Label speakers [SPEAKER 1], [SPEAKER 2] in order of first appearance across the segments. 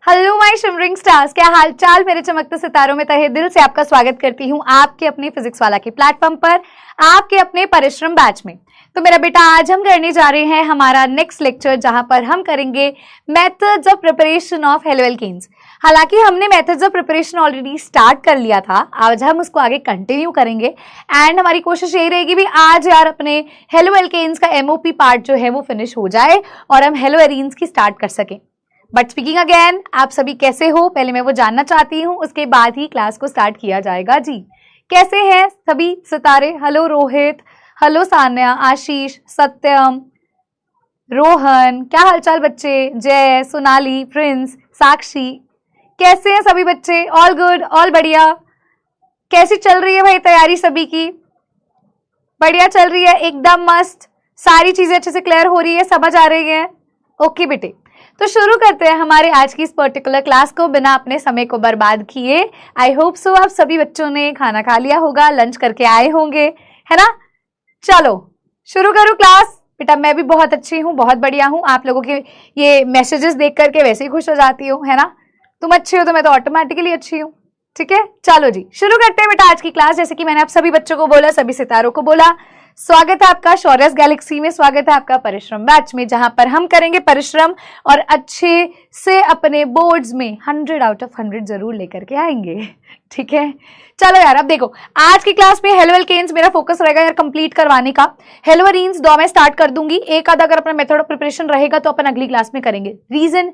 [SPEAKER 1] Hello my shimmering stars, क्या हाल चाल मेरे चमकते सितारों में। तहे दिल से आपका स्वागत करती हूँ आपके अपने फिजिक्स वाला के प्लेटफॉर्म पर, आपके अपने परिश्रम बैच में। तो मेरा बेटा, आज हम करने जा रहे हैं हमारा नेक्स्ट लेक्चर, जहां पर हम करेंगे methods of preparation of halo alkanes. हालांकि हमने methods of preparation already start कर लिया था, आज हम उसको आगे कंटिन्यू करेंगे। एंड हमारी कोशिश यही रहेगी भी आज यार अपने हेलो एल्केन्स का एमओपी पार्ट जो है वो फिनिश हो जाए और हम हेलो एरीन्स की स्टार्ट कर सकें। बट स्पीकिंग अगेन, आप सभी कैसे हो पहले मैं वो जानना चाहती हूँ, उसके बाद ही क्लास को स्टार्ट किया जाएगा। जी कैसे हैं सभी सितारे? हेलो रोहित, हेलो सान्या, आशीष, सत्यम, रोहन, क्या हालचाल बच्चे? जय, सोनाली, प्रिंस, साक्षी, कैसे हैं सभी बच्चे? ऑल गुड, ऑल बढ़िया। कैसी चल रही है भाई तैयारी सभी की? बढ़िया चल रही है, एकदम मस्त, सारी चीजें अच्छे से क्लियर हो रही है, समझ आ रही है? ओके बेटे, तो शुरू करते हैं हमारे आज की इस पर्टिकुलर क्लास को बिना अपने समय को बर्बाद किए। आई होप सो आप सभी बच्चों ने खाना खा लिया होगा, लंच करके आए होंगे, है ना? चलो शुरू करो क्लास। बेटा मैं भी बहुत अच्छी हूँ, बहुत बढ़िया हूँ। आप लोगों के ये मैसेजेस देख करके वैसे ही खुश हो जाती हूँ, है ना? तुम अच्छी हो तो मैं तो ऑटोमेटिकली अच्छी हूँ। ठीक है, चलो जी शुरू करते हैं बेटा आज की क्लास। जैसे कि मैंने आप सभी बच्चों को बोला, सभी सितारों को बोला, स्वागत है आपका शौर्यस गैलेक्सी में, स्वागत है आपका परिश्रम बैच में, जहां पर हम करेंगे परिश्रम और अच्छे से अपने बोर्ड्स में 100 आउट ऑफ 100 जरूर लेकर के आएंगे। ठीक है, चलो यार अब देखो आज की क्लास में हेलो एल्केन्स मेरा फोकस रहेगा यार कंप्लीट करवाने का। हेलो एरीन्स 2 में स्टार्ट कर दूंगी, एक आधा अगर अपना मेथड ऑफ प्रिपरेशन रहेगा तो अपन अगली क्लास में करेंगे। रीजन,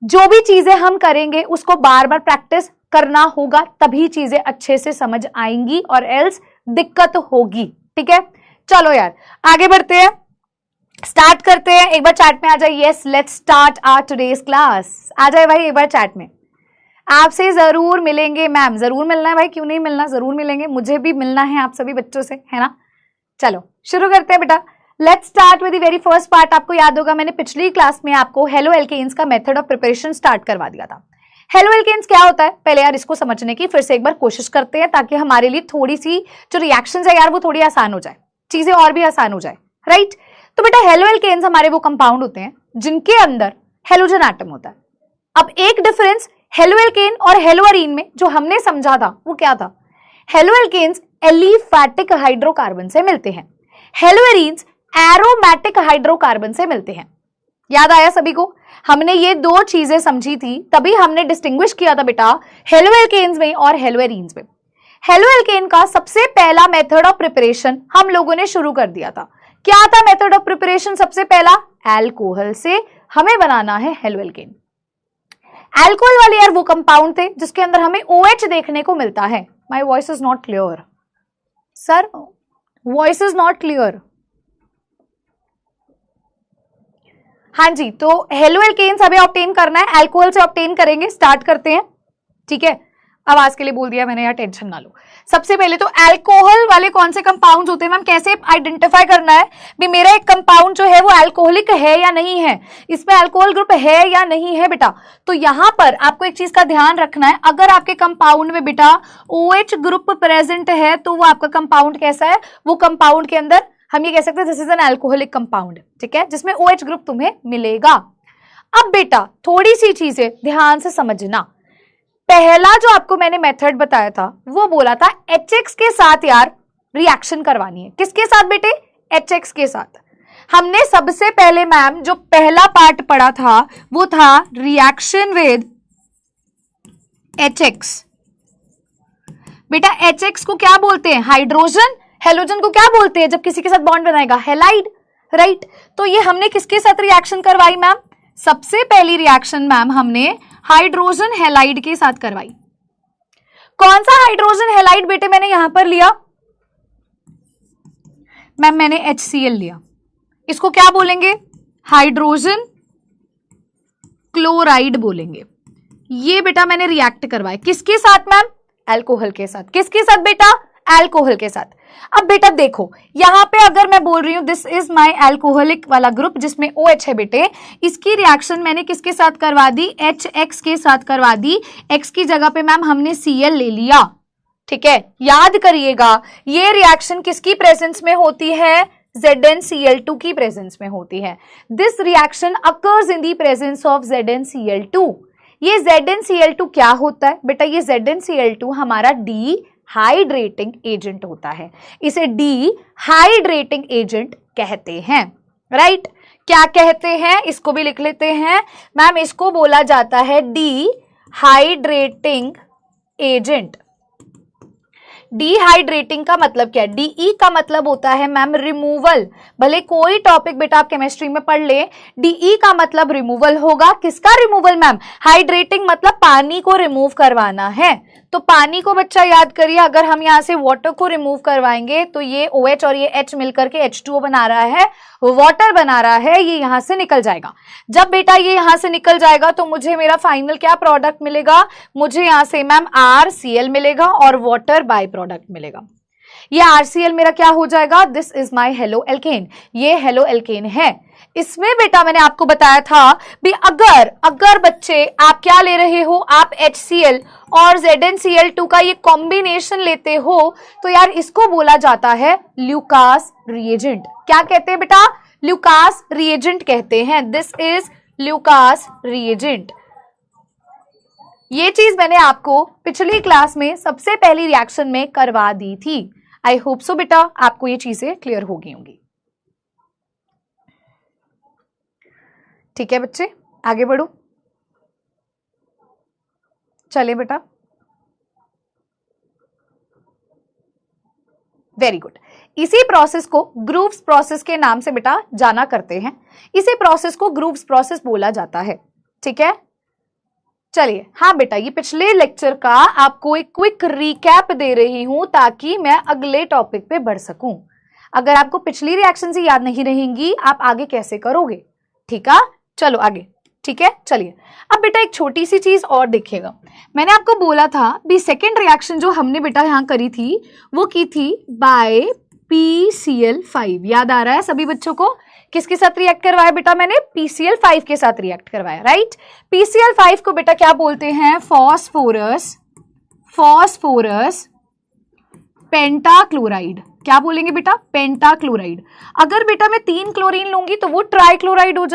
[SPEAKER 1] जो भी चीजें हम करेंगे उसको बार बार प्रैक्टिस करना होगा, तभी चीजें अच्छे से समझ आएंगी और एल्स दिक्कत होगी। ठीक है, चलो यार आगे बढ़ते हैं, स्टार्ट करते हैं। एक बार चैट में आ जाए। Yes, let's start our today's class. आ जाए भाई एक बार चैट में। आपसे जरूर मिलेंगे मैम, जरूर मिलना है भाई, क्यों नहीं मिलना, जरूर मिलेंगे, मुझे भी मिलना है आप सभी बच्चों से, है ना? चलो शुरू करते हैं बेटा। Let's start with the very first part. आपको याद होगा मैंने पिछली क्लास में आपको हेलो एल्केन्स का मेथड ऑफ प्रिपरेशन स्टार्ट करवा दिया था। हेलो एल्केन्स क्या होता है पहले यार इसको समझने की फिर से एक बार कोशिश करते हैं, ताकि हमारे लिए थोड़ी सी जो रिएक्शंस है यार वो थोड़ी आसान हो जाए, चीजें और भी आसान हो जाए, राइट? तो बेटा हेलो एल्केन्स हमारे वो कंपाउंड होते हैं जिनके अंदर हेलोजन एटम होता है। अब एक डिफरेंस हेलो एल्केन और हेलो एरीन में जो हमने समझा था वो क्या था? हेलो एल्केन्स एलिफैटिक हाइड्रोकार्बन से मिलते हैं, हेलो एरीन्स एरोमेटिक हाइड्रोकार्बन से मिलते हैं। याद आया सभी को? हमने ये दो चीजें समझी थी, तभी हमने डिस्टिंग्विश किया था बेटा हेलो एल्केन्स में और हेलो एरीन्स में। हेलो एल्केन का सबसे पहला मेथड ऑफ प्रिपरेशन हम लोगों ने शुरू कर दिया था। क्या था मेथड ऑफ प्रिपरेशन? सबसे पहला अल्कोहल से हमें बनाना है हेलो एल्केन। अल्कोहल वाले यार वो कंपाउंड थे जिसके अंदर हमें OH देखने को मिलता है। My voice is not clear sir, voice is not clear. हाँ जी, तो हेलो एल्केन्स हमें ऑब्टेन करना है, अल्कोहल से ऑब्टेन करेंगे। स्टार्ट करते हैं, ठीक है? आवाज के लिए बोल दिया मैंने यार, टेंशन ना लो। सबसे पहले तो अल्कोहल वाले कौन से कंपाउंड्स होते हैं मैम, कैसे आइडेंटिफाई करना है भी मेरा एक कंपाउंड जो है वो अल्कोहलिक है या नहीं है, इसमें अल्कोहल ग्रुप है या नहीं है बेटा? तो यहां पर आपको एक चीज का ध्यान रखना है, अगर आपके कंपाउंड में बेटा OH ग्रुप प्रेजेंट है तो वो आपका कंपाउंड कैसा है? वो कंपाउंड के अंदर हम ये कह सकते हैं this is an alcoholic compound, ठीक है, जिसमें OH ग्रुप तुम्हें मिलेगा। अब बेटा थोड़ी सी चीजें ध्यान से समझना। पहला जो आपको मैंने मेथड बताया था वो बोला था HX के साथ यार रिएक्शन करवानी है। किसके साथ बेटे? HX के साथ। हमने सबसे पहले मैम जो पहला पार्ट पढ़ा था वो था रिएक्शन विद HX। बेटा HX को क्या बोलते हैं? हाइड्रोजन। हेलोजन को क्या बोलते हैं जब किसी के साथ बॉन्ड बनाएगा? Halide, right? तो ये हमने किसके साथ रिएक्शन करवाई मैम? सबसे पहली रिएक्शन मैम हमने हाइड्रोजन हैलाइड के साथ करवाई। कौन सा हाइड्रोजन हैलाइड बेटे मैंने यहां पर लिया? मैम मैंने HCl लिया। इसको क्या बोलेंगे? हाइड्रोजन क्लोराइड बोलेंगे। ये बेटा मैंने रिएक्ट करवाया किसके साथ मैम? अल्कोहल के साथ। किसके साथ बेटा? अल्कोहल के साथ। अब बेटा देखो यहां पे अगर मैं बोल रही हूं दिस इज माय अल्कोहलिक वाला ग्रुप जिसमें OH है बेटे, इसकी रिएक्शन मैंने किसके साथ करवा दी? HX के साथ करवा दी। X की जगह पे मैम हमने Cl ले लिया, ठीक है? याद करिएगा ये रिएक्शन किसकी प्रेजेंस में होती है? ZnCl2 की प्रेजेंस में होती है। This reaction occurs in the presence of ZnCl2। ये ZnCl2 क्या होता है बेटा? ये ZnCl2 हमारा डिहाइड्रेटिंग एजेंट होता है, इसे डिहाइड्रेटिंग एजेंट कहते हैं, राइट? क्या कहते हैं? इसको भी लिख लेते हैं मैम, इसको बोला जाता है डिहाइड्रेटिंग एजेंट। डिहाइड्रेटिंग का मतलब क्या है? डीई का मतलब होता है मैम रिमूवल। भले कोई टॉपिक बेटा आप केमिस्ट्री में पढ़ ले, डीई का मतलब रिमूवल होगा। किसका रिमूवल मैम? हाइड्रेटिंग मतलब पानी को रिमूव करवाना है। तो पानी को बच्चा याद करिए, अगर हम यहाँ से वाटर को रिमूव करवाएंगे तो ये OH और ये H मिलकर के H2O बना रहा है, वाटर बना रहा है, ये यहां से निकल जाएगा। जब बेटा ये यहां से निकल जाएगा तो मुझे मेरा फाइनल क्या प्रोडक्ट मिलेगा? मुझे यहां से मैम RCl मिलेगा और वाटर बाय प्रोडक्ट मिलेगा। ये RCl मेरा क्या हो जाएगा? This is my halo alkane, ये हेलो एल्केन है। इसमें बेटा मैंने आपको बताया था भी अगर बच्चे आप क्या ले रहे हो, आप HCl और ZnCl2 का ये कॉम्बिनेशन लेते हो तो यार इसको बोला जाता है ल्यूकास रिएजेंट। क्या कहते हैं बेटा? ल्यूकास रिएजेंट कहते हैं। This is Lucas reagent. ये चीज मैंने आपको पिछली क्लास में सबसे पहली रिएक्शन में करवा दी थी। आई होप सो बेटा आपको ये चीजें क्लियर हो गई होंगी। ठीक है बच्चे, आगे बढ़ो, चले बेटा। Very good. इसी प्रोसेस को ग्रूव्स प्रोसेस के नाम से बेटा जाना करते हैं। इसी प्रोसेस को ग्रूव्स प्रोसेस बोला जाता है। ठीक है, चलिए। हाँ बेटा, ये पिछले लेक्चर का आपको एक क्विक रिकैप दे रही हूं ताकि मैं अगले टॉपिक पे बढ़ सकूं। अगर आपको पिछली रिएक्शन से याद नहीं रहेंगी, आप आगे कैसे करोगे? ठीक है, चलो आगे। ठीक है, चलिए। अब बेटा एक छोटी सी चीज और देखिएगा, मैंने आपको बोला था भी सेकेंड रिएक्शन जो हमने बेटा यहां करी थी वो की थी बाय PCl5। याद आ रहा है सभी बच्चों को? किसके साथ रिएक्ट करवाया बेटा मैंने? PCl5 के साथ रिएक्ट करवाया, राइट? PCl5 को बेटा क्या बोलते हैं? Phosphorus pentachloride. क्या बोलेंगे बेटा? पेंटाक्लोराइड। अगर बेटा मैं 3 क्लोरीन लूंगी तो वो ट्राइक्लोराइड हो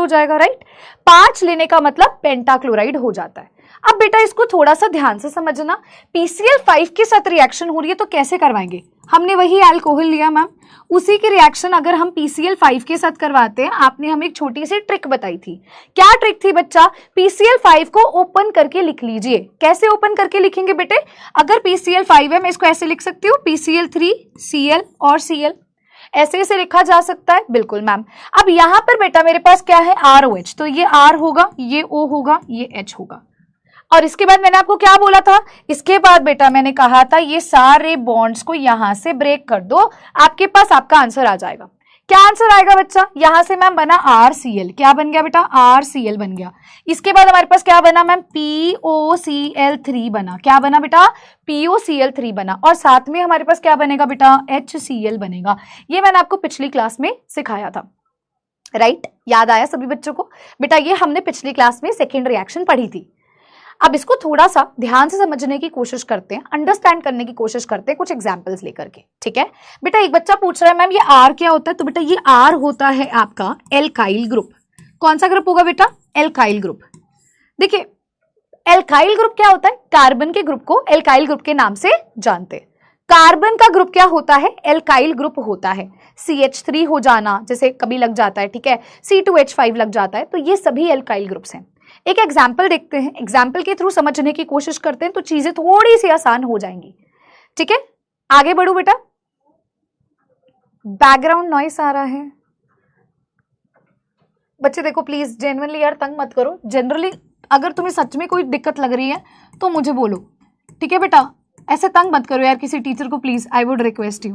[SPEAKER 1] जाएगा, राइट? 5 लेने का मतलब पेंटाक्लोराइड हो जाता है। अब बेटा इसको थोड़ा सा ध्यान से समझना, PCl5 के साथ रिएक्शन हो रही है तो कैसे करवाएंगे? हमने वही अल्कोहल लिया मैम, उसी की रिएक्शन अगर हम PCl5 के साथ करवाते हैं, आपने हमें एक छोटी सी ट्रिक बताई थी। क्या ट्रिक थी बच्चा? PCl5 को ओपन करके लिख लीजिए। कैसे ओपन करके लिखेंगे बेटे? अगर PCl5 है मैं इसको ऐसे लिख सकती हूँ, PCl3 Cl और Cl, ऐसे लिखा जा सकता है। बिल्कुल मैम। अब यहां पर बेटा मेरे पास क्या है? ROH, तो ये R होगा, ये O होगा, ये H होगा। और इसके बाद मैंने आपको क्या बोला था? इसके बाद बेटा मैंने कहा था ये सारे बॉन्ड्स को यहां से ब्रेक कर दो, आपके पास आपका आंसर आ जाएगा। क्या आंसर आएगा बच्चा? यहां से मैम बना RCl। क्या बन गया बेटा? RCl बन गया। इसके बाद हमारे पास क्या बना मैम? POCl3 बना। क्या बना बेटा? POCl3 बना। और साथ में हमारे पास क्या बनेगा बेटा? HCl बनेगा। ये मैंने आपको पिछली क्लास में सिखाया था, राइट? याद आया सभी बच्चों को? बेटा ये हमने पिछली क्लास में सेकेंड रिएक्शन पढ़ी थी। अब इसको थोड़ा सा ध्यान से समझने की कोशिश करते हैं, अंडरस्टैंड करने की कोशिश करते हैं कुछ एग्जांपल्स लेकर के। ठीक है बेटा, एक बच्चा पूछ रहा है मैम ये R क्या होता है? तो बेटा ये R होता है आपका एल्काइल ग्रुप। कौन सा ग्रुप होगा बेटा? Alkyl group. देखिए एल्काइल ग्रुप क्या होता है? कार्बन के ग्रुप को एल्काइल ग्रुप के नाम से जानते हैं। कार्बन का ग्रुप क्या होता है? एल्काइल ग्रुप होता है। CH3 हो जाना जैसे कभी लग जाता है, ठीक है, C2H5 लग जाता है, तो ये सभी एल्काइल ग्रुप्स हैं। एक एग्जाम्पल देखते हैं, एग्जाम्पल के थ्रू समझने की कोशिश करते हैं तो चीजें थोड़ी सी आसान हो जाएंगी। ठीक है, आगे बढ़ो बेटा। बैकग्राउंड नॉइस आ रहा है बच्चे, देखो प्लीज जेन्युइनली यार तंग मत करो। जनरली अगर तुम्हें सच में कोई दिक्कत लग रही है तो मुझे बोलो, ठीक है बेटा? ऐसे तंग मत करो यार किसी टीचर को, please, I would request you.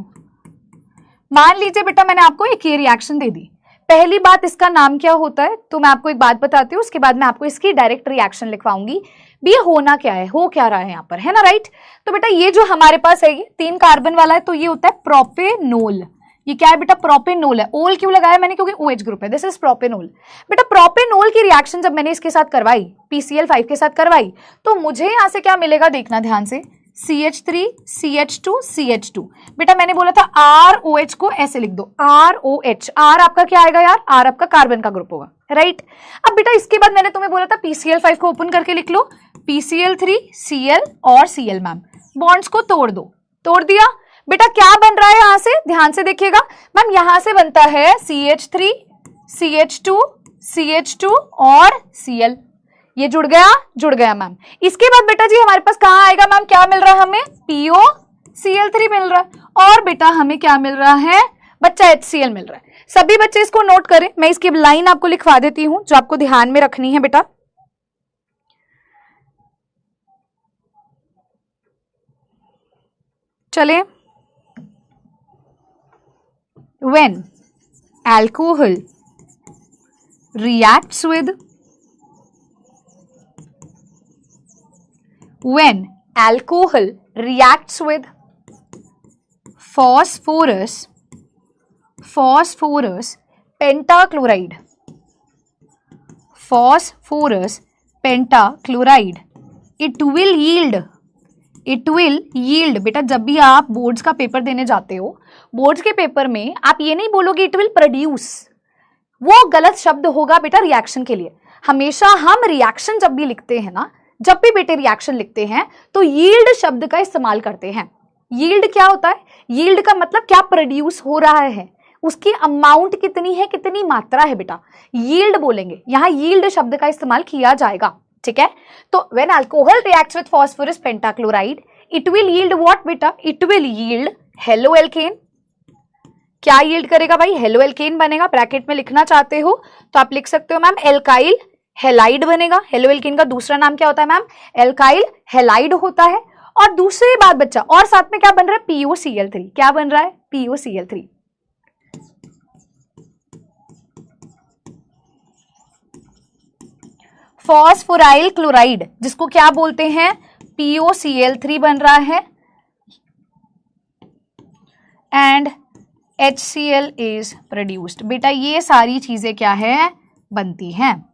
[SPEAKER 1] मान लीजिए बेटा मैंने आपको एक ये रिएक्शन दे दी। पहली बात, इसका नाम क्या होता है? तो मैं आपको एक बात बताती हूँ, उसके बाद मैं आपको इसकी डायरेक्ट रिएक्शन लिखवाऊंगी भी होना क्या है, हो क्या रहा है यहाँ पर, है ना, राइट? तो बेटा ये जो हमारे पास है ये 3 कार्बन वाला है, तो ये होता है प्रोपेनोल। ये क्या है बेटा? प्रोपेनोल है। ओल क्यों लगाया मैंने? क्योंकि OH ग्रुप है। This is propanol. बेटा प्रोपेनोल की रिएक्शन जब मैंने इसके साथ करवाई, PCl5 के साथ करवाई, तो मुझे यहां से क्या मिलेगा देखना ध्यान से, CH3 CH2 CH2। बेटा मैंने बोला था ROH को ऐसे लिख दो, ROH। R आपका क्या आएगा यार? R आपका कार्बन का ग्रुप होगा, राइट। अब बेटा इसके बाद मैंने तुम्हें बोला था PCl5 को ओपन करके लिख लो, PCl3 Cl और Cl मैम, बॉन्ड्स को तोड़ दो, तोड़ दिया बेटा, क्या बन रहा है यहां से, ध्यान से देखिएगा मैम, यहां से बनता है CH3 CH2 CH2 और Cl, ये जुड़ गया मैम। इसके बाद बेटा जी हमारे पास कहां आएगा मैम, क्या मिल रहा है हमें, POCl3 मिल रहा है, और बेटा हमें क्या मिल रहा है बच्चा, HCl मिल रहा है। सभी बच्चे इसको नोट करें, मैं इसकी लाइन आपको लिखवा देती हूं जो आपको ध्यान में रखनी है बेटा। चले, when alcohol reacts with phosphorus pentachloride, it will yield बेटा, जब भी आप बोर्ड्स का पेपर देने जाते हो, बोर्ड्स के पेपर में आप ये नहीं बोलोगे इट विल प्रोड्यूस, वो गलत शब्द होगा बेटा रिएक्शन के लिए। हमेशा हम रिएक्शन जब भी लिखते हैं ना, जब भी बेटे रिएक्शन लिखते हैं तो यील्ड शब्द का इस्तेमाल करते हैं। यील्ड क्या होता है, यील्ड का मतलब क्या प्रोड्यूस हो रहा है, उसकी अमाउंट कितनी है, कितनी मात्रा है बेटा, यील्ड बोलेंगे, यहां यील्ड शब्द का इस्तेमाल किया जाएगा, ठीक है। तो when alcohol reacts with phosphorus pentachloride it will yield what बेटा, it will yield haloalkane. क्या यील्ड करेगा भाई, हेलो एल्केन बनेगा। ब्रैकेट में लिखना चाहते हो तो आप लिख सकते हो मैम एल्काइल हेलाइड बनेगा। हेलो एल्केन का दूसरा नाम क्या होता है मैम, एल्काइल हेलाइड होता है। और दूसरी बात बच्चा, और साथ में क्या बन रहा है, POCl3, क्या बन रहा है, POCl3। फॉस्फोराइल क्लोराइड जिसको क्या बोलते हैं, POCl3 बन रहा है, एंड HCl इज प्रोड्यूस्ड। बेटा ये सारी चीजें क्या है, बनती हैं,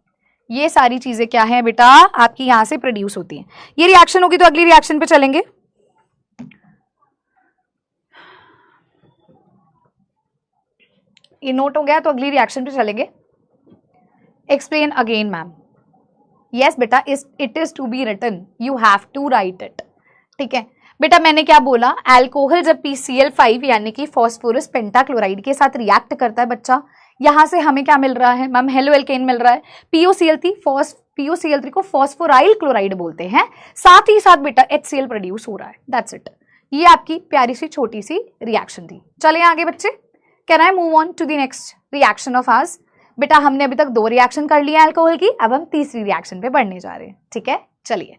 [SPEAKER 1] ये सारी चीजें क्या है बेटा, आपकी यहां से प्रोड्यूस होती हैं। ये रिएक्शन होगी तो अगली रिएक्शन पे चलेंगे। ये नोट हो गया तो अगली रिएक्शन पे चलेंगे। Explain again ma'am. यस बेटा, it is to be written, you have to write it, ठीक है बेटा। मैंने क्या बोला, अल्कोहल जब PCl5 यानी कि फॉस्फोरस पेंटाक्लोराइड के साथ रिएक्ट करता है बच्चा, यहां से हमें क्या मिल रहा है मैम, हेलो एल्केन मिल रहा है। POCl3 को फॉस्फोराइल क्लोराइड बोलते हैं, साथ ही साथ बेटा HCl प्रोड्यूस हो रहा है, दैट्स इट। ये आपकी प्यारी सी छोटी सी रिएक्शन थी। चले आगे बच्चे, can I move on to the next reaction of ours. बेटा हमने अभी तक 2 रिएक्शन कर लिया अल्कोहल की, अब हम तीसरी रिएक्शन पे बढ़ने जा रहे हैं, ठीक है। चलिए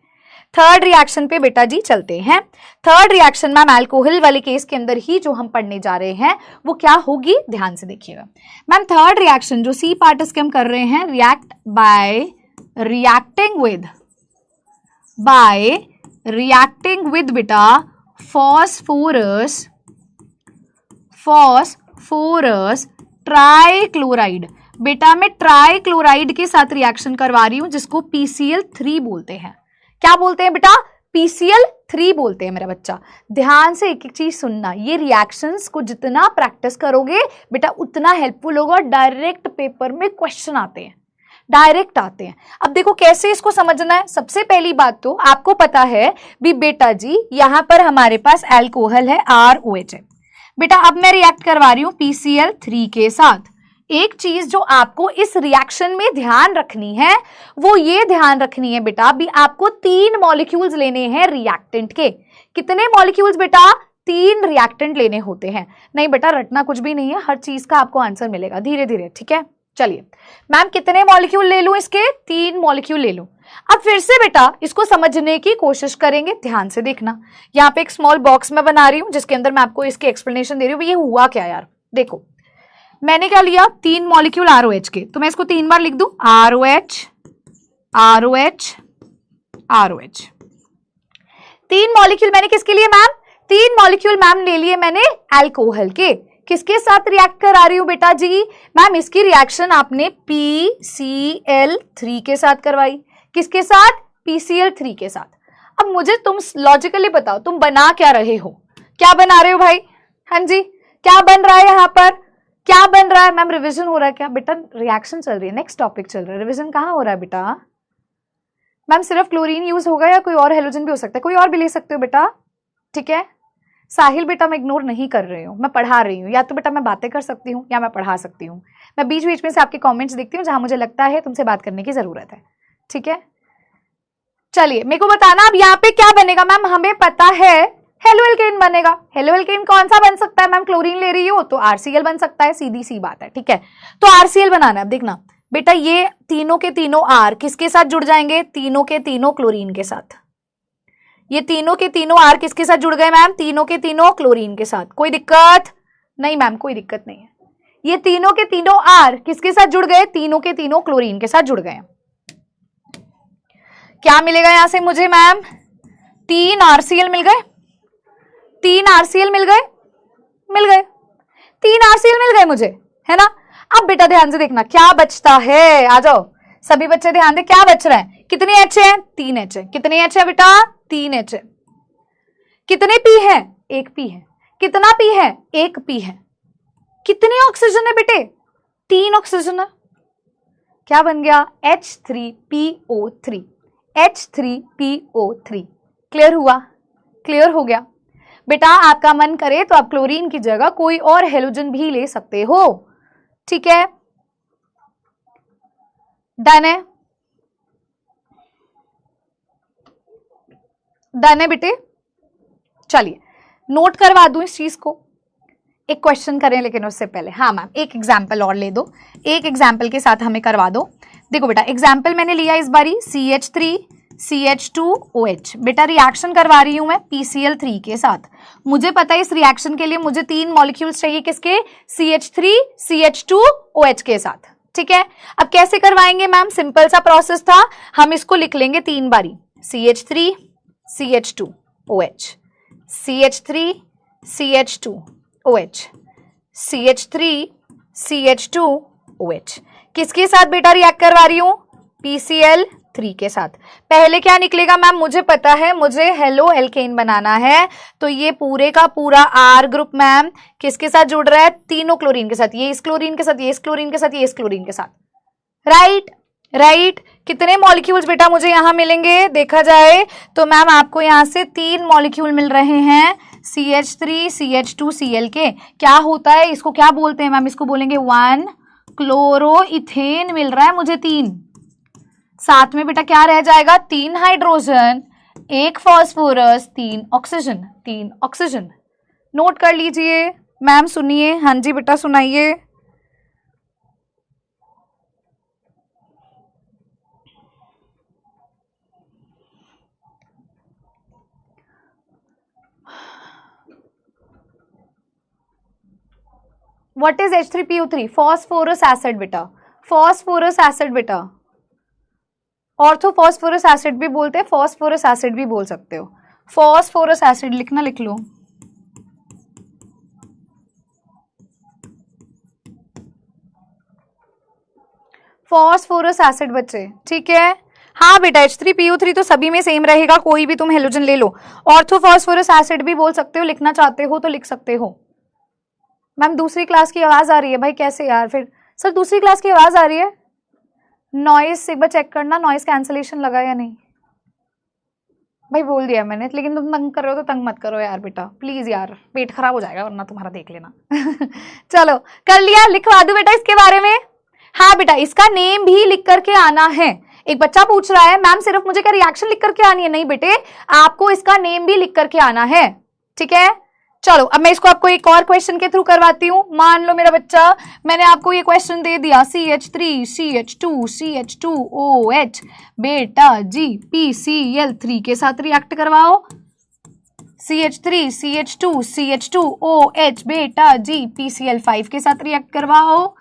[SPEAKER 1] थर्ड रिएक्शन पे बेटा जी चलते हैं। थर्ड रिएक्शन मैम अल्कोहल वाले केस के अंदर ही जो हम पढ़ने जा रहे हैं वो क्या होगी, ध्यान से देखिएगा मैम। थर्ड रिएक्शन जो सी पार्ट इसके हम कर रहे हैं, रिएक्ट बाय रिएक्टिंग विद बेटा फॉस्फोरस ट्राइक्लोराइड। बेटा मैं ट्राइक्लोराइड के साथ रिएक्शन करवा रही हूं जिसको PCl3 बोलते हैं। क्या बोलते हैं बेटा, PCl3 बोलते हैं मेरा बच्चा। ध्यान से एक एक चीज सुनना, ये रिएक्शंस को जितना प्रैक्टिस करोगे बेटा उतना हेल्पफुल होगा। डायरेक्ट पेपर में क्वेश्चन आते हैं, डायरेक्ट आते हैं। अब देखो कैसे इसको समझना है। सबसे पहली बात तो आपको पता है भी बेटा जी, यहां पर हमारे पास अल्कोहल है ROH है बेटा। अब मैं रिएक्ट करवा रही हूं PCl3 के साथ। एक चीज जो आपको इस रिएक्शन में ध्यान रखनी है वो ये ध्यान रखनी है बेटा, भी आपको 3 मॉलिक्यूल्स लेने हैं रिएक्टेंट के। कितने मॉलिक्यूल्स बेटा, 3 रिएक्टेंट लेने होते हैं। नहीं बेटा रटना कुछ भी नहीं है, हर चीज का आपको आंसर मिलेगा धीरे धीरे, ठीक है। चलिए मैम कितने मॉलिक्यूल ले लूं इसके, 3 मॉलिक्यूल ले लूं। अब फिर से बेटा इसको समझने की कोशिश करेंगे, ध्यान से देखना। यहाँ पे एक स्मॉल बॉक्स में बना रही हूं जिसके अंदर मैं आपको इसके एक्सप्लेनेशन दे रही हूँ। ये हुआ क्या यार, देखो मैंने क्या लिया, 3 मॉलिक्यूल ROH के, तो मैं इसको 3 बार लिख दूं, ROH ROH ROH। 3 मॉलिक्यूल मैंने किसके लिए मैम, 3 मॉलिक्यूल मैम ले लिए मैंने अल्कोहल के। किसके साथ रिएक्ट करा रही हूं बेटा जी, मैम इसकी रिएक्शन आपने PCl3 के साथ करवाई। किसके साथ, PCl3 के साथ। अब मुझे तुम लॉजिकली बताओ तुम बना क्या रहे हो, क्या बना रहे हो भाई, हाँ जी क्या बन रहा है यहाँ पर, क्या बन रहा है मैम? रिवीजन हो रहा है क्या बेटा? रिएक्शन चल रही है, नेक्स्ट टॉपिक चल रहा है, रिवीजन कहाँ हो रहा है बेटा? मैम सिर्फ क्लोरीन यूज होगा या कोई और हेलोजन भी हो सकता है? कोई और भी ले सकते हो बेटा, ठीक है। साहिल बेटा मैं इग्नोर नहीं कर रही हूँ, मैं पढ़ा रही हूँ। या तो बेटा मैं बातें कर सकती हूँ या मैं पढ़ा सकती हूँ। मैं बीच बीच में से आपके कमेंट्स देखती हूँ जहां मुझे लगता है तुमसे बात करने की जरूरत है, ठीक है। चलिए मेरे को बताना अब यहाँ पे क्या बनेगा मैम? हमें पता है हेलो एल्केन बनेगा। हेलो एल्केन कौन सा बन सकता है मैम? क्लोरीन ले रही हो तो आरसीएल बन सकता है, सीधी सी बात है, ठीक है। तो आरसीएल बनाना है। अब देखना बेटा ये तीनों के तीनों आर किसके साथ जुड़ जाएंगे? तीनों के तीनों क्लोरीन के साथ। ये तीनों के तीनों आर किसके साथ जुड़ गए मैम? तीनों के तीनों क्लोरीन के साथ। कोई दिक्कत नहीं मैम, कोई दिक्कत नहीं है। ये तीनों के तीनों आर किसके साथ जुड़ गए? तीनों के तीनों क्लोरीन के साथ जुड़ गए। क्या मिलेगा यहां से मुझे मैम? 3 आरसीएल मिल गए। 3 आरसीएल मिल गए, मिल गए 3 आरसीएल मिल गए मुझे, है ना। अब बेटा ध्यान से देखना क्या बचता है। आ जाओ सभी बच्चे ध्यान दे, क्या बच रहा है? कितने एच है? 3 एच है। कितने एच है बेटा? 3 एच है। कितने पी है? 1 पी है। कितना पी है? 1 पी है। कितने ऑक्सीजन है बेटे? 3 ऑक्सीजन है। क्या बन गया? H3PO3। H3PO3 क्लियर हुआ? क्लियर हो गया बेटा। आपका मन करे तो आप क्लोरीन की जगह कोई और हेलोजन भी ले सकते हो, ठीक है। डन है? डन है बेटे? चलिए नोट करवा दूं इस चीज को। एक क्वेश्चन करें लेकिन उससे पहले, हाँ मैम एक एग्जाम्पल और ले दो। एक एग्जाम्पल के साथ हमें करवा दो। देखो बेटा एग्जाम्पल मैंने लिया इस बारी CH3CH2OH। बेटा रिएक्शन करवा रही हूं मैं PCl3 के साथ। मुझे पता है इस रिएक्शन के लिए मुझे 3 मॉलिक्यूल्स चाहिए, किसके? CH3CH2OH के साथ, ठीक है। अब कैसे करवाएंगे मैम? सिंपल सा प्रोसेस था, हम इसको लिख लेंगे 3 बारी। CH3CH2OH, CH3CH2OH, CH3CH2OH। किसके साथ बेटा रिएक्ट करवा रही हूं? PCl3 के साथ। पहले क्या निकलेगा मैम? मुझे पता है मुझे हेलो एल्केन बनाना है, तो ये पूरे का पूरा R ग्रुप मैम किसके साथ जुड़ रहा है? तीनों क्लोरीन के साथ। ये इस क्लोरीन के साथ, ये इस क्लोरीन के साथ, ये इस क्लोरीन के साथ, राइट राइट। कितने मॉलिक्यूल्स बेटा मुझे यहां मिलेंगे? देखा जाए तो मैम आपको यहां से 3 मॉलिक्यूल मिल रहे हैं CH3CH2Cl के। क्या होता है इसको, क्या बोलते हैं मैम? इसको बोलेंगे 1 क्लोरोइथेन मिल रहा है मुझे 3। साथ में बेटा क्या रह जाएगा? 3 hydrogen, 1 phosphorus, 3 oxygen, 3 oxygen. Note कर लीजिए मैम, सुनिए। हाँ जी बेटा सुनाइए। What is H3PO3? Phosphorous acid बेटा, फॉस्फोरस एसिड बेटा। ऑर्थो फॉस्फोरस एसिड भी बोलते हैं, फॉस्फोरस एसिड भी बोल सकते हो। फॉस्फोरस एसिड लिखना, लिख लो। फॉस्फोरस एसिड बच्चे, ठीक है। हाँ बेटा H3PO3 तो सभी में सेम रहेगा, कोई भी तुम हेलोजन ले लो। ऑर्थो फॉस्फोरस एसिड भी बोल सकते हो, लिखना चाहते हो तो लिख सकते हो। मैम दूसरी क्लास की आवाज आ रही है भाई, कैसे यार? फिर सर दूसरी क्लास की आवाज आ रही है। नॉइस एक बार चेक करना, नॉइस कैंसलेशन लगा या नहीं। भाई बोल दिया मैंने, लेकिन तुम तंग कर रहे हो तो तंग मत करो यार बेटा, प्लीज यार, पेट खराब हो जाएगा वरना तुम्हारा, देख लेना। चलो कर लिया, लिखवा दूं बेटा इसके बारे में? हाँ बेटा इसका नेम भी लिख करके आना है। एक बच्चा पूछ रहा है मैम सिर्फ मुझे क्या रिएक्शन लिख करके आनी है? नहीं बेटे, आपको इसका नेम भी लिख करके आना है, ठीक है। चलो अब मैं इसको आपको एक और क्वेश्चन के थ्रू करवाती हूं। मान लो मेरा बच्चा, मैंने आपको ये क्वेश्चन दे दिया CH3CH2CH2OH बेटा जी PCl3 के साथ रिएक्ट करवाओ। CH3CH2CH2OH बेटा जी PCl5 के साथ रिएक्ट करवाओ।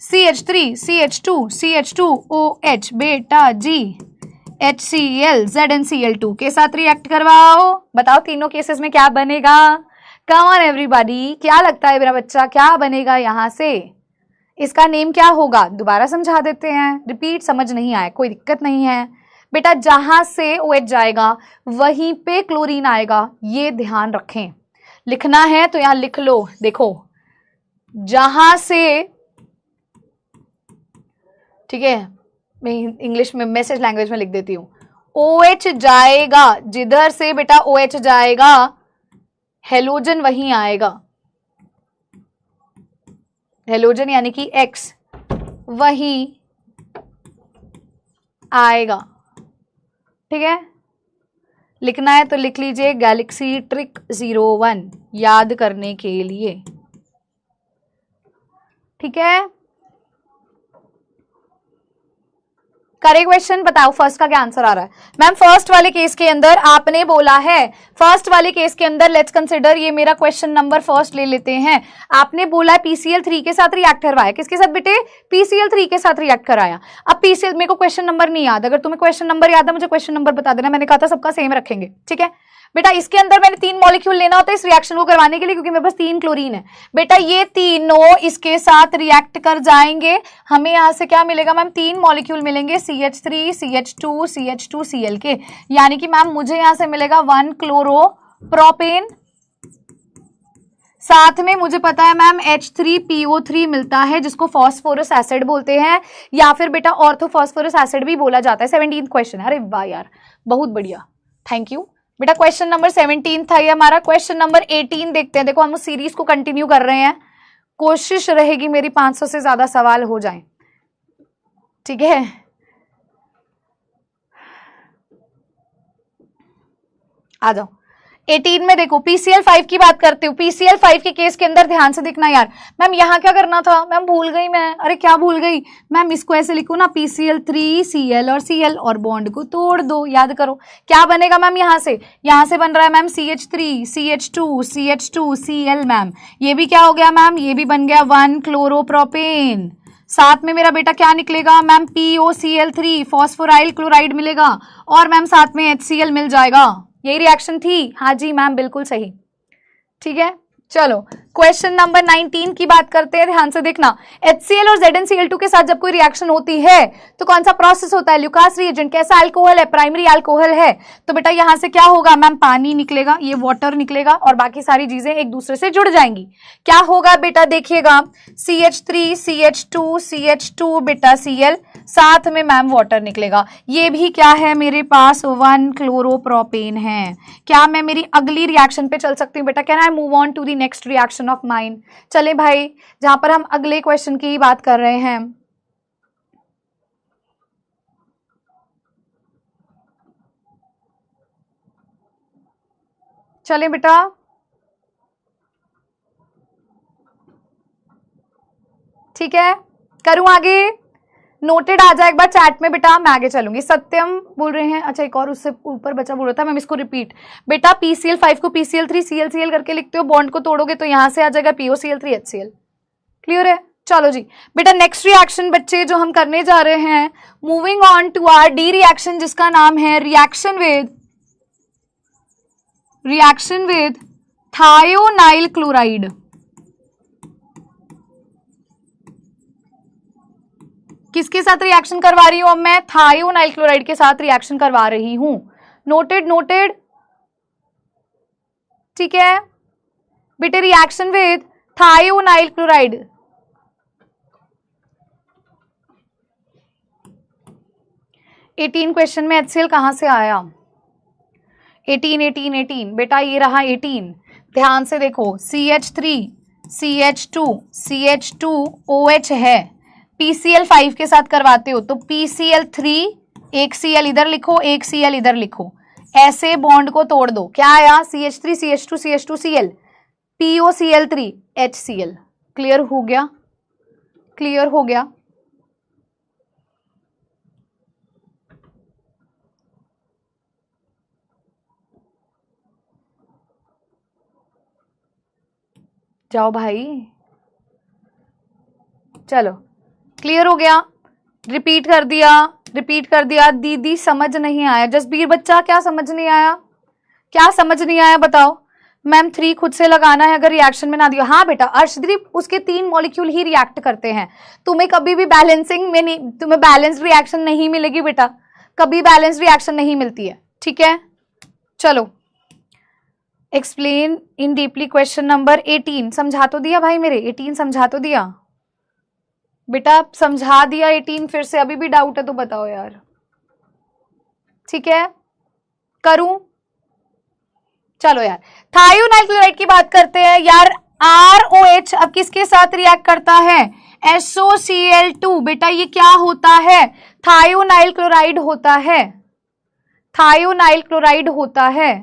[SPEAKER 1] CH3CH2CH2OH बेटा जी HCl ZnCl2 के साथ रिएक्ट करवाओ। बताओ तीनों केसेस में क्या बनेगा? कम ऑन एवरीबॉडी, क्या लगता है मेरा बच्चा क्या बनेगा यहां से? इसका नेम क्या होगा? दोबारा समझा देते हैं, रिपीट समझ नहीं आया कोई दिक्कत नहीं है बेटा। जहां से OH जाएगा वहीं पे क्लोरीन आएगा, ये ध्यान रखें। लिखना है तो यहां लिख लो। देखो जहां से, ठीक है, मैं इंग्लिश में मैसेज लैंग्वेज में लिख देती हूं, OH जाएगा, जिधर से बेटा OH जाएगा हेलोजन वहीं आएगा, हेलोजन यानी कि X वहीं आएगा। ठीक है, लिखना है तो लिख लीजिए गैलेक्सी ट्रिक 01 याद करने के लिए। ठीक है, करेक्ट क्वेश्चन बताओ, फर्स्ट का क्या आंसर आ रहा है? मैम फर्स्ट वाले केस के अंदर आपने बोला है, फर्स्ट वाले केस के अंदर लेट्स कंसिडर, ये मेरा क्वेश्चन नंबर फर्स्ट ले लेते हैं। आपने बोला है PCl3 के साथ रिएक्ट करवाया, किसके साथ बेटे? PCl3 के साथ रिएक्ट कराया। अब PCl, मेरे को क्वेश्चन नंबर नहीं याद, अगर तुम्हें क्वेश्चन नंबर याद है मुझे क्वेश्चन नंबर बता देना, मैंने कहा था सबका सेम रखेंगे। ठीक है बेटा, इसके अंदर मैंने 3 मॉलिक्यूल लेना होता है इस रिएक्शन को करवाने के लिए, क्योंकि मेरे पास 3 क्लोरीन है। बेटा ये तीनों इसके साथ रिएक्ट कर जाएंगे, हमें यहां से क्या मिलेगा मैम? 3 मॉलिक्यूल मिलेंगे CH3 CH2 CH2 Cl के, यानी कि मैम मुझे यहां से मिलेगा 1 क्लोरोप्रोपेन, साथ में मुझे पता है मैम H3PO3 मिलता है, जिसको फॉस्फोरस एसिड बोलते हैं, या फिर बेटा ऑर्थोफॉस्फोरस एसिड भी बोला जाता है। 17th क्वेश्चन है। अरे वाह यार, बहुत बढ़िया, थैंक यू बेटा। क्वेश्चन नंबर 17 था ये हमारा। क्वेश्चन नंबर 18 देखते हैं। देखो हम उस सीरीज को कंटिन्यू कर रहे हैं, कोशिश रहेगी मेरी 500 से ज्यादा सवाल हो जाएं। ठीक है, आ जाओ। 18 में देखो PCl5 की बात करते हो। PCl5 के केस के अंदर ध्यान से देखना यार। मैम यहाँ क्या करना था? मैम भूल गई मैं। अरे क्या भूल गई मैम? इसको ऐसे लिखो ना, PCl3 Cl और Cl, और बॉन्ड को तोड़ दो। याद करो क्या बनेगा मैम? यहाँ से बन रहा है ma'am CH3 CH2 CH2 Cl ma'am. ये भी क्या हो गया मैम? ये भी बन गया 1 क्लोरोप्रोपेन। साथ में मेरा बेटा क्या निकलेगा मैम? POCl3 फॉस्फोराइल क्लोराइड मिलेगा, और मैम साथ में HCl मिल जाएगा। यही रिएक्शन थी? हाँ जी मैम, बिल्कुल सही। ठीक है, चलो क्वेश्चन नंबर 19 की बात करते हैं। ध्यान से देखना, HCl और ZnCl2 के साथ जब कोई रिएक्शन होती है तो कौन सा प्रोसेस होता है? Lucas reagent. कैसा अल्कोहल है? प्राइमरी अल्कोहल है। तो बेटा यहां से क्या होगा मैम? पानी निकलेगा, ये वाटर निकलेगा, और बाकी सारी चीजें एक दूसरे से जुड़ जाएंगी। क्या होगा बेटा? देखिएगा CH3 CH2 CH2 बेटा Cl, साथ में मैम वाटर निकलेगा। ये भी क्या है मेरे पास? 1 क्लोरोप्रोपेन है। क्या मैं मेरी अगली रिएक्शन पे चल सकती हूँ बेटा? Can I move on to the next reaction of mine? चले भाई, जहां पर हम अगले क्वेश्चन की बात कर रहे हैं। चले बेटा, ठीक है, करूं आगे? नोटेड आ जाए एक बार चैट में बेटा, मैं आगे चलूंगी। सत्यम बोल रहे हैं, अच्छा एक और उससे ऊपर बचा बोल रहा था, मैं इसको रिपीट। बेटा PCl5 को PCl3 ClCl करके लिखते हो, बॉन्ड को तोड़ोगे तो यहां से आ जाएगा POCl3 HCl। क्लियर है? चलो जी बेटा, नेक्स्ट रिएक्शन बच्चे जो हम करने जा रहे हैं, moving on to R D reaction, जिसका नाम है रिएक्शन विद थायोनाइल क्लोराइड। किसके साथ रिएक्शन करवा रही हूं अब मैं? थायोनाइल क्लोराइड के साथ रिएक्शन करवा रही हूं। नोटेड। ठीक है बेटे, reaction with thionyl chloride. Eighteen question में HCl कहां से आया? 18 बेटा, ये रहा 18। ध्यान से देखो, CH3 CH2 CH2 OH है, PCl5 के साथ करवाते हो तो PCl3, एक Cl इधर लिखो, एक Cl इधर लिखो, ऐसे बॉन्ड को तोड़ दो। क्या आया? CH3 CH2 CH2 Cl, POCl3 HCl। Clear हो गया? क्लियर हो गया? जाओ भाई, चलो क्लियर हो गया? रिपीट कर दिया। दीदी समझ नहीं आया। जसबीर बच्चा, क्या समझ नहीं आया? क्या समझ नहीं आया बताओ? मैम 3 खुद से लगाना है अगर रिएक्शन में ना दिया। हाँ बेटा अर्शदीप, उसके 3 मॉलिक्यूल ही रिएक्ट करते हैं। तुम्हें कभी भी बैलेंसिंग में नहीं, तुम्हें बैलेंस रिएक्शन नहीं मिलेगी बेटा, कभी बैलेंस रिएक्शन नहीं मिलती है। ठीक है, चलो explain in deeply question number 18। समझा तो दिया भाई मेरे, 18 समझा तो दिया बेटा, समझा दिया 18। फिर से अभी भी डाउट है तो बताओ यार, ठीक है करूं? चलो यार, थायोनाइल क्लोराइड की बात करते हैं यार। ROH अब किसके साथ रिएक्ट करता है? SOCl2। बेटा ये क्या होता है? थायोनाइल क्लोराइड होता है, थायोनाइल क्लोराइड होता है।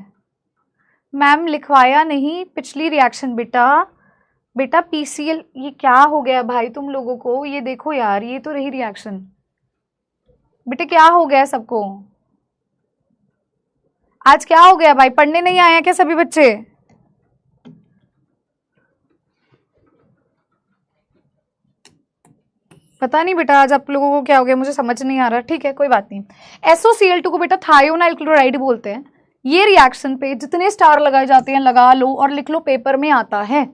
[SPEAKER 1] मैम लिखवाया नहीं पिछली रिएक्शन बेटा। बेटा PCl, ये क्या हो गया भाई तुम लोगों को? ये देखो यार, ये तो रही रिएक्शन। बेटे क्या हो गया सबको? आज क्या हो गया भाई? पढ़ने नहीं आए हैं क्या सभी बच्चे? पता नहीं बेटा आज आप लोगों को क्या हो गया, मुझे समझ नहीं आ रहा। ठीक है कोई बात नहीं। SOCl2 को बेटा थायोनाइल क्लोराइड बोलते हैं। ये रिएक्शन पे जितने स्टार लगाए जाते हैं लगा लो और लिख लो, पेपर में आता है।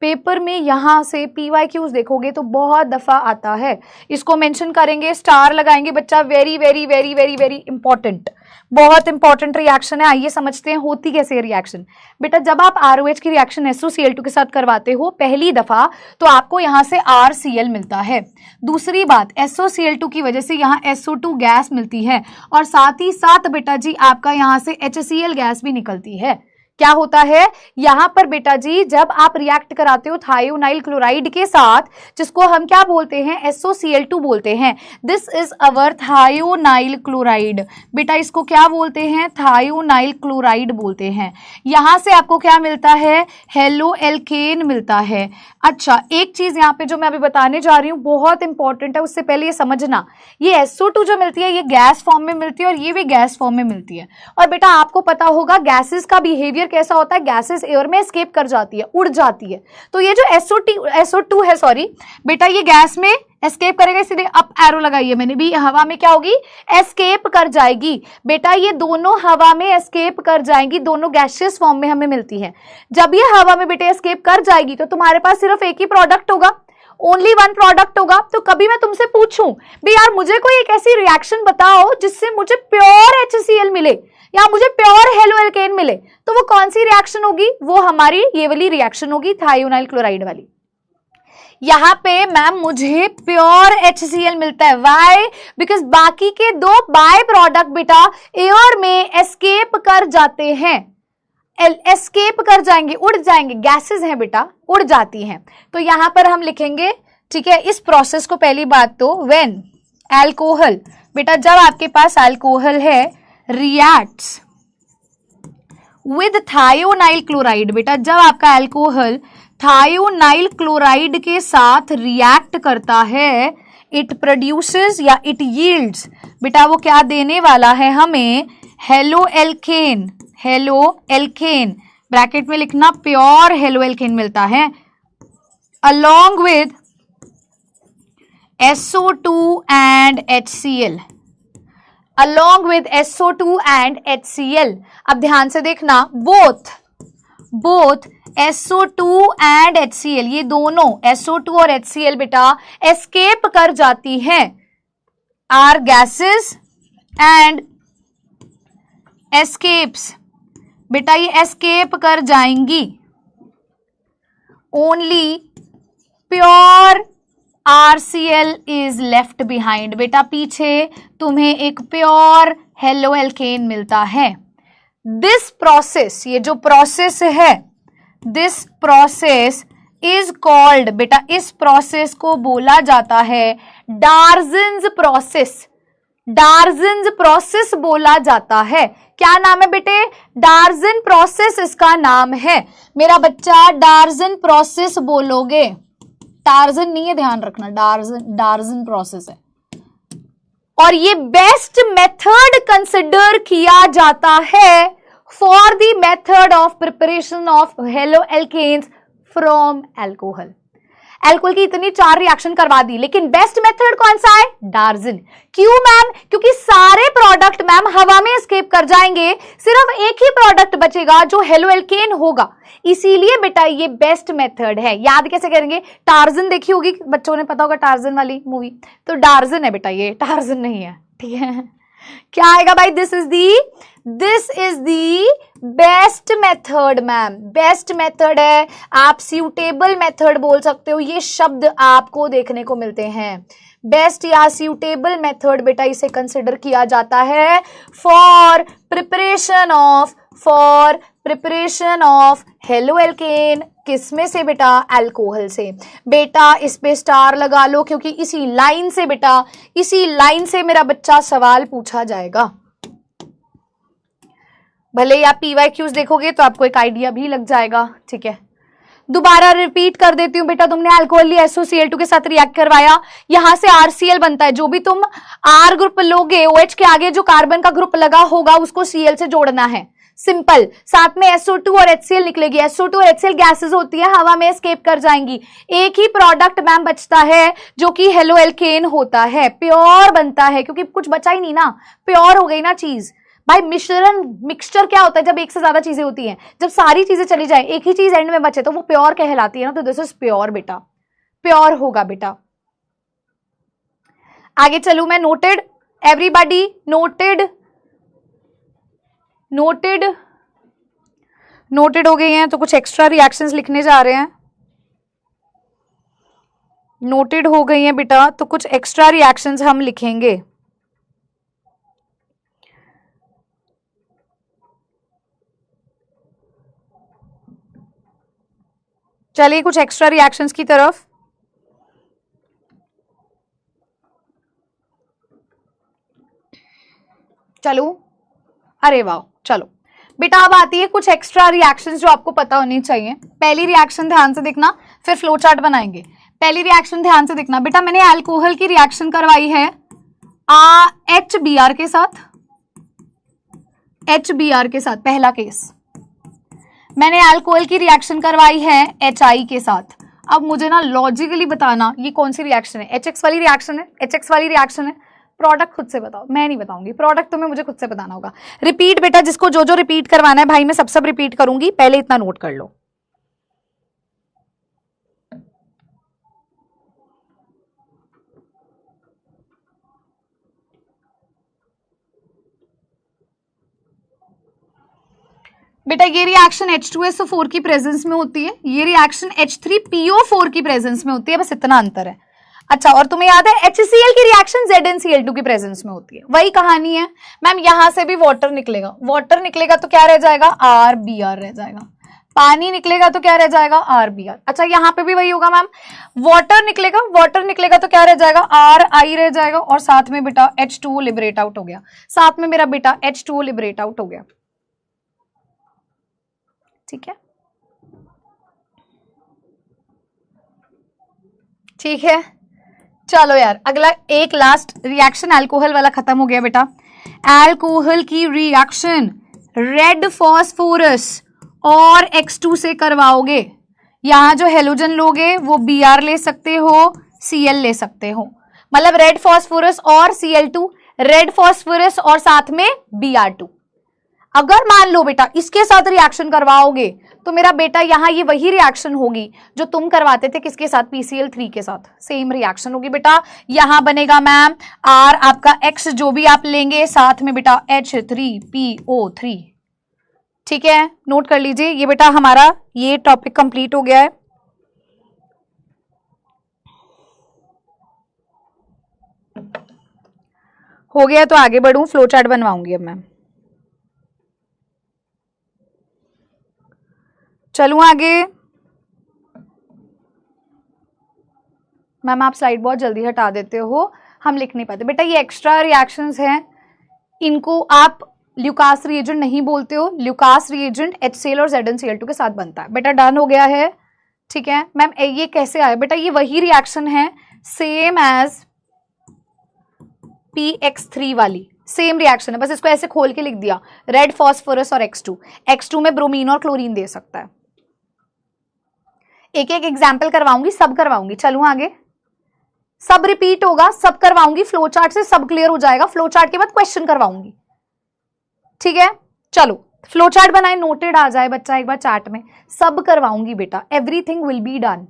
[SPEAKER 1] पेपर में यहां से PYQs देखोगे तो बहुत दफा आता है। इसको मेंशन करेंगे, स्टार लगाएंगे बच्चा। Very very very very very important, बहुत इंपॉर्टेंट रिएक्शन है। आइए समझते हैं होती कैसे है रिएक्शन। बेटा जब आप ROH की रिएक्शन SOCl2 के साथ करवाते हो पहली दफा, तो आपको यहां से RCl मिलता है। दूसरी बात, SOCl2 की वजह से यहाँ SO2 गैस मिलती है, और साथ ही साथ बेटा जी आपका यहाँ से HCl गैस भी निकलती है। क्या होता है यहां पर बेटा जी, जब आप रिएक्ट कराते हो थायोनाइल क्लोराइड के साथ, जिसको हम क्या बोलते हैं? SOCl2 बोलते हैं। This is our thionyl chloride. बेटा इसको क्या बोलते हैं? थायोनाइल क्लोराइड बोलते हैं। यहां से आपको क्या मिलता है? हेलो एल्केन मिलता है। अच्छा एक चीज यहां पे जो मैं अभी बताने जा रही हूं बहुत इंपॉर्टेंट है, उससे पहले ये समझना, ये SO2 जो मिलती है ये गैस फॉर्म में मिलती है और ये भी गैस फॉर्म में मिलती है। और बेटा आपको पता होगा गैसेस का बिहेवियर कैसा होता है, गैसेस एयर में एस्केप कर जाती है, उड़ जाती है। तो ये जो SO2 है, सॉरी बेटा, ये गैस में एस्केप करेगा, इसलिए अप एरो लगाइए मैंने भी, हवा में क्या होगी? एस्केप कर जाएगी। बेटा ये दोनों हवा में एस्केप कर जाएंगी, दोनों गैसियस फॉर्म में हमें मिलती है। जब ये हवा में बेटे एस्केप कर जाएगी तो तुम्हारे पास सिर्फ एक ही प्रोडक्ट होगा, ओनली वन प्रोडक्ट होगा। तो कभी मैं तुमसे पूछूं भी यार मुझे कोई एक ऐसी रिएक्शन बताओ जिससे मुझे प्योर HCl मिले या मुझे प्योर हेलो एल्केन मिले, तो वो कौन सी रिएक्शन होगी? वो हमारी ये वाली रिएक्शन होगी, थायोनाइल क्लोराइड वाली। यहां पे मैम मुझे प्योर HCl मिलता है। व्हाई? बिकॉज बाकी के दो बाय प्रोडक्ट बेटा एयर में एस्केप कर जाते हैं, एस्केप कर जाएंगे, उड़ जाएंगे, गैसेस हैं बेटा, उड़ जाती हैं। तो यहां पर हम लिखेंगे, ठीक है, इस प्रोसेस को। पहली बात तो व्हेन अल्कोहल, बेटा जब आपके पास अल्कोहल है रिएक्ट्स विद थायोनाइल क्लोराइड, बेटा जब आपका अल्कोहल थायोनाइल क्लोराइड के साथ रिएक्ट करता है, इट प्रोड्यूसेस या इट यील्ड्स, बेटा वो क्या देने वाला है हमें? Halo alkane. Halo alkane bracket में लिखना, प्योर हेलो एल्केन मिलता है along with SO2 and HCl, along with SO2 and HCl। अब ध्यान से देखना, both SO2 and HCl, ये दोनों SO2 और HCl बेटा एस्केप कर जाती हैं, आर गैसेस एंड एस्केप्स, बेटा ये एस्केप कर जाएंगी। Only pure RCl is left behind, बेटा पीछे तुम्हें एक प्योर हेलो एल्केन मिलता है। दिस प्रोसेस, ये जो प्रोसेस है, दिस प्रोसेस इज कॉल्ड, बेटा इस प्रोसेस को बोला जाता है डार्जन्स प्रोसेस। डार्जन्स प्रोसेस बोला जाता है। क्या नाम है बेटे? डार्जन प्रोसेस इसका नाम है। मेरा बच्चा डार्जन प्रोसेस बोलोगे, टार्जन नहीं है, ध्यान रखना, डार्जन प्रोसेस है। और ये बेस्ट मेथड कंसिडर किया जाता है for the method of preparation of halo alkanes from alcohol. Alcohol की इतनी 4 रिएक्शन करवा दी, लेकिन बेस्ट मेथड कौन सा है? डार्जन। क्यों मैम? क्योंकि सारे प्रोडक्ट मैम हवा में एस्केप कर जाएंगे, सिर्फ एक ही प्रोडक्ट बचेगा जो हेलो एल्केन होगा, इसीलिए बेटा ये बेस्ट मेथड है। याद कैसे करेंगे? टार्जन देखी होगी बच्चों ने, पता होगा टार्जन वाली मूवी, तो डार्जन है बेटा, ये टार्जन नहीं है, ठीक है। क्या आएगा भाई? This is the best method ma'am, best method है, आप सूटेबल मेथड बोल सकते हो, ये शब्द आपको देखने को मिलते हैं। बेस्ट या सूटेबल मेथड बेटा इसे कंसिडर किया जाता है for preparation of halo alkane. किस में से बेटा? अल्कोहल से। बेटा इस पे स्टार लगा लो, क्योंकि इसी लाइन से बेटा, इसी लाइन से मेरा बच्चा सवाल पूछा जाएगा। भले ही आप पीवाईक्यूज देखोगे तो आपको एक आइडिया भी लग जाएगा। ठीक है, दोबारा रिपीट कर देती हूँ बेटा, तुमने अल्कोहल लिया, SOCl2 के साथ रिएक्ट करवाया, यहां से RCl बनता है। जो भी तुम R ग्रुप लोगे, OH के आगे जो कार्बन का ग्रुप लगा होगा उसको Cl से जोड़ना है, सिंपल। साथ में SO2 और HCl निकलेगी। SO2 और HCl गैसेस होती है, हवा में एस्केप कर जाएंगी। एक ही प्रोडक्ट मैम बचता है जो कि हेलो एल्केन होता है, प्योर बनता है, क्योंकि कुछ बचा ही नहीं ना, प्योर हो गई ना चीज। भाई मिक्सचर क्या होता है? जब एक से ज्यादा चीजें होती हैं, जब सारी चीजें चली जाए, एक ही चीज एंड में बचे तो वो प्योर कहलाती है ना। तो दिस इज प्योर बेटा, प्योर होगा बेटा। आगे चलू मैं, नोटेड एवरीबॉडी, नोटेड हो गई हैं। तो कुछ एक्स्ट्रा रिएक्शंस लिखने जा रहे हैं। नोटेड हो गई हैं बेटा, तो कुछ एक्स्ट्रा रिएक्शंस हम लिखेंगे। चलिए कुछ एक्स्ट्रा रिएक्शंस की तरफ। चलो, अरे वाह, चलो बेटा अब आती है कुछ एक्स्ट्रा रिएक्शंस जो आपको पता होनी चाहिए। पहली रिएक्शन ध्यान से देखना, फिर फ्लो चार्ट बनाएंगे। पहली रिएक्शन ध्यान से देखना बेटा, मैंने अल्कोहल की रिएक्शन करवाई है HBr के साथ, HBr के साथ, पहला केस। मैंने अल्कोहल की रिएक्शन करवाई है HI के साथ। अब मुझे ना लॉजिकली बताना ये कौन सी रिएक्शन है। HX वाली रिएक्शन है, HX वाली रिएक्शन है। प्रोडक्ट खुद से बताओ, मैं नहीं बताऊंगी, प्रोडक्ट तुम्हें मुझे खुद से बताना होगा। रिपीट बेटा, जिसको जो जो रिपीट करवाना है भाई, मैं सब रिपीट करूंगी, पहले इतना नोट कर लो। बेटा ये रिएक्शन H2SO4 की प्रेजेंस में होती है, ये रिएक्शन H3PO4 की प्रेजेंस में होती है, बस इतना अंतर है। अच्छा, और तुम्हें याद है HCl की रिएक्शन ZnCl2 की प्रेजेंस में होती है। वही कहानी है मैम, यहां से भी वाटर निकलेगा, वाटर निकलेगा तो क्या रह जाएगा? RBr रह जाएगा। पानी निकलेगा तो क्या रह जाएगा? RBr। अच्छा, यहाँ पे भी वही होगा मैम, वाटर निकलेगा तो क्या रह जाएगा? RI रह जाएगा, और साथ में बेटा H2O लिबरेट आउट हो गया, साथ में मेरा बेटा H2O लिबरेट आउट हो गया। ठीक है, ठीक है, चलो यार, अगला एक लास्ट रिएक्शन अल्कोहल वाला खत्म हो गया बेटा। अल्कोहल की रिएक्शन रेड फॉस्फोरस और X2 से करवाओगे। यहां जो हेलोजन लोगे वो Br ले सकते हो, Cl ले सकते हो, मतलब रेड फॉस्फोरस और Cl2, रेड फॉस्फोरस और साथ में Br2। अगर मान लो बेटा इसके साथ रिएक्शन करवाओगे तो मेरा बेटा यहां ये वही रिएक्शन होगी जो तुम करवाते थे किसके साथ? PCl3 के साथ, सेम रिएक्शन होगी बेटा। यहां बनेगा मैम R आपका X जो भी आप लेंगे, साथ में बेटा H3PO3। ठीक है, नोट कर लीजिए। ये बेटा हमारा ये टॉपिक कंप्लीट हो गया है। हो गया तो आगे बढ़ूं, फ्लो चार्ट बनवाऊंगी अब मैं। चलूं आगे। मैम आप स्लाइड बहुत जल्दी हटा देते हो, हम लिख नहीं पाते। बेटा ये एक्स्ट्रा रिएक्शंस हैं, इनको आप ल्यूकास रिएजेंट नहीं बोलते हो। ल्यूकास रिएजेंट HCl और ZnCl2 के साथ बनता है। बेटा डन हो गया है। ठीक है मैम, ये कैसे आया? बेटा ये वही रिएक्शन है सेम एज PX3 वाली, सेम रिएक्शन है, बस इसको ऐसे खोल के लिख दिया, रेड फॉस्फोरस और X2 में ब्रोमीन और क्लोरीन दे सकता है। एक एक एग्जाम्पल करवाऊंगी, सब करवाऊंगी। चलूं आगे, सब रिपीट होगा, सब करवाऊंगी, फ्लो चार्ट से सब क्लियर हो जाएगा। फ्लो चार्ट के बाद क्वेश्चन करवाऊंगी। ठीक है, चलो फ्लो चार्ट बनाए, नोटेड आ जाए बच्चा एक बार चार्ट में, सब करवाऊंगी बेटा, एवरीथिंग विल बी डन।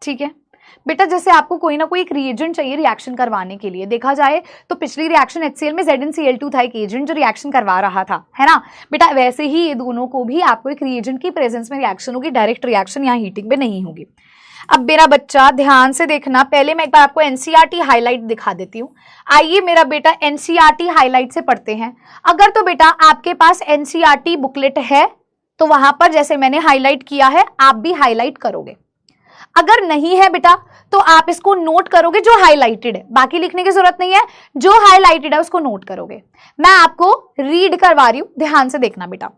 [SPEAKER 1] ठीक है, बेटा जैसे आपको कोई ना कोई एक रिएजेंट चाहिए रिएक्शन करवाने के लिए, देखा जाए तो पिछली रिएक्शन HCl में ZnCl2 था एक एजेंट जो रिएक्शन करवा रहा था, है ना बेटा, वैसे ही ये दोनों को भी आपको एक रिएजेंट की प्रेजेंस में रिएक्शन होगी, डायरेक्ट रिएक्शन यहाँ हीटिंग में नहीं होगी। अब मेरा बच्चा ध्यान से देखना, पहले मैं एक बार आपको NCERT हाईलाइट दिखा देती हूँ। आइए मेरा बेटा NCERT हाईलाइट से पढ़ते हैं। अगर तो बेटा आपके पास NCERT बुकलेट है तो वहां पर जैसे मैंने हाईलाइट किया है आप भी हाईलाइट करोगे, अगर नहीं है बेटा तो आप इसको नोट करोगे जो हाईलाइटेड है, बाकी लिखने की जरूरत नहीं है, जो हाईलाइटेड है उसको नोट करोगे। मैं आपको रीड करवा रही हूं, ध्यान से देखना बेटा।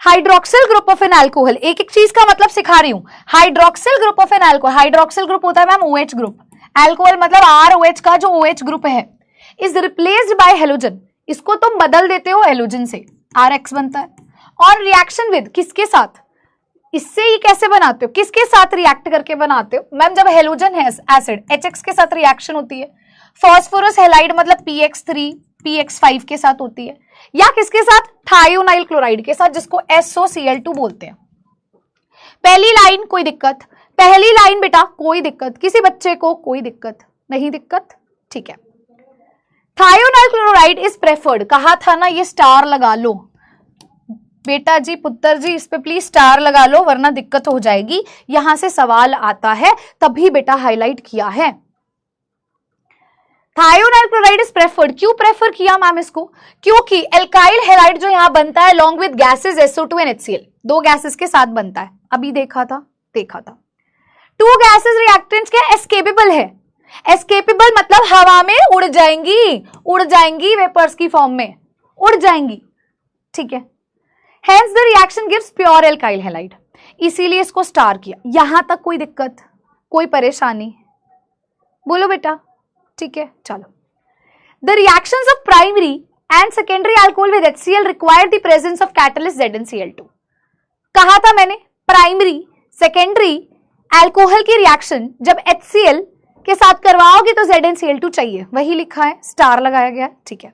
[SPEAKER 1] Hydroxyl group of an alcohol, एक एक चीज का मतलब सिखा रही हूं। Hydroxyl group of an alcohol, hydroxyl group होता है मैम OH ग्रुप, अल्कोहल मतलब ROH का जो OH ग्रुप है, इज रिप्लेस्ड बाय हेलोजन, इसको तुम बदल देते हो हेलोजन से, RX बनता है। और रिएक्शन विद किसके साथ, इससे ही कैसे बनाते हो, किसके साथ रिएक्ट करके बनाते हो मैम, जब हेलोजन है एसिड HX के साथ रिएक्शन होती है, फॉस्फोरस हैलाइड मतलब PX3 PX5 के साथ होती है, या किसके साथ, थायोनाइल क्लोराइड के साथ जिसको SOCl2 बोलते हैं। पहली लाइन कोई दिक्कत, पहली लाइन बेटा कोई दिक्कत, किसी बच्चे को कोई दिक्कत नहीं, दिक्कत ठीक है। थायोनाइल क्लोराइड इज प्रेफर्ड, कहा था ना ये स्टार लगा लो बेटा जी, पुत्र जी इस पे प्लीज स्टार लगा लो वरना दिक्कत हो जाएगी, यहां से सवाल आता है तभी बेटा हाईलाइट किया है। थायोनाइल क्लोराइड इज प्रेफर्ड, क्यों प्रेफर किया मैम इसको, क्योंकि एल्काइल हैलाइड जो यहां बनता है long with gases SO2 and HCl, दो गैसेस के साथ बनता है, अभी देखा था। टू गैसेस रिएक्टेंट्स क्या एस्केपेबल है, एस्केपेबल मतलब हवा में उड़ जाएंगी वेपर्स की फॉर्म में उड़ जाएंगी, ठीक है। Hence the reaction gives pure alkyl halide, इसीलिए इसको स्टार किया। यहां तक कोई दिक्कत, कोई परेशानी, बोलो बेटा, ठीक है चलो। The reactions of primary and secondary alcohol with HCl require the presence of catalyst ZnCl2, कहा था मैंने प्राइमरी सेकेंडरी अल्कोहल की रिएक्शन जब HCl के साथ करवाओगे तो ZnCl2 चाहिए, वही लिखा है, स्टार लगाया गया, ठीक है।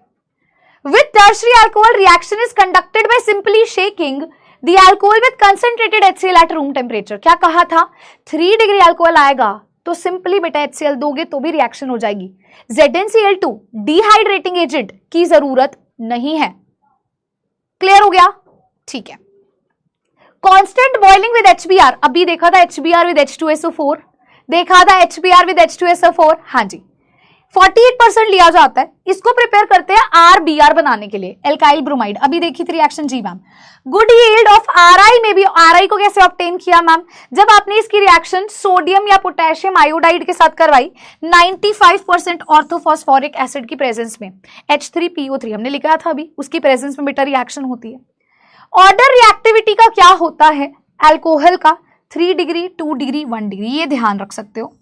[SPEAKER 1] With tertiary alcohol reaction is conducted by simply shaking the alcohol with concentrated HCl at room temperature, क्या कहा था 3 डिग्री अल्कोहल आएगा तो सिंपली बेटा HCl दोगे तो भी रिएक्शन हो जाएगी, ZnCl2 डिहाइड्रेटिंग एजेंट की जरूरत नहीं है, क्लियर हो गया, ठीक है। कांस्टेंट बॉइलिंग विद HBr, अभी देखा था HBr विद H2SO4, देखा था HBr विद H2SO4, हाँ जी 48% लिया जाता है, इसको प्रिपेयर करते हैं RBr बनाने के लिए, एल्काइल ब्रोमाइड, अभी देखी थी रिएक्शन जी ma'am. Good yield of RI में भी, RI को कैसे ऑब्टेन किया मैम, जब आपने इसकी रिएक्शन सोडियम या पोटेशियम आयोडाइड के साथ करवाई 95% ऑर्थोफॉस्फोरिक एसिड की प्रेजेंस में, H3PO3 हमने लिखा था अभी, उसकी प्रेजेंस में बेटा रिएक्शन होती है। ऑर्डर रिएक्टिविटी का क्या होता है अल्कोहल का, 3 डिग्री 2 डिग्री 1 डिग्री, ये ध्यान रख सकते हो,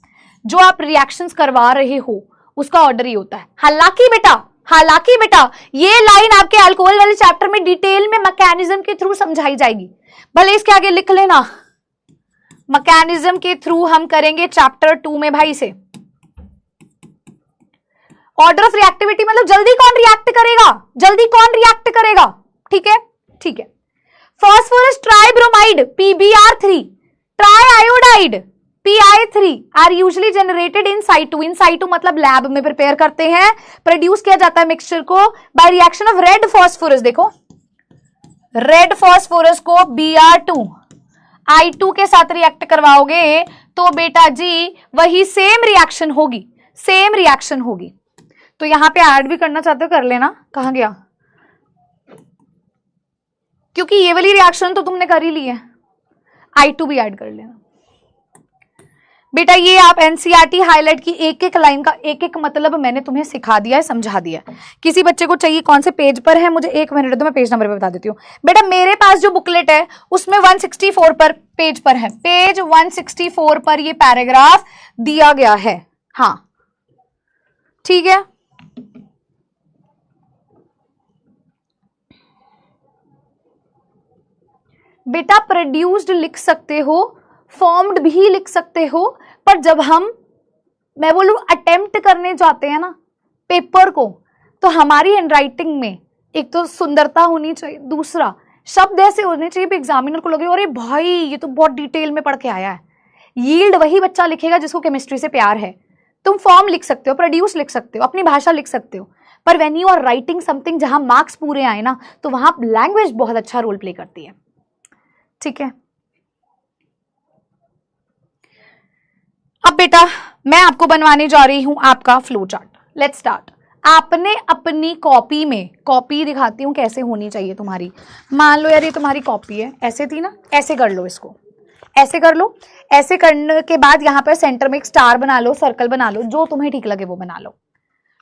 [SPEAKER 1] जो आप रिएक्शंस करवा रहे हो उसका ऑर्डर ही होता है। हालांकि बेटा ये लाइन आपके अल्कोहल वाले चैप्टर में डिटेल में मैकेनिज्म के थ्रू समझाई जाएगी, भले इसके आगे लिख लेना, मैकेनिज्म के थ्रू हम करेंगे चैप्टर 2 में भाई से। ऑर्डर ऑफ रिएक्टिविटी मतलब जल्दी कौन रिएक्ट करेगा, ठीक है। Phosphorus tribromide PbR3, triiodide PI3 are usually generated in situ मतलब लैब में प्रिपेयर करते हैं, प्रोड्यूस किया जाता है मिक्सचर को by reaction of red phosphorus, देखो रेड फॉस्फोरस को Br2 I2 के साथ रिएक्ट करवाओगे तो बेटा जी वही सेम रिएक्शन होगी। तो यहां पे ऐड भी करना चाहते हो कर लेना, कहां गया, क्योंकि ये वाली रिएक्शन तो तुमने कर ही ली है, I2 भी ऐड कर लेना बेटा। ये आप NCERT हाईलाइट की एक एक लाइन का एक एक मतलब मैंने तुम्हें सिखा दिया है, समझा दिया है। किसी बच्चे को चाहिए कौन से पेज पर है, मुझे 1 मिनट दो, मैं पेज नंबर पे बता देती हूँ बेटा। मेरे पास जो बुकलेट है उसमें 164 पर पेज पर है, पेज 164 पर ये पैराग्राफ दिया गया है, हाँ ठीक है। बेटा प्रोड्यूस्ड लिख सकते हो, फॉर्म्ड भी लिख सकते हो, पर जब मैं बोलूं अटेम्प्ट करने जाते हैं ना पेपर को, तो हमारी हैंडराइटिंग में एक तो सुंदरता होनी चाहिए, दूसरा शब्द ऐसे होने चाहिए एग्जामिनर को लगे अरे भाई ये तो बहुत डिटेल में पढ़ के आया है, यील्ड वही बच्चा लिखेगा जिसको केमिस्ट्री से प्यार है। तुम फॉर्म लिख सकते हो, प्रोड्यूस लिख सकते हो, अपनी भाषा लिख सकते हो, पर when you are writing something जहां मार्क्स पूरे आए ना, तो वहां लैंग्वेज बहुत अच्छा रोल प्ले करती है। ठीक है, अब बेटा मैं आपको बनवाने जा रही हूं आपका फ्लो चार्ट। Let's start. आपने अपनी कॉपी में, कॉपी दिखाती हूं कैसे होनी चाहिए तुम्हारी। मान लो यार ये तुम्हारी कॉपी है, ऐसे थी ना, ऐसे कर लो इसको, ऐसे कर लो। ऐसे करने के बाद यहाँ पर सेंटर में एक स्टार बना लो, सर्कल बना लो, जो तुम्हें ठीक लगे वो बना लो,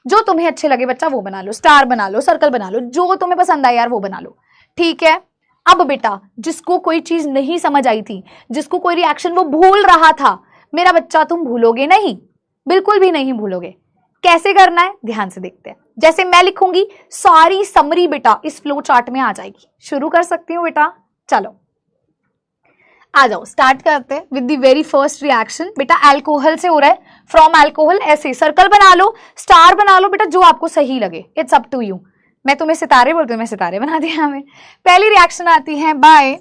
[SPEAKER 1] जो तुम्हें अच्छे लगे बच्चा वो बना लो, स्टार बना लो, सर्कल बना लो, जो तुम्हें पसंद आए यार वो बना लो। ठीक है, अब बेटा जिसको कोई चीज नहीं समझ आई थी, जिसको कोई रिएक्शन वो भूल रहा था, मेरा बच्चा तुम भूलोगे नहीं, बिल्कुल भी नहीं भूलोगे। कैसे करना है ध्यान से देखते हैं। जैसे मैं लिखूंगी सारी समरी बेटा इस फ्लो चार्ट में आ जाएगी। शुरू कर सकती हूँ बेटा, चलो आ जाओ, स्टार्ट करते हैं with the very first reaction. बेटा अल्कोहल से हो रहा है, फ्रॉम अल्कोहल, ऐसे सर्कल बना लो, स्टार बना लो बेटा, जो आपको सही लगे, इट्स अप टू यू। मैं तुम्हें सितारे बोलती हूँ, मैं सितारे बना दिया हमें। पहली रिएक्शन आती है बाय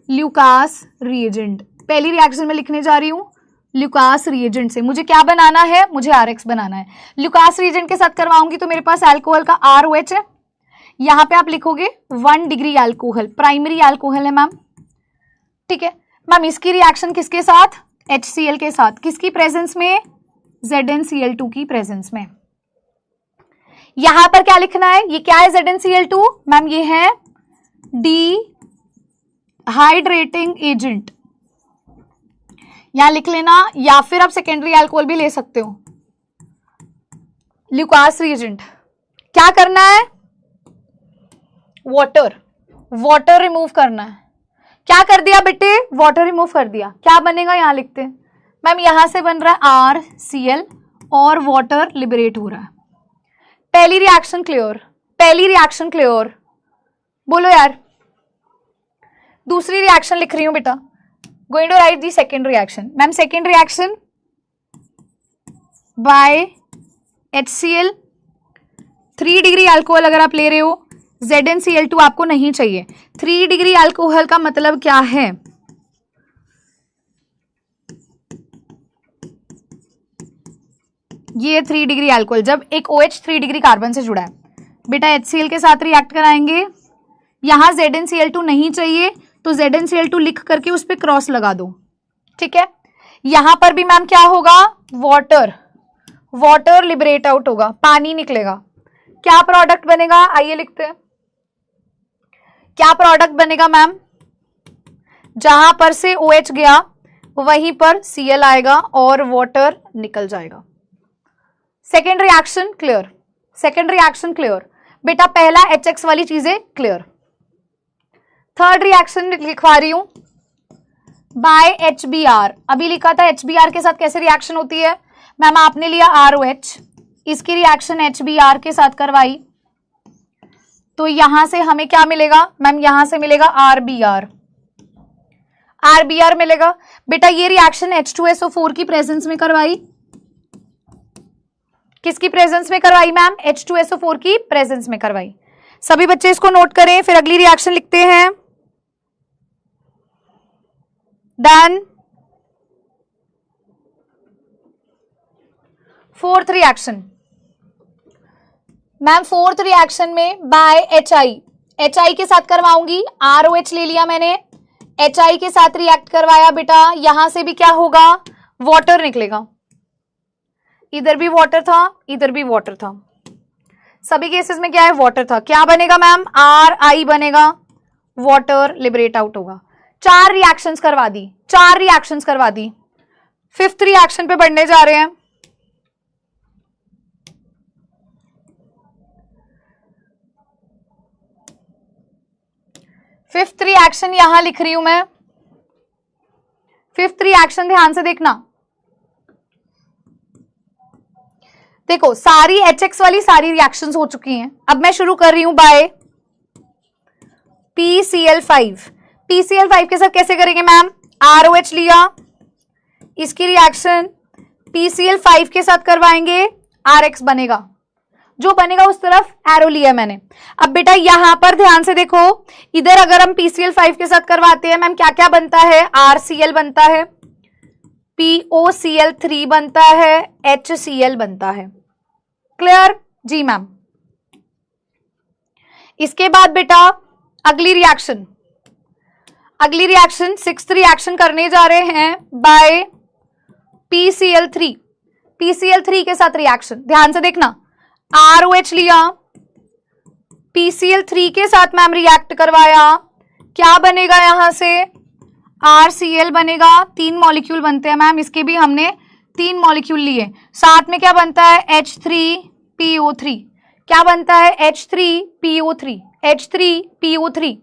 [SPEAKER 1] ल्यूकास रिएजेंट। पहली रिएक्शन में लिखने जा रही हूँ ल्यूकास रिएजेंट से। मुझे क्या बनाना है, मुझे RX बनाना है। ल्यूकास रिएजेंट के साथ करवाऊंगी तो मेरे पास अल्कोहल का ROH है, यहाँ पे आप लिखोगे 1 डिग्री अल्कोहल, प्राइमरी अल्कोहल है मैम। ठीक है मैम, इसकी रिएक्शन किसके साथ, HCl के साथ, किसकी प्रेजेंस में, ZnCl2 की प्रेजेंस में। यहां पर क्या लिखना है, ये क्या है ZnCl2 मैम, ये है डिहाइड्रेटिंग एजेंट, यहां लिख लेना, या फिर आप सेकेंडरी अल्कोहल भी ले सकते हो। ल्यूकास रिएजेंट क्या करना है, वाटर रिमूव करना है। क्या कर दिया बेटे, वाटर रिमूव कर दिया, क्या बनेगा यहां लिखते हैं मैम, यहां से बन रहा है RCl और वाटर लिबरेट हो रहा है। पहली रिएक्शन क्लियर, पहली रिएक्शन क्लियर, बोलो यार। दूसरी रिएक्शन लिख रही हूं बेटा, going to write the second reaction. Ma'am second reaction by HCl 3 degree alcohol अगर आप ले रहे हो, ZnCl2 आपको नहीं चाहिए। 3 डिग्री अल्कोहल का मतलब क्या है, ये 3 डिग्री अल्कोहल, जब एक OH 3 डिग्री कार्बन से जुड़ा है बेटा, HCl के साथ रिएक्ट कराएंगे। यहां ZnCl2 नहीं चाहिए तो ZnCl2 लिख करके उस पर क्रॉस लगा दो। ठीक है, यहां पर भी मैम क्या होगा, वाटर लिबरेट आउट होगा, पानी निकलेगा। क्या प्रोडक्ट बनेगा, आइए लिखते हैं, क्या प्रोडक्ट बनेगा मैम, जहां पर से OH गया वहीं पर Cl आएगा और वाटर निकल जाएगा। Second reaction clear, second reaction clear बेटा, पहला HX वाली चीजें क्लियर। थर्ड रिएक्शन लिखवा रही हूं बाय HBr। अभी लिखा था HBr के साथ कैसे रिएक्शन होती है मैम, आपने लिया ROH, इसकी रिएक्शन HBr के साथ करवाई तो यहां से हमें क्या मिलेगा मैम, यहां से मिलेगा RBr मिलेगा बेटा। ये रिएक्शन H2SO4 की प्रेजेंस में करवाई, किसकी प्रेजेंस में करवाई मैम, H2SO4 की प्रेजेंस में करवाई। सभी बच्चे इसको नोट करें, फिर अगली रिएक्शन लिखते हैं। Done. Fourth reaction ma'am, fourth reaction में बाय HI के साथ करवाऊंगी। ROH ले लिया मैंने, HI के साथ रिएक्ट करवाया बेटा, यहां से भी क्या होगा, वाटर निकलेगा। इधर भी वाटर था, इधर भी वाटर था, सभी केसेस में क्या है, वाटर था। क्या बनेगा मैम, RI बनेगा, वाटर लिबरेट आउट होगा। 4 रिएक्शंस करवा दी, 4 रिएक्शंस करवा दी। फिफ्थ रिएक्शन पे बढ़ने जा रहे हैं। फिफ्थ रिएक्शन यहां लिख रही हूं मैं। फिफ्थ रिएक्शन ध्यान से देखना, देखो सारी HX वाली सारी रिएक्शंस हो चुकी हैं। अब मैं शुरू कर रही हूं बाय PCl5। PCl5 के साथ कैसे करेंगे मैम, ROH लिया, इसकी रिएक्शन PCl5 के साथ करवाएंगे, RX बनेगा। जो बनेगा उस तरफ एरो लिया मैंने। अब बेटा यहां पर ध्यान से देखो, इधर अगर हम PCl5 के साथ करवाते हैं मैम क्या क्या बनता है, RCl बनता है, POCl3 बनता है, HCl बनता है। क्लियर जी मैम। इसके बाद बेटा अगली रिएक्शन, सिक्स्थ रिएक्शन करने जा रहे हैं बाय PCl3 के साथ रिएक्शन। ध्यान से देखना, ROH लिया, PCl3 के साथ मैम रिएक्ट करवाया, क्या बनेगा यहां से, RCl बनेगा। 3 मॉलिक्यूल बनते हैं मैम, इसके भी हमने 3 मॉलिक्यूल लिए। साथ में क्या बनता है, H3PO3। क्या बनता है, H3PO3।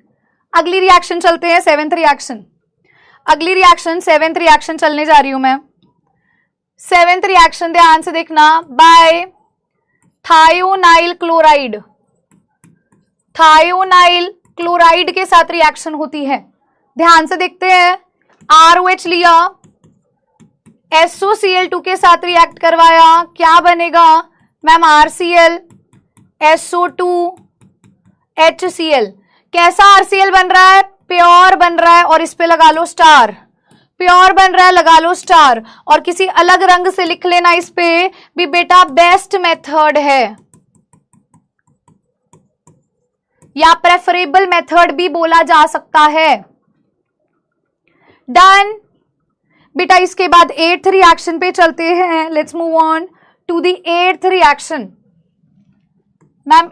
[SPEAKER 1] अगली रिएक्शन चलते हैं, सेवेंथ रिएक्शन चलने जा रही हूं मैं। सेवेंथ रिएक्शन ध्यान से देखना, बाय थायोनाइल क्लोराइड के साथ रिएक्शन होती है। ध्यान से देखते हैं, ROH लिया, SOCl2 के साथ रिएक्ट करवाया, क्या बनेगा मैम, RCl, SO2, HCl। कैसा RCl बन रहा है, प्योर बन रहा है, और इस पे लगा लो स्टार। प्योर बन रहा है, लगा लो स्टार, और किसी अलग रंग से लिख लेना इस पे भी बेटा, बेस्ट मेथड है या प्रेफरेबल मेथड भी बोला जा सकता है। डन बेटा। इसके बाद 8th रिएक्शन पे चलते हैं, let's move on to the 8th reaction. Ma'am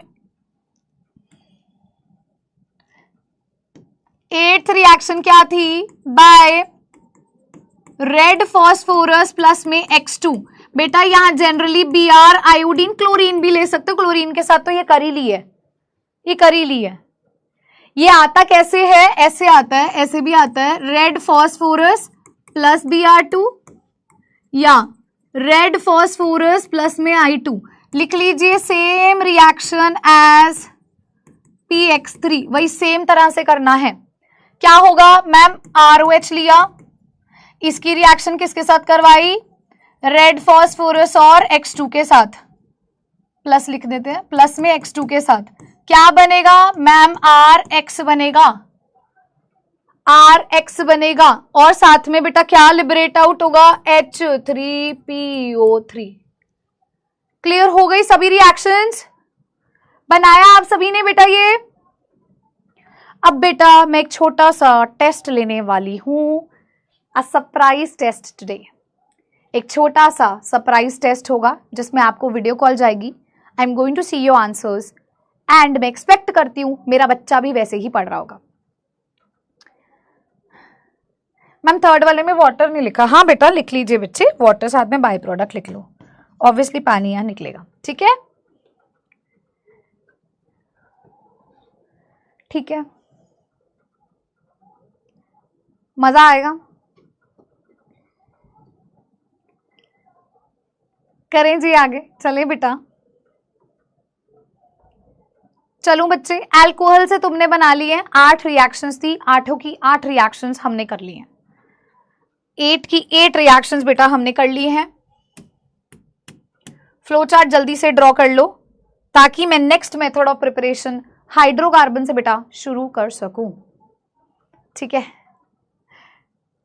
[SPEAKER 1] 8th reaction क्या थी, बाय रेड फॉस्फोरस प्लस में X2। बेटा यहां जनरली Br आयोडीन क्लोरीन भी ले सकते हो, क्लोरीन के साथ तो ये कर ही ली है, ये आता कैसे है, ऐसे आता है, ऐसे भी आता है, रेड फॉस्फोरस प्लस Br2 या रेड फॉस्फोरस प्लस में I2। लिख लीजिए सेम रिएक्शन एज PX3, वही सेम तरह से करना है। क्या होगा मैम, ROH लिया, इसकी रिएक्शन किसके साथ करवाई, रेड फॉस्फोरस और X2 के साथ, प्लस लिख देते हैं, प्लस में X2 के साथ। क्या बनेगा मैम, RX बनेगा, और साथ में बेटा क्या लिबरेट आउट होगा, H3PO3। क्लियर हो गई सभी रिएक्शंस, बनाया आप सभी ने बेटा ये। अब बेटा मैं एक छोटा सा टेस्ट लेने वाली हूं, अ सरप्राइज टेस्ट टुडे। एक छोटा सा सरप्राइज टेस्ट होगा जिसमें आपको वीडियो कॉल जाएगी, I am going to see your answers, and मैं एक्सपेक्ट करती हूं मेरा बच्चा भी वैसे ही पढ़ रहा होगा। मैम 3rd वाले में वाटर नहीं लिखा, हाँ बेटा लिख लीजिए बच्चे, वाटर साथ में बाय प्रोडक्ट लिख लो, ऑब्वियसली पानी यहां निकलेगा, ठीक है, ठीक है, मजा आएगा। करें जी आगे, चलें बेटा, चलो बच्चे। अल्कोहल से तुमने बना ली है 8 रिएक्शंस थी, 8 की 8 रिएक्शंस हमने कर ली हैं, 8 की 8 रिएक्शंस बेटा हमने कर ली हैं। फ्लो चार्ट जल्दी से ड्रॉ कर लो ताकि मैं next method of preparation hydrocarbon से बेटा शुरू कर सकूं, ठीक है,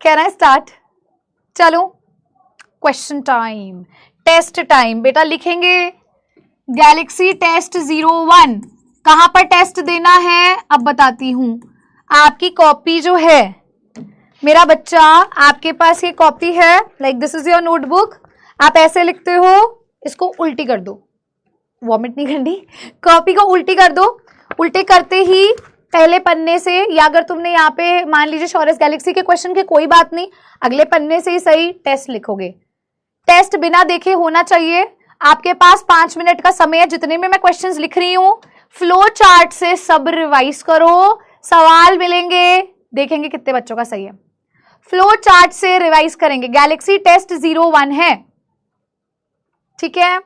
[SPEAKER 1] कैन आई स्टार्ट। चलो क्वेश्चन टाइम, टेस्ट टाइम। बेटा लिखेंगे गैलेक्सी टेस्ट 01, कहां पर टेस्ट देना है अब बताती हूं। आपकी कॉपी जो है मेरा बच्चा, आपके पास ये कॉपी है, like this is your notebook, आप ऐसे लिखते हो, इसको उल्टी कर दो, वॉमिट नहीं करनी, कॉपी को उल्टी कर दो। उल्टे करते ही पहले पन्ने से, या अगर तुमने यहाँ पे मान लीजिए शॉरेस्ट गैलेक्सी के क्वेश्चन के, कोई बात नहीं, अगले पन्ने से ही सही टेस्ट लिखोगे। टेस्ट बिना देखे होना चाहिए। आपके पास 5 मिनट का समय है, जितने में मैं क्वेश्चंस लिख रही हूं फ्लो चार्ट से सब रिवाइज करो, सवाल मिलेंगे, देखेंगे कितने बच्चों का सही है। फ्लो चार्ट से रिवाइज करेंगे, गैलेक्सी टेस्ट 01 है, ठीक है।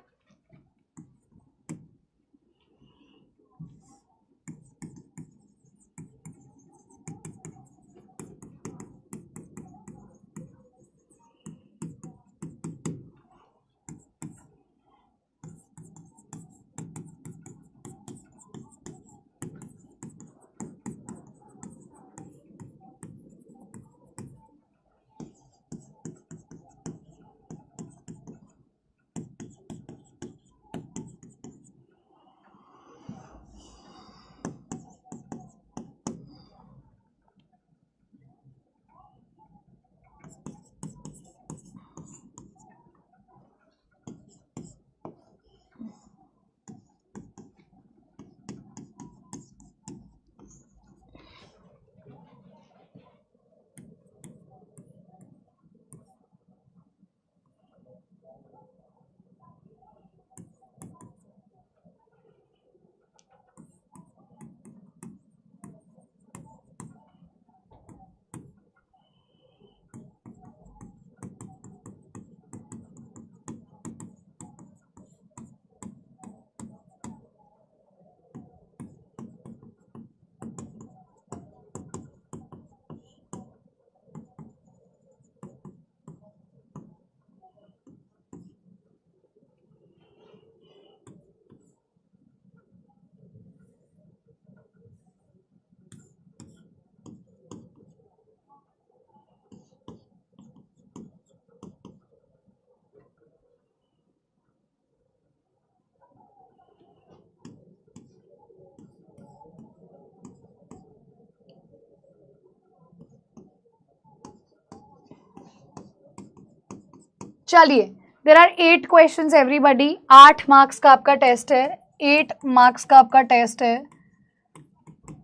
[SPEAKER 1] चलिए, there are 8 question everybody, 8 marks का आपका टेस्ट है, 8 मार्क्स का आपका टेस्ट है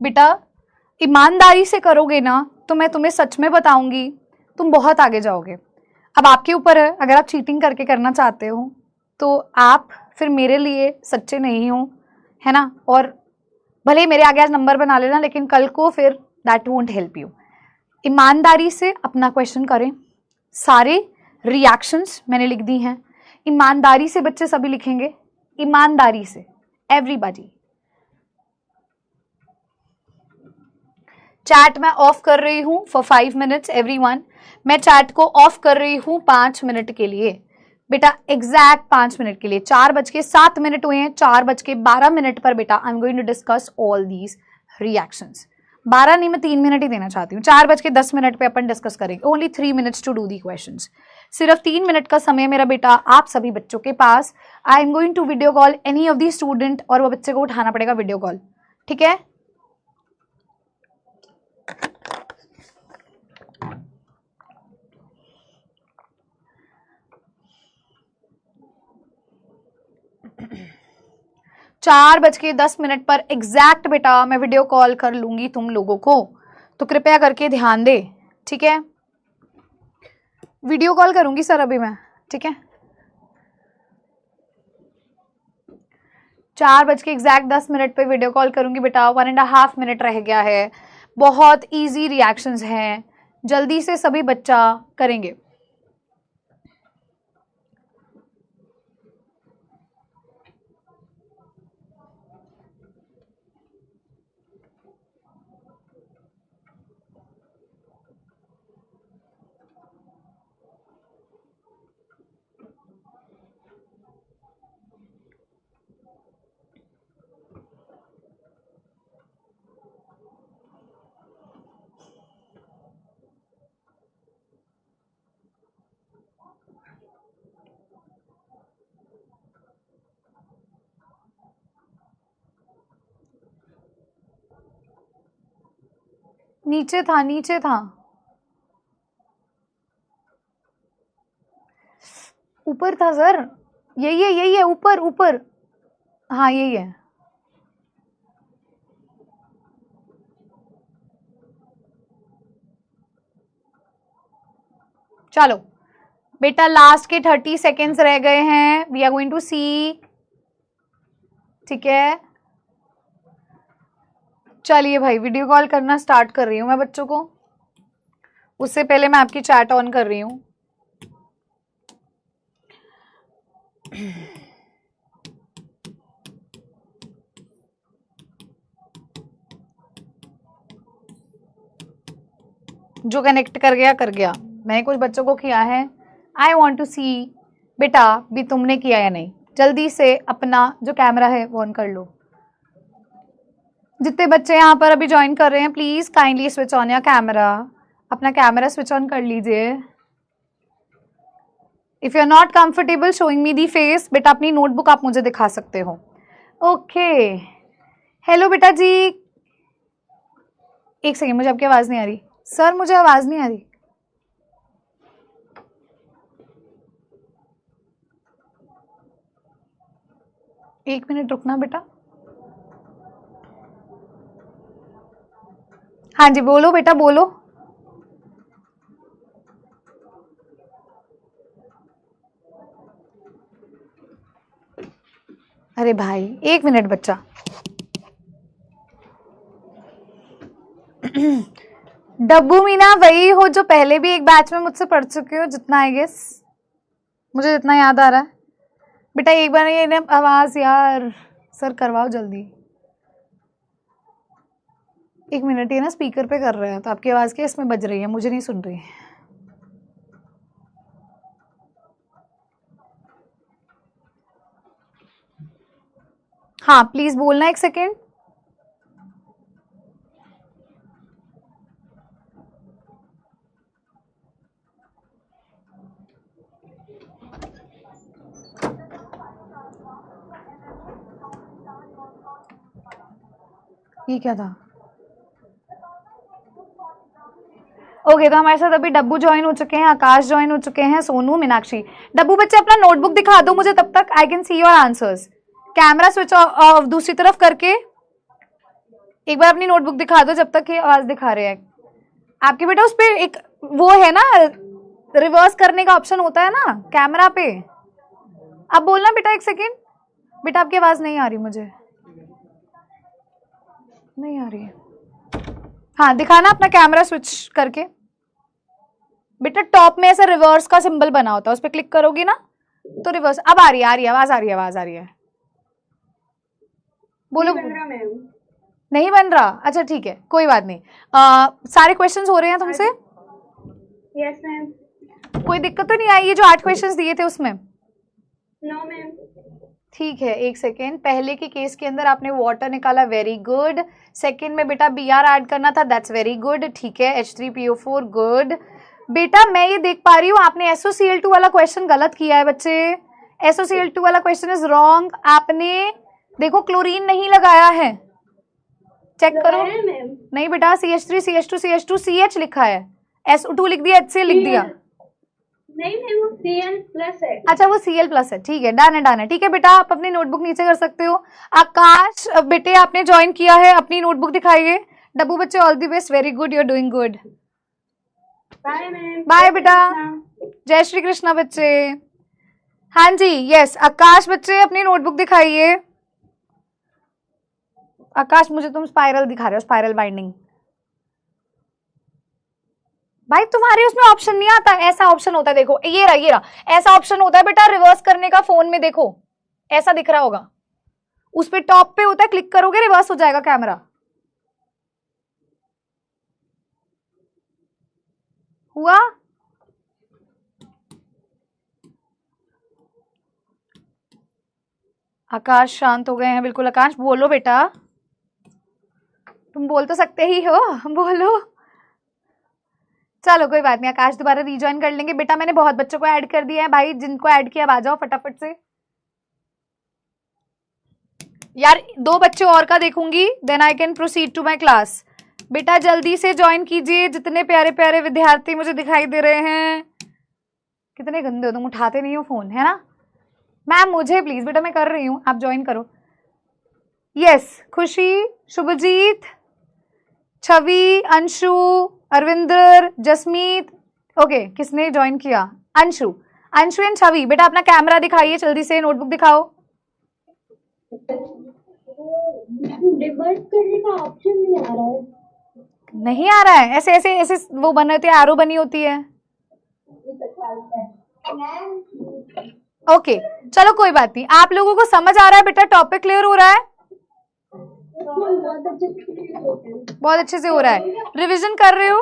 [SPEAKER 1] बेटा। ईमानदारी से करोगे ना तो मैं तुम्हें सच में बताऊंगी, तुम बहुत आगे जाओगे। अब आपके ऊपर है, अगर आप चीटिंग करके करना चाहते हो तो आप फिर मेरे लिए सच्चे नहीं हो, है ना। और भले ही मेरे आगे आज नंबर बना लेना, लेकिन कल को फिर दैट वोंट हेल्प यू। ईमानदारी से अपना क्वेश्चन करें, सारे रिएक्शंस मैंने लिख दी हैं, ईमानदारी से बच्चे सभी लिखेंगे, ईमानदारी से एवरीबॉडी। चैट मैं ऑफ कर रही हूं फॉर 5 मिनट्स एवरीवन, मैं चैट को ऑफ कर रही हूं 5 मिनट के लिए बेटा, एग्जैक्ट 5 मिनट के लिए। 4:07 हुए हैं, 4:12 पर बेटा I am going to discuss all these reactions. 12 नहीं, मैं 3 मिनट ही देना चाहती हूँ। 4:10 पे अपन डिस्कस करेंगे, only 3 minutes to do the questions. सिर्फ 3 मिनट का समय मेरा बेटा आप सभी बच्चों के पास। I am going to video call any of the student, और वो बच्चे को उठाना पड़ेगा वीडियो कॉल, ठीक है। चार 4:10 पर एग्जैक्ट बेटा मैं वीडियो कॉल कर लूंगी तुम लोगों को, तो कृपया करके ध्यान दे, ठीक है। वीडियो कॉल करूंगी सर अभी मैं, ठीक है। 4:10 पे वीडियो कॉल करूंगी बेटा, 1.5 मिनट रह गया है। बहुत इजी रिएक्शंस हैं, जल्दी से सभी बच्चा करेंगे। नीचे था, नीचे था, ऊपर था सर, यही है ऊपर ऊपर, हाँ यही है। चलो बेटा लास्ट के 30 सेकेंड्स रह गए हैं, वी आर गोइंग टू सी, ठीक है। चलिए भाई वीडियो कॉल करना स्टार्ट कर रही हूँ मैं बच्चों को, उससे पहले मैं आपकी चैट ऑन कर रही हूँ। जो कनेक्ट कर गया कर गया, मैंने कुछ बच्चों को किया है। आई वॉन्ट टू सी बेटा भी तुमने किया या नहीं, जल्दी से अपना जो कैमरा है वो ऑन कर लो। जितने बच्चे यहाँ पर अभी ज्वाइन कर रहे हैं प्लीज काइंडली स्विच ऑन या कैमरा, अपना कैमरा स्विच ऑन कर लीजिए। If you are not comfortable showing me the face, बेटा अपनी नोटबुक आप मुझे दिखा सकते हो। ओके हेलो बेटा जी, एक सेकेंड, मुझे आपकी आवाज नहीं आ रही सर, मुझे आवाज नहीं आ रही। एक मिनट रुकना बेटा। हाँ जी बोलो बेटा बोलो। अरे भाई एक मिनट बच्चा। डब्बू मीना वही हो जो पहले भी एक बैच में मुझसे पढ़ चुके हो, जितना आई गेस मुझे जितना याद आ रहा है। बेटा एक बार ये आवाज यार सर करवाओ जल्दी। एक मिनट, ये ना स्पीकर पे कर रहे हैं तो आपकी आवाज क्या इसमें बज रही है, मुझे नहीं सुन रही। हाँ प्लीज बोलना, एक सेकेंड। ये क्या था? ओके, तो हमारे साथ अभी डब्बू ज्वाइन हो चुके हैं, आकाश ज्वाइन हो चुके हैं, सोनू, मीनाक्षी। डब्बू बच्चे अपना नोटबुक दिखा दो मुझे, तब तक I can see your answers. Camera switch off दूसरी तरफ करके एक बार अपनी नोटबुक दिखा दो जब तक ये आवाज दिखा रहे हैं आपके। बेटा उस पर एक वो है ना, रिवर्स करने का ऑप्शन होता है ना कैमरा पे। अब बोलना बेटा, एक सेकेंड। बेटा आपकी आवाज नहीं आ रही, मुझे नहीं आ रही है। हाँ, दिखाना अपना कैमरा स्विच करके। बेटा टॉप में ऐसा रिवर्स का सिंबल बना होता है, उस पर क्लिक करोगी ना तो रिवर्स। अब आ रही है, आवाज आ रही है, आवाज आ रही है। बोलो। नहीं बन रहा? अच्छा ठीक है, कोई बात नहीं। सारे क्वेश्चंस हो रहे हैं तुमसे?
[SPEAKER 2] Yes ma'am.
[SPEAKER 1] कोई दिक्कत तो नहीं आई? ये जो 8 क्वेश्चंस दिए थे उसमें?
[SPEAKER 2] No ma'am.
[SPEAKER 1] ठीक है, एक सेकेंड। पहले के केस के अंदर आपने वाटर निकाला, वेरी गुड। सेकेंड में बेटा Br ऐड करना था, दैट्स वेरी गुड। ठीक है, H3PO4, गुड। बेटा मैं ये देख पा रही हूँ आपने SOCl2 वाला क्वेश्चन गलत किया है बच्चे। SOCl2 वाला क्वेश्चन इज रॉन्ग। आपने देखो क्लोरीन नहीं लगाया है, चेक करो। नहीं बेटा, CH3 CH2 CH2 CH लिखा है, SO2 लिख दिया, HCl लिख दिया।
[SPEAKER 2] नहीं मैम, वो Cl+ है।
[SPEAKER 1] अच्छा वो Cl+ है, ठीक है, डन है, डन है। ठीक है बेटा, आप अपनी नोटबुक नीचे कर सकते हो। आकाश बेटे आपने ज्वाइन किया है, अपनी नोटबुक दिखाइए। डब्बू बच्चे all the best, very good, you are doing good.
[SPEAKER 2] Bye ma'am.
[SPEAKER 1] Bye बेटा, जय श्री कृष्णा बच्चे। हाँ जी, यस आकाश बच्चे अपनी नोटबुक दिखाइए। आकाश मुझे तुम स्पाइरल दिखा रहे हो, स्पाइरल बाइंडिंग। भाई तुम्हारे उसमें ऑप्शन नहीं आता, ऐसा ऑप्शन होता है, देखो ये रहा, ऐसा ऑप्शन होता है बेटा रिवर्स करने का। फोन में देखो ऐसा दिख रहा होगा, उस पे टॉप पे होता है, क्लिक करोगे रिवर्स हो जाएगा कैमरा। हुआ? आकाश शांत हो गए हैं बिल्कुल। आकाश बोलो बेटा, तुम बोल तो सकते ही हो, बोलो। चलो कोई बात नहीं, आकाश दोबारा रीजॉइन कर लेंगे। बेटा मैंने बहुत बच्चों को ऐड कर दिया है भाई, जिनको ऐड किया आ जाओ फटाफट से। यार 2 बच्चे और का देखूंगी, then I can proceed to my class. बेटा जल्दी से ज्वाइन कीजिए, जितने प्यारे प्यारे विद्यार्थी मुझे दिखाई दे रहे हैं। कितने गंदे हो तुम, उठाते नहीं हो फोन, है ना? मैम मुझे प्लीज, बेटा मैं कर रही हूँ, आप ज्वाइन करो। यस, खुशी, शुभजीत, छवि, अंशु, अरविंदर, जसमीत। ओके, किसने ज्वाइन किया? अंशु। अंशु एंड छवि, बेटा अपना कैमरा दिखाइए जल्दी से, नोटबुक दिखाओ।
[SPEAKER 2] रिवर्स करने का ऑप्शन नहीं आ रहा है।
[SPEAKER 1] नहीं आ रहा है? ऐसे ऐसे ऐसे वो बने होते हैं, एरो बनी होती है। ओके चलो कोई बात नहीं, आप लोगों को समझ आ रहा है बेटा? टॉपिक क्लियर हो रहा है? बहुत अच्छे से हो रहा है। रिवीजन कर रहे हो?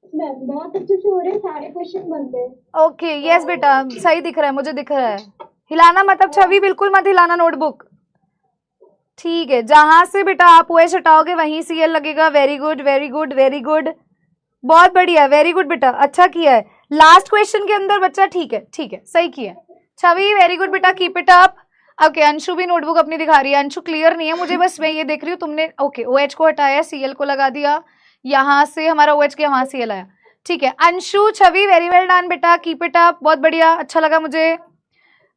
[SPEAKER 2] बहुत अच्छे से हो रहे हैं, सारे क्वेश्चन बनते हैं।
[SPEAKER 1] ओके यस बेटा, सही दिख रहा है, मुझे दिख रहा है। हिलाना मत, अब छवि बिल्कुल मत हिलाना नोटबुक। ठीक है, जहां से बेटा आप OH हटाओगे वहीं Cl लगेगा। Very good, very good, very good, बहुत बढ़िया, वेरी गुड बेटा, अच्छा किया है। लास्ट क्वेश्चन के अंदर बच्चा ठीक है, ठीक है, सही किया। छवि वेरी गुड बेटा, keep it up. Okay, Anshu भी नोटबुक अपनी दिखा रही है। अंशु क्लियर नहीं है मुझे, बस मैं ये देख रही हूँ तुमने ओके OH को हटाया, Cl को लगा दिया, यहाँ से हमारा OH किया, वहां Cl आया। ठीक है अंशु, छवि वेरी वेल डन बेटा, कीप इट अप, बहुत बढ़िया, अच्छा लगा मुझे।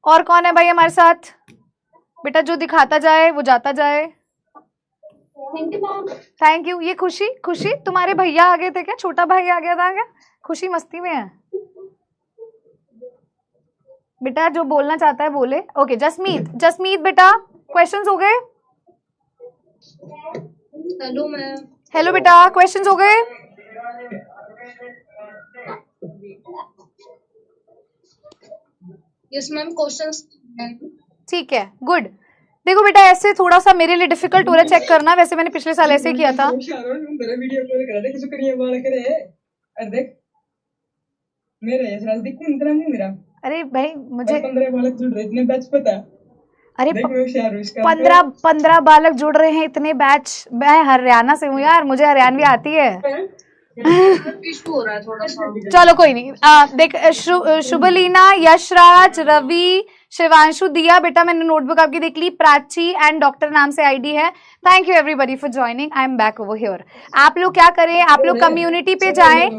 [SPEAKER 1] और कौन है भाई हमारे साथ? बेटा जो दिखाता जाए वो जाता जाए। Thank you. ये खुशी, खुशी तुम्हारे भैया आ गए थे क्या? छोटा भाई आ गया था क्या? खुशी मस्ती में है बेटा, जो बोलना चाहता है बोले। ओके जसमीत, जसमीत बेटा क्वेश्चंस हो गए?
[SPEAKER 2] Hello ma'am.
[SPEAKER 1] हेलो बेटा, क्वेश्चंस हो गए?
[SPEAKER 2] Yes ma'am, questions.
[SPEAKER 1] ठीक है, गुड। देखो बेटा ऐसे थोड़ा सा मेरे लिए डिफिकल्ट हो रहा है, चेक करना। वैसे मैंने पिछले साल ऐसे ही किया था। अरे भाई मुझे 15 बालक जुड़ रहे इतने बैच पता। अरे 15 बालक जुड़ रहे हैं इतने बैच। मैं हरियाणा से हूँ यार, मुझे हरियाणवी आती है।
[SPEAKER 2] हो रहा है थोड़ा सा।
[SPEAKER 1] चलो कोई नहीं। देख शुभलीना, यशराज, रवि, शिवांशु, दिया बेटा मैंने नोटबुक आपकी देख ली, प्राची एंड डॉक्टर नाम से आईडी है। Thank you everybody for joining, I am back over here. आप लोग क्या करें, आप लोग कम्युनिटी पे जाएं,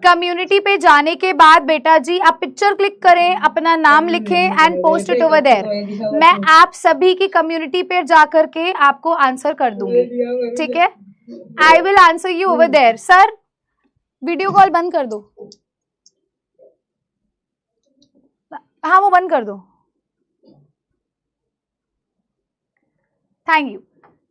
[SPEAKER 1] कम्युनिटी पे जाने के बाद बेटा जी आप पिक्चर क्लिक करें, अपना नाम लिखें and post it over there. मैं आप सभी की कम्युनिटी पे जा करके आपको आंसर कर दूंगी, ठीक है? I will answer you over there. Sir video call बंद कर दो, हाँ वो बंद कर दो, थैंक यू।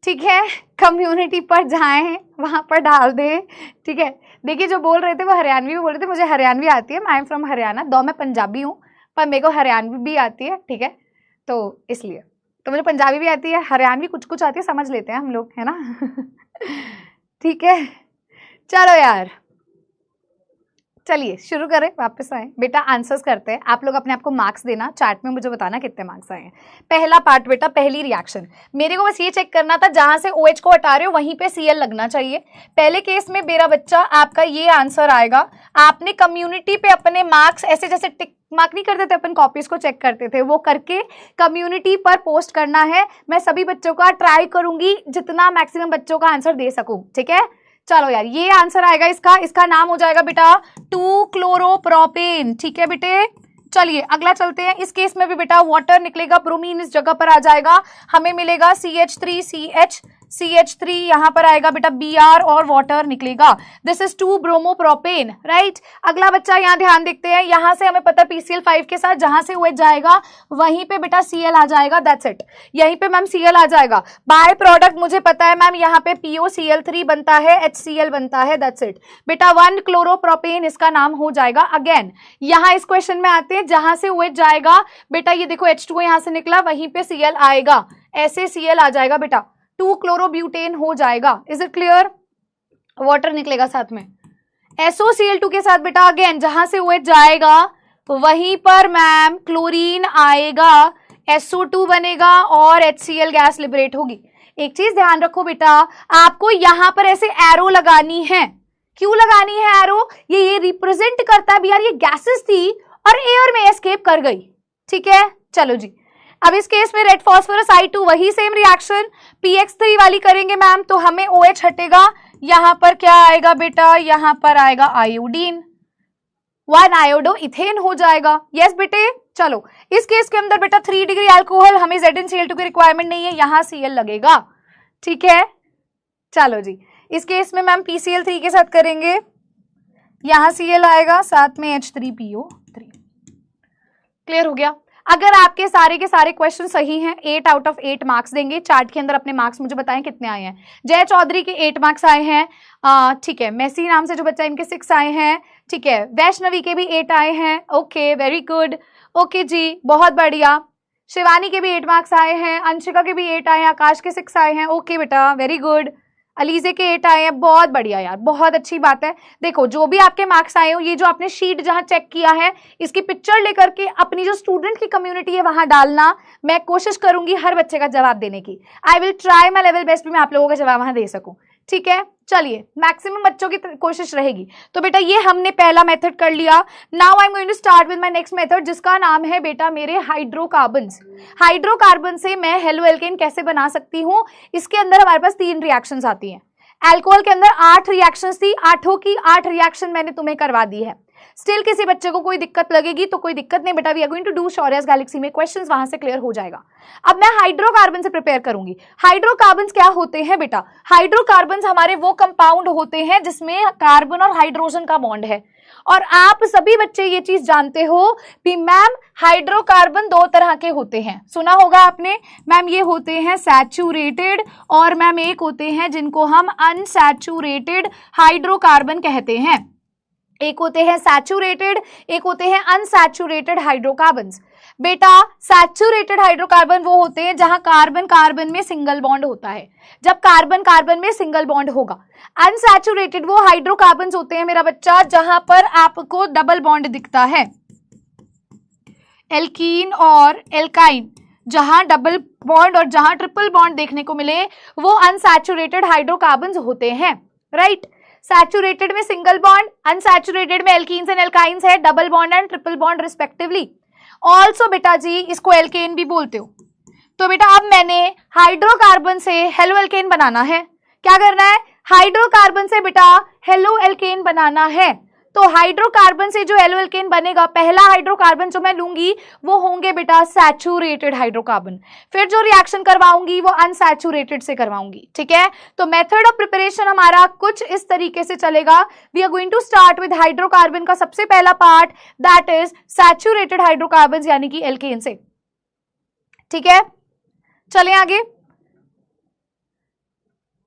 [SPEAKER 1] ठीक है, कम्युनिटी पर जाएं, वहां पर डाल दें, ठीक है? देखिए जो बोल रहे थे वो हरियाणवी भी बोल रहे थे, मुझे हरियाणवी आती है, आई एम फ्रॉम हरियाणा, दो मैं पंजाबी हूँ पर मेरे को हरियाणवी भी आती है, ठीक है? तो इसलिए तो मुझे पंजाबी भी आती है, हरियाणवी कुछ कुछ आती है, समझ लेते हैं हम लोग, है ना? ठीक है, चलो यार चलिए शुरू करें, वापस आए बेटा, आंसर्स करते हैं। आप लोग अपने आप को मार्क्स देना, चैट में मुझे बताना कितने मार्क्स आए हैं। पहला पार्ट बेटा, पहली रिएक्शन, मेरे को बस ये चेक करना था जहां से OH को हटा रहे हो वहीं पे Cl लगना चाहिए। पहले केस में मेरा बच्चा आपका ये आंसर आएगा। आपने कम्युनिटी पे अपने मार्क्स ऐसे जैसे टिक मार्क नहीं करते थे अपन, कॉपीज को चेक करते थे, वो करके कम्युनिटी पर पोस्ट करना है। मैं सभी बच्चों का ट्राई करूंगी जितना मैक्सिमम बच्चों का आंसर दे सकूं, ठीक है? चलो यार ये आंसर आएगा इसका, इसका नाम हो जाएगा बेटा 2-क्लोरोप्रोपेन, ठीक है बेटे? चलिए अगला चलते हैं। इस केस में भी बेटा वाटर निकलेगा, ब्रोमीन इस जगह पर आ जाएगा, हमें मिलेगा CH3 यहां पर आएगा बेटा Br और वाटर निकलेगा, दिस इज 2-ब्रोमोप्रोपेन, राइट? अगला बच्चा यहाँ ध्यान देखते हैं, यहां से हमें पता PCl5 के साथ जहां से OH जाएगा वहीं पे बेटा Cl आ जाएगा, दैट्स इट। यहीं पे मैम Cl आ जाएगा। बाय प्रोडक्ट मुझे पता है मैम, यहाँ पे POCl3 बनता है, HCl बनता है, दैट्स इट बेटा। 1-क्लोरोप्रोपेन इसका नाम हो जाएगा। अगेन यहाँ इस क्वेश्चन में आते हैं, जहां से OH जाएगा बेटा, ये देखो H2O यहाँ से निकला, वहीं पे Cl आएगा, ऐसे Cl आ जाएगा बेटा, 2-क्लोरोब्यूटेन हो जाएगा। Is it clear? वाटर निकलेगा साथ में SOCl2 के साथ बेटा। अगेन जहां से OH जाएगा वहीं पर मैम क्लोरीन आएगा, SO2 बनेगा और HCl गैस लिबरेट होगी। एक चीज ध्यान रखो बेटा, आपको यहां पर ऐसे एरो लगानी है। क्यों लगानी है एरो? ये रिप्रेजेंट करता है भी यार ये गैसेस थी और एयर में एस्केप कर गई, ठीक है? चलो जी, अब इस केस में रेड फॉस्फोरस I2 वही सेम रिएक्शन PX3 वाली करेंगे मैम, तो हमें OH हटेगा, यहां पर क्या आएगा बेटा, यहां पर आएगा आयोडीन, 1 आयोडो इथेन हो जाएगा। यस बेटे, चलो इस केस के अंदर बेटा 3 डिग्री अल्कोहल, हमें ZnCl2 की रिक्वायरमेंट नहीं है, यहां Cl लगेगा, ठीक है? चलो जी, इस केस में मैम PCl3 के साथ करेंगे, यहां Cl आएगा, साथ में H3PO3। क्लियर हो गया? अगर आपके सारे के सारे क्वेश्चन सही हैं 8 आउट ऑफ 8 मार्क्स देंगे। चार्ट के अंदर अपने मार्क्स मुझे बताएं कितने आए हैं। जय चौधरी के 8 मार्क्स आए हैं, ठीक है। मेसी नाम से जो बच्चा, इनके 6 आए हैं, ठीक है। वैष्णवी के भी 8 आए हैं, ओके वेरी गुड, ओके जी बहुत बढ़िया। शिवानी के भी 8 मार्क्स आए हैं, अंशिका के भी 8 आए हैं, आकाश के 6 आए हैं, ओके बेटा वेरी गुड। अलीजे के 8 आए हैं, बहुत बढ़िया यार, बहुत अच्छी बात है। देखो जो भी आपके मार्क्स आए हो, ये जो आपने शीट जहां चेक किया है इसकी पिक्चर लेकर के अपनी जो स्टूडेंट की कम्युनिटी है वहां डालना। मैं कोशिश करूंगी हर बच्चे का जवाब देने की, I will try my level best भी मैं आप लोगों का जवाब वहां दे सकूं, ठीक है। चलिए मैक्सिमम बच्चों की कोशिश रहेगी। तो बेटा ये हमने पहला मेथड कर लिया। Now I am going to start with my next method, जिसका नाम है बेटा मेरे हाइड्रोकार्बन्स। हाइड्रोकार्बन से मैं हेलो एल्केन कैसे बना सकती हूँ। इसके अंदर हमारे पास 3 रिएक्शंस आती हैं। अल्कोहल के अंदर 8 रिएक्शंस थी, 8 की 8 रिएक्शन मैंने तुम्हें करवा दी है। स्टिल किसी बच्चे को कोई दिक्कत लगेगी तो कोई दिक्कत नहीं बेटा, we are going to do Shaurya's Galaxy में क्वेश्चंस, वहां से क्लियर हो जाएगा। अब मैं हाइड्रोकार्बन से प्रिपेयर करूंगी। हाइड्रोकार्बन्स क्या होते हैं बेटा? हाइड्रोकार्बन्स हमारे वो कंपाउंड होते हैं जिसमें कार्बन और हाइड्रोजन का बॉन्ड है। और आप सभी बच्चे ये चीज जानते हो कि मैम हाइड्रोकार्बन 2 तरह के होते हैं, सुना होगा आपने मैम। ये होते हैं सैचुरेटेड और मैम एक होते हैं जिनको हम अनसैचुरेटेड हाइड्रोकार्बन कहते हैं। एक होते हैं सैचुरेटेड, एक होते हैं अनसैचुरेटेड हाइड्रोकार्बन्स। बेटा सैचुरेटेड हाइड्रोकार्बन वो होते हैं जहां कार्बन कार्बन में सिंगल बॉन्ड होता है, जब कार्बन कार्बन में सिंगल बॉन्ड होगा। अनसैचुरेटेड वो हाइड्रोकार्बन्स होते हैं मेरा बच्चा जहां पर आपको डबल बॉन्ड दिखता है। एल्कीन और एल्काइन, जहां डबल बॉन्ड और जहां ट्रिपल बॉन्ड देखने को मिले वो अनसैचुरेटेड हाइड्रोकार्बन्स होते हैं, राइट। सैचुरेटेड में सिंगल बॉन्ड, अनसैचुरेटेड में एल्कीन्स एंड एल्काइंस है, double bond and triple bond respectively. Also बेटा जी इसको एल्केन भी बोलते हो। तो बेटा अब मैंने हाइड्रोकार्बन से हेलो एल्केन बनाना है। क्या करना है? हाइड्रोकार्बन से बेटा हेलो एल्केन बनाना है। तो हाइड्रोकार्बन से जो हेलो एल्केन बनेगा, पहला हाइड्रोकार्बन जो मैं लूंगी वो होंगे बेटा सैचुरेटेड हाइड्रोकार्बन। फिर जो रिएक्शन करवाऊंगी वो अनसैचुरेटेड से करवाऊंगी। ठीक है, तो मेथड ऑफ प्रिपरेशन हमारा कुछ इस तरीके से चलेगा। We are going to start with hydrocarbon का सबसे पहला part, that is saturated hydrocarbon यानी कि एल्केन से। ठीक है, चलें आगे।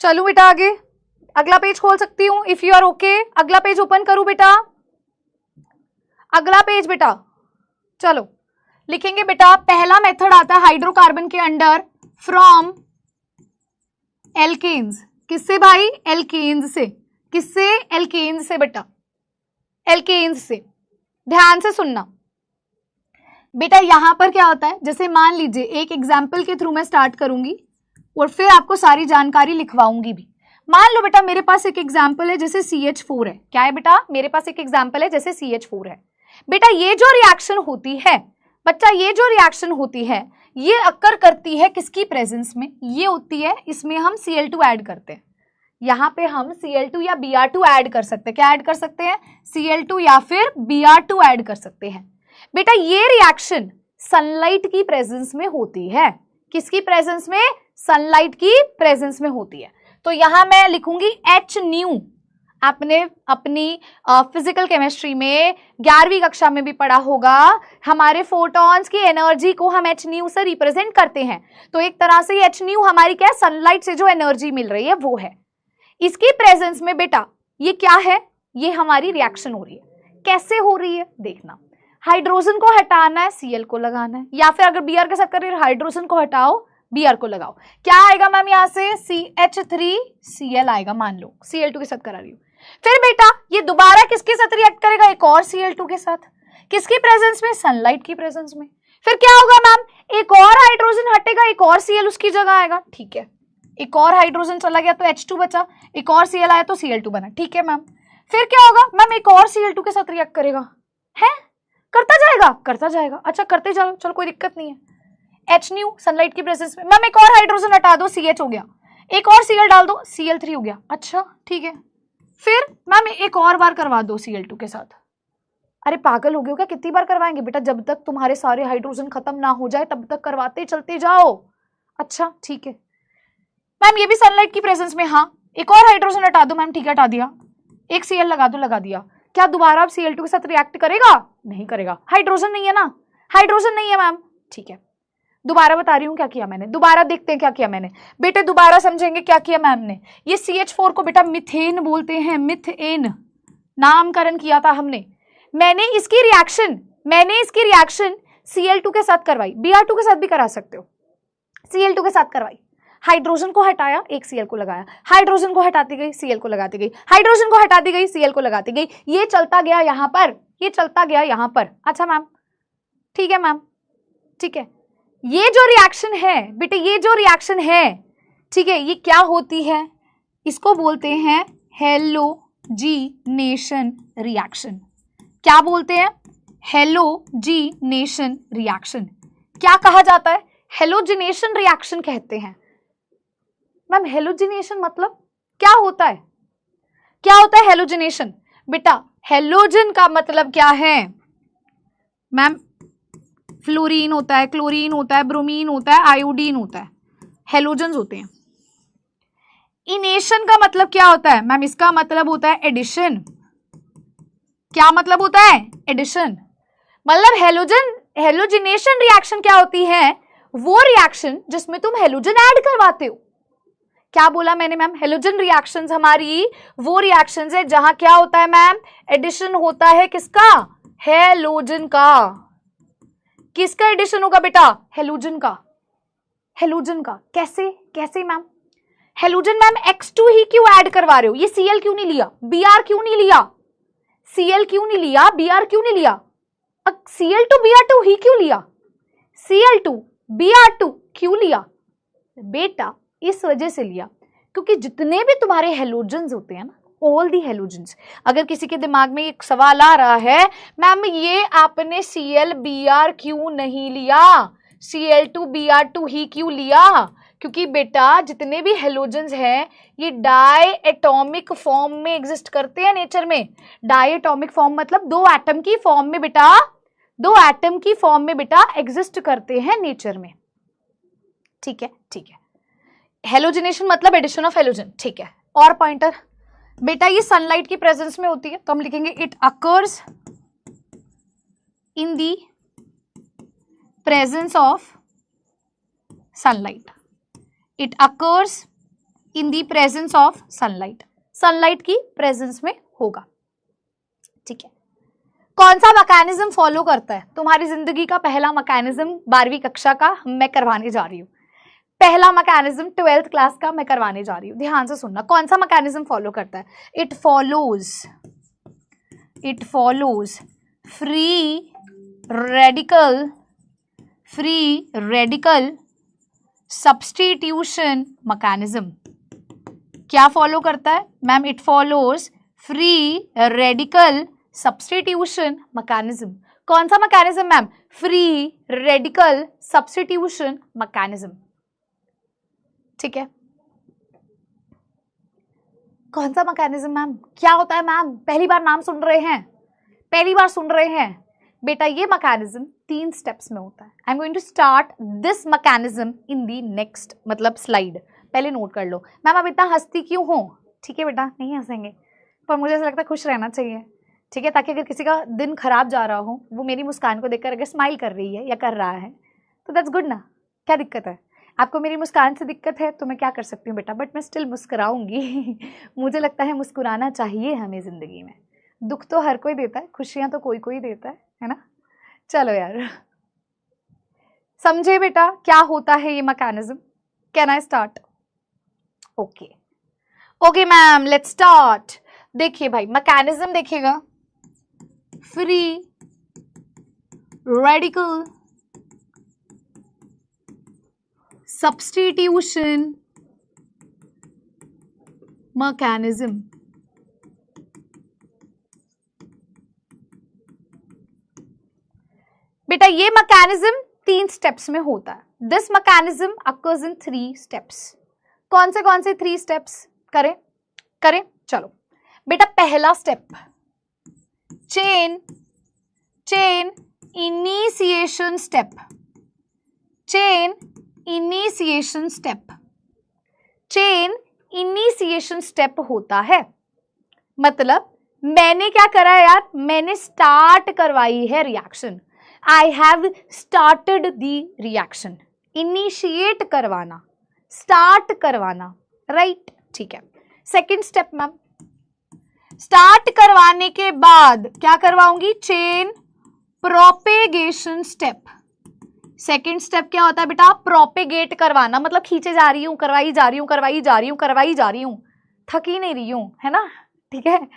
[SPEAKER 1] चलूं बेटा आगे, अगला पेज खोल सकती हूं इफ यू आर ओके। अगला पेज ओपन करूं बेटा, अगला पेज बेटा। चलो लिखेंगे बेटा, पहला मेथड आता है हाइड्रोकार्बन के अंडर फ्रॉम एल्केन्स। किससे भाई? एल्केन्स से। किससे? एल्केन्स से बेटा, एल्केन्स से। ध्यान से सुनना बेटा, यहां पर क्या होता है, जैसे मान लीजिए एक एग्जाम्पल के थ्रू मैं स्टार्ट करूंगी और फिर आपको सारी जानकारी लिखवाऊंगी भी। मान लो बेटा मेरे पास एक एग्जाम्पल है जैसे CH4 है। क्या है बेटा? मेरे पास एक एग्जाम्पल है जैसे CH4 है। बेटा ये जो रिएक्शन होती है बच्चा, ये जो रिएक्शन होती है ये अक्कर करती है किसकी प्रेजेंस में? ये होती है, इसमें हम Cl2 ऐड करते हैं। यहाँ पे हम Cl2 या Br2 ऐड कर सकते हैं। क्या ऐड कर सकते हैं? Cl2 या फिर Br2 ऐड कर सकते हैं। बेटा ये रिएक्शन सनलाइट की प्रेजेंस में होती है। किसकी प्रेजेंस में? सनलाइट की प्रेजेंस में होती है। तो यहां मैं लिखूंगी H न्यू। आपने अपनी फिजिकल केमिस्ट्री में 11वीं कक्षा में भी पढ़ा होगा, हमारे फोटॉन्स की एनर्जी को हम H न्यू से रिप्रेजेंट करते हैं। तो एक तरह से H न्यू हमारी क्या है? सनलाइट से जो एनर्जी मिल रही है वो है। इसकी प्रेजेंस में बेटा ये क्या है? ये हमारी रिएक्शन हो रही है। कैसे हो रही है देखना, हाइड्रोजन को हटाना है, Cl को लगाना है, या फिर अगर Br के साथ कर रही है हाइड्रोजन को हटाओ Br को लगाओ। क्या आएगा मैम? यहां से CH3Cl आएगा, मान लो Cl2 के साथ करा रही हूं। फिर बेटा ये दोबारा किसके साथ रिएक्ट करेगा? एक और Cl2 के साथ। किसकी प्रेजेंस में? सनलाइट की प्रेजेंस में। फिर क्या होगा मैम? एक और हाइड्रोजन हटेगा, एक और Cl उसकी जगह आएगा। ठीक है, एक और हाइड्रोजन चला गया तो H2 बचा, एक और Cl आया तो Cl2 बना। ठीक है मैम, फिर क्या होगा मैम? एक और Cl2 के साथ रिएक्ट करेगा, है करता जाएगा, करता जाएगा। अच्छा करते जाओ, चलो कोई दिक्कत नहीं है। H न्यू सनलाइट की प्रेजेंस में, मैम एक और हाइड्रोजन हटा दो, CH हो गया, एक और Cl डाल दो, Cl3 हो गया। अच्छा ठीक है, फिर मैम एक और बार करवा दो Cl2 के साथ। अरे पागल हो गए हो क्या? कितनी बार करवाएंगे बेटा? जब तक तुम्हारे सारे हाइड्रोजन खत्म ना हो जाए तब तक करवाते चलते जाओ। अच्छा ठीक है मैम, ये भी सनलाइट की प्रेजेंस में। हाँ, एक और हाइड्रोजन हटा दो मैम। ठीक है, हटा दिया। एक Cl लगा दो, लगा दिया। क्या दोबारा अब Cl2 के साथ रिएक्ट करेगा? नहीं करेगा, हाइड्रोजन नहीं है ना, हाइड्रोजन नहीं है मैम। ठीक है, दोबारा बता रही हूं क्या किया मैंने, दोबारा देखते हैं क्या किया मैंने। बेटे दोबारा समझेंगे क्या किया मैम ने। ये CH4 को बेटा मिथेन बोलते हैं, मिथेन नामकरण किया था हमने। मैंने इसकी रिएक्शन Cl2 के साथ करवाई, Br2 के साथ भी करा सकते हो। Cl2 के साथ करवाई, हाइड्रोजन को हटाया, एक Cl को लगाया, हाइड्रोजन को हटाती गई, Cl को लगाती गई, हाइड्रोजन को हटाती गई, Cl को लगाती गई। ये चलता गया यहां पर, ये चलता गया यहां पर। अच्छा मैम, ठीक है मैम, ठीक है। ये जो रिएक्शन है बेटे, ये जो रिएक्शन है, ठीक है, ये क्या होती है? इसको बोलते हैं हेलोजिनेशन रिएक्शन। क्या बोलते हैं? Halogenation reaction. क्या कहा जाता है? हेलोजिनेशन रिएक्शन कहते हैं। मैम हेलोजिनेशन मतलब क्या होता है? क्या होता है हेलोजिनेशन? बेटा हेलोजन का मतलब क्या है मैम? फ्लोरीन होता है, क्लोरीन होता है, ब्रोमीन होता है, आयोडीन होता है, हेलोजन्स होते हैं। इनेशन का मतलब क्या होता है मैम? इसका मतलब होता है एडिशन। क्या मतलब होता है? एडिशन। मतलब हेलोजिनेशन रिएक्शन क्या होती है? वो रिएक्शन जिसमें तुम हेलोजन ऐड करवाते हो। क्या बोला मैंने मैम? हेलोजन रिएक्शंस हमारी वो रिएक्शंस है जहां क्या होता है मैम? एडिशन होता है किसका? हेलोजन का। किसका एडिशन होगा बेटा? हेलोजन का। हेलोजन का कैसे? कैसे मैम? हेलोजन मैम X2 ही क्यों ऐड करवा रहे हो? ये Cl क्यों नहीं लिया? Br क्यों नहीं लिया? Cl क्यों नहीं लिया? Br क्यों नहीं लिया? Cl2 Br2 ही क्यों लिया? Cl2 Br2 क्यों लिया? बेटा इस वजह से लिया क्योंकि जितने भी तुम्हारे हेलोजन्स होते हैं ना, ऑल दी हेलोजेंस। अगर किसी के दिमाग में एक सवाल आ रहा है, मैम ये आपने ClBr क्यों नहीं लिया, Cl2Br2 ही क्यों लिया? क्योंकि बेटा जितने भी हेलोजेंस हैं ये डाई एटॉमिक फॉर्म में एग्जिस्ट करते हैं नेचर में। डाई एटॉमिक फॉर्म मतलब दो एटम की फॉर्म में बेटा, दो एटम की फॉर्म में बेटा एग्जिस्ट करते हैं नेचर में। ठीक है, ठीक है। हेलोजिनेशन मतलब एडिशन ऑफ हेलोजन। ठीक है, और पॉइंटर बेटा ये सनलाइट की प्रेजेंस में होती है, तो हम लिखेंगे it occurs in the presence of sunlight. It occurs in the presence of sunlight, sunlight की प्रेजेंस में होगा। ठीक है, कौन सा मैकेनिज्म फॉलो करता है? तुम्हारी जिंदगी का पहला मैकेनिज्म 12वीं कक्षा का मैं करवाने जा रही हूँ, पहला मैकेनिज्म 12th क्लास का मैं करवाने जा रही हूँ, ध्यान से सुनना। कौन सा मैकेनिज्म फॉलो करता है? It follows free radical substitution mechanism. क्या फॉलो करता है ma'am? It follows free radical substitution mechanism. कौन सा mechanism ma'am? Free radical substitution mechanism. ठीक है, कौन सा मैकेनिज्म मैम? क्या होता है मैम? पहली बार नाम सुन रहे हैं, पहली बार सुन रहे हैं बेटा। ये मैकेनिज्म 3 स्टेप्स में होता है। I am going to start this mechanism in the next मतलब स्लाइड, पहले नोट कर लो। मैम अब इतना हंसती क्यों हो? ठीक है बेटा, नहीं हंसेंगे, पर मुझे ऐसा लगता है खुश रहना चाहिए। ठीक है, ताकि अगर किसी का दिन खराब जा रहा हो, वो मेरी मुस्कान को देखकर अगर स्माइल कर रही है या कर रहा है तो दैट्स गुड ना। क्या दिक्कत है? आपको मेरी मुस्कान से दिक्कत है तो मैं क्या कर सकती हूँ बेटा, बट मैं स्टिल मुस्कुराऊंगी। मुझे लगता है मुस्कुराना चाहिए हमें ज़िंदगी में। दुख तो हर कोई देता है, खुशियाँ तो कोई कोई देता है ना। चलो यार, समझे बेटा क्या होता है ये mechanism? Can I start? Okay okay ma'am, let's start. देखिए भाई मैकेनिज्म देखिएगा, फ्री रेडिकल सब्स्टिट्यूशन मैकेनिज्म। बेटा ये मैकेनिज्म 3 स्टेप्स में होता है। This mechanism occurs in 3 steps. कौन से 3 स्टेप्स? करें चलो बेटा। पहला step chain initiation step, chain initiation step होता है। मतलब मैंने क्या करा है यार? मैंने स्टार्ट करवाई है reaction. I have started the reaction. Initiate करवाना, स्टार्ट करवाना, राइट? ठीक है। सेकेंड स्टेप मैम, स्टार्ट करवाने के बाद क्या करवाऊंगी? Chain propagation step. Second step क्या होता है बेटा? प्रोपेगेट करवाना, मतलब खींचे जा रही हूँ, करवाई जा रही हूँ, थक ही नहीं रही हूँ, है ना? ठीक है।